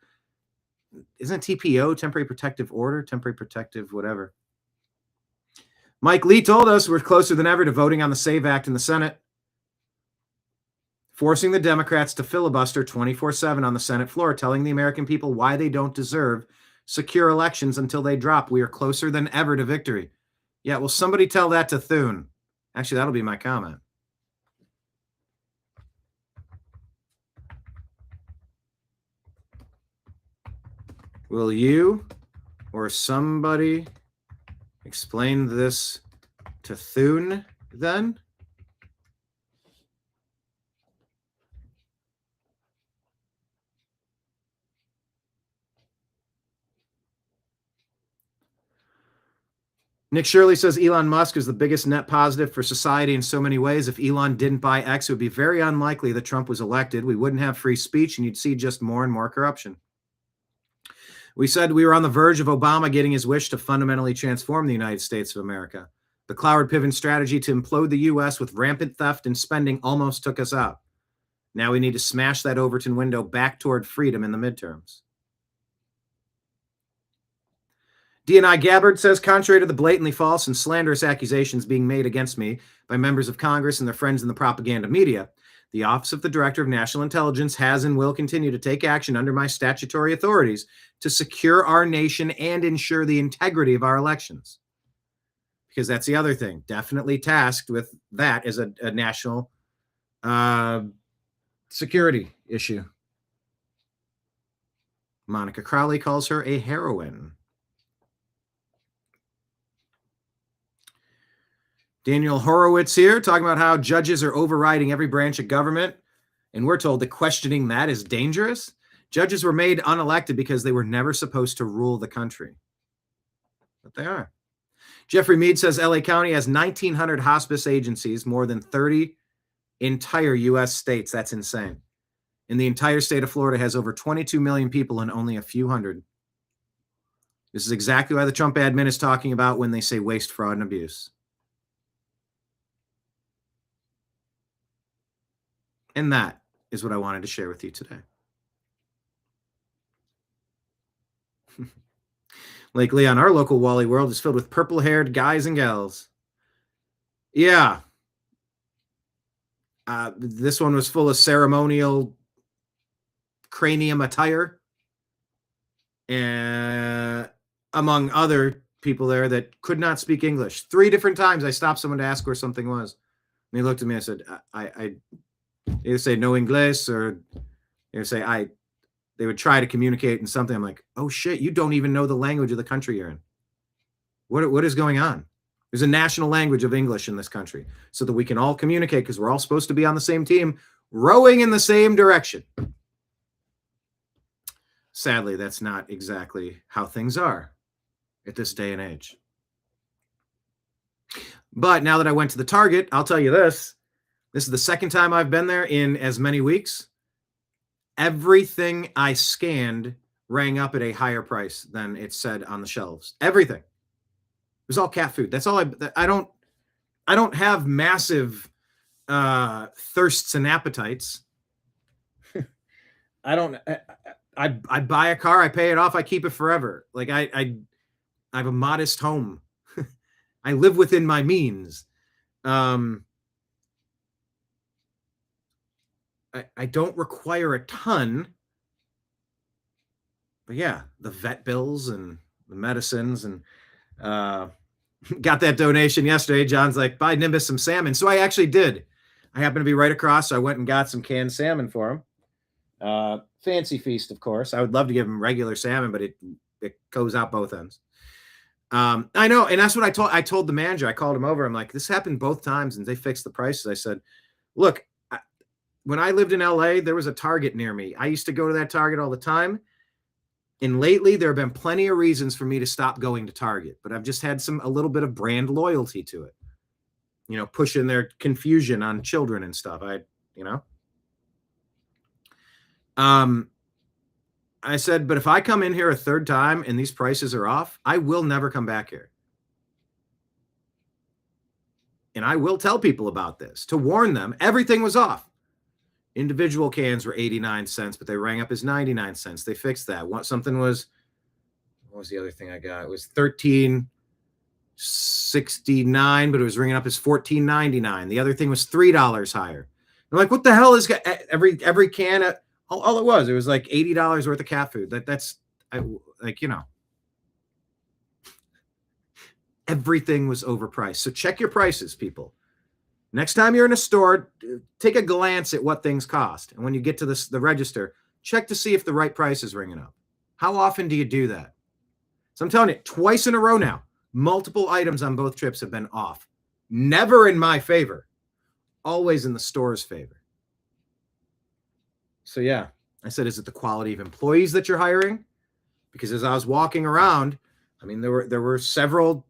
[SPEAKER 1] isn't it TPO? Temporary protective order? Temporary protective whatever. Mike Lee told us we're closer than ever to voting on the SAVE Act in the Senate, forcing the Democrats to filibuster 24/7 on the Senate floor, telling the American people why they don't deserve secure elections until they drop. We are closer than ever to victory. Yeah, will somebody tell that to Thune? Actually, that'll be my comment. Will you or somebody explain this to Thune then? Nick Shirley says Elon Musk is the biggest net positive for society in so many ways. If Elon didn't buy X, it would be very unlikely that Trump was elected. We wouldn't have free speech, and you'd see just more and more corruption. We said we were on the verge of Obama getting his wish to fundamentally transform the United States of America. The Cloward-Piven strategy to implode the U.S. with rampant theft and spending almost took us out. Now we need to smash that Overton window back toward freedom in the midterms. DNI Gabbard says, contrary to the blatantly false and slanderous accusations being made against me by members of Congress and their friends in the propaganda media, the Office of the Director of National Intelligence has and will continue to take action under my statutory authorities to secure our nation and ensure the integrity of our elections. Because that's the other thing. Definitely tasked with that as a national security issue. Monica Crowley calls her a heroine. Daniel Horowitz here talking about how judges are overriding every branch of government. And we're told that questioning that is dangerous. Judges were made unelected because they were never supposed to rule the country. But they are. Jeffrey Mead says LA County has 1,900 hospice agencies, more than 30 entire U.S. states. That's insane. And the entire state of Florida has over 22 million people and only a few hundred. This is exactly why the Trump admin is talking about when they say waste, fraud, and abuse. And that is what I wanted to share with you today. Lake Leon, our local Wally World, is filled with purple-haired guys and gals. Yeah. This one was full of ceremonial cranium attire. And among other people there that could not speak English. 3 different times I stopped someone to ask where something was. And he looked at me and said, I either say no English or they would say they would try to communicate in something. I'm like, oh shit, you don't even know the language of the country you're in. What is going on? There's a national language of English in this country so that we can all communicate because we're all supposed to be on the same team, rowing in the same direction. Sadly, that's not exactly how things are at this day and age. But now that I went to the Target, I'll tell you this. This is the second time I've been there in as many weeks. Everything I scanned rang up at a higher price than it said on the shelves. Everything. It was all cat food. That's all I don't have massive thirsts and appetites. I buy a car, I pay it off, I keep it forever. Like I have a modest home. I live within my means. I don't require a ton, but yeah, the vet bills and the medicines and got that donation yesterday. John's like, buy Nimbus some salmon. So I actually did. I happened to be right across. So I went and got some canned salmon for him. Fancy feast, of course. I would love to give him regular salmon, but it goes out both ends. I know. And that's what I told the manager. I called him over. I'm like, this happened both times and they fixed the prices. I said, look, when I lived in LA, there was a Target near me. I used to go to that Target all the time. And lately, there have been plenty of reasons for me to stop going to Target. But I've just had a little bit of brand loyalty to it. You know, pushing their confusion on children and stuff. I said, but if I come in here a third time and these prices are off, I will never come back here. And I will tell people about this to warn them. Everything was off. Individual cans were 89 cents, but they rang up as 99 cents. They fixed that. What was the other thing I got? It was $13.69, but it was ringing up as $14.99. The other thing was $3 higher. I'm like, what the hell is every can? All it was like $80 worth of cat food. Everything was overpriced. So check your prices, people. Next time you're in a store, take a glance at what things cost. And when you get to the register, check to see if the right price is ringing up. How often do you do that? So I'm telling you, twice in a row now, multiple items on both trips have been off. Never in my favor. Always in the store's favor. So yeah, I said, is it the quality of employees that you're hiring? Because as I was walking around, I mean, there were several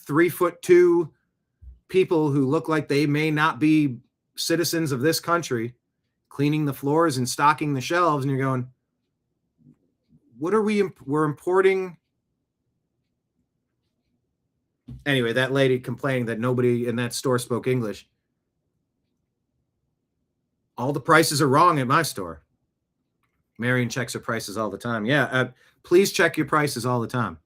[SPEAKER 1] 3'2" people who look like they may not be citizens of this country cleaning the floors and stocking the shelves. And you're going, what are we're importing? Anyway, that lady complaining that nobody in that store spoke English. All the prices are wrong at my store. Marion checks her prices all the time. Yeah, please check your prices all the time.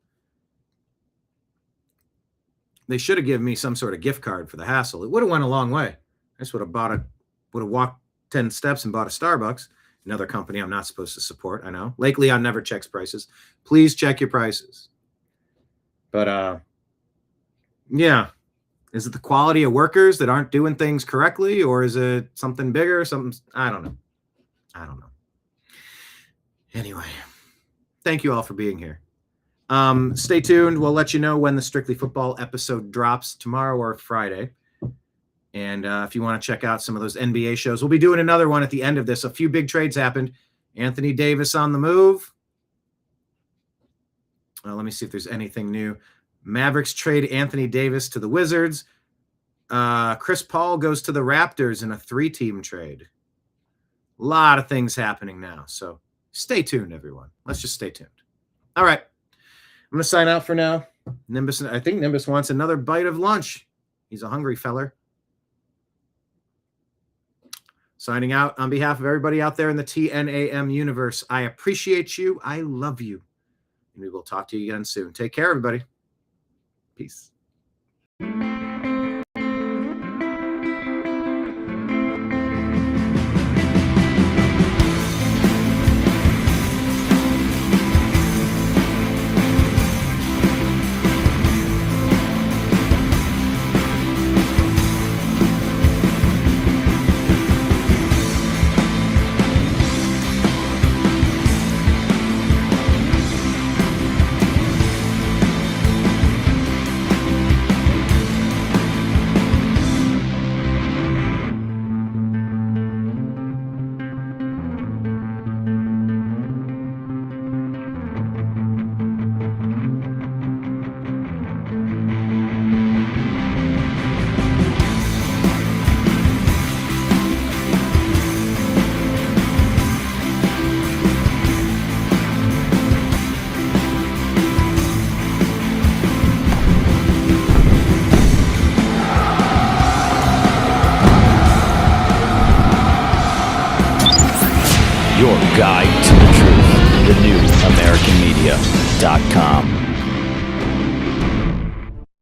[SPEAKER 1] They should have given me some sort of gift card for the hassle. It would have went a long way. I just would have walked 10 steps and bought a Starbucks, another company I'm not supposed to support. I know. Lake Leon never checks prices. Please check your prices. But yeah. Is it the quality of workers that aren't doing things correctly, or is it something bigger? I don't know. Anyway, thank you all for being here. Stay tuned. We'll let you know when the Strictly Football episode drops, tomorrow or Friday. And if you want to check out some of those NBA shows, we'll be doing another one at the end of this. A few big trades happened. Anthony Davis on the move. Let me see if there's anything new. Mavericks trade Anthony Davis to the Wizards. Chris Paul goes to the Raptors in a 3-team trade. A lot of things happening now. So stay tuned, everyone. Let's just stay tuned. All right. I'm going to sign out for now. Nimbus, I think Nimbus wants another bite of lunch. He's a hungry feller. Signing out on behalf of everybody out there in the TNAM universe. I appreciate you. I love you. And we will talk to you again soon. Take care, everybody. Peace.
[SPEAKER 6] Your guide to the truth. TheNewAmericanMedia.com.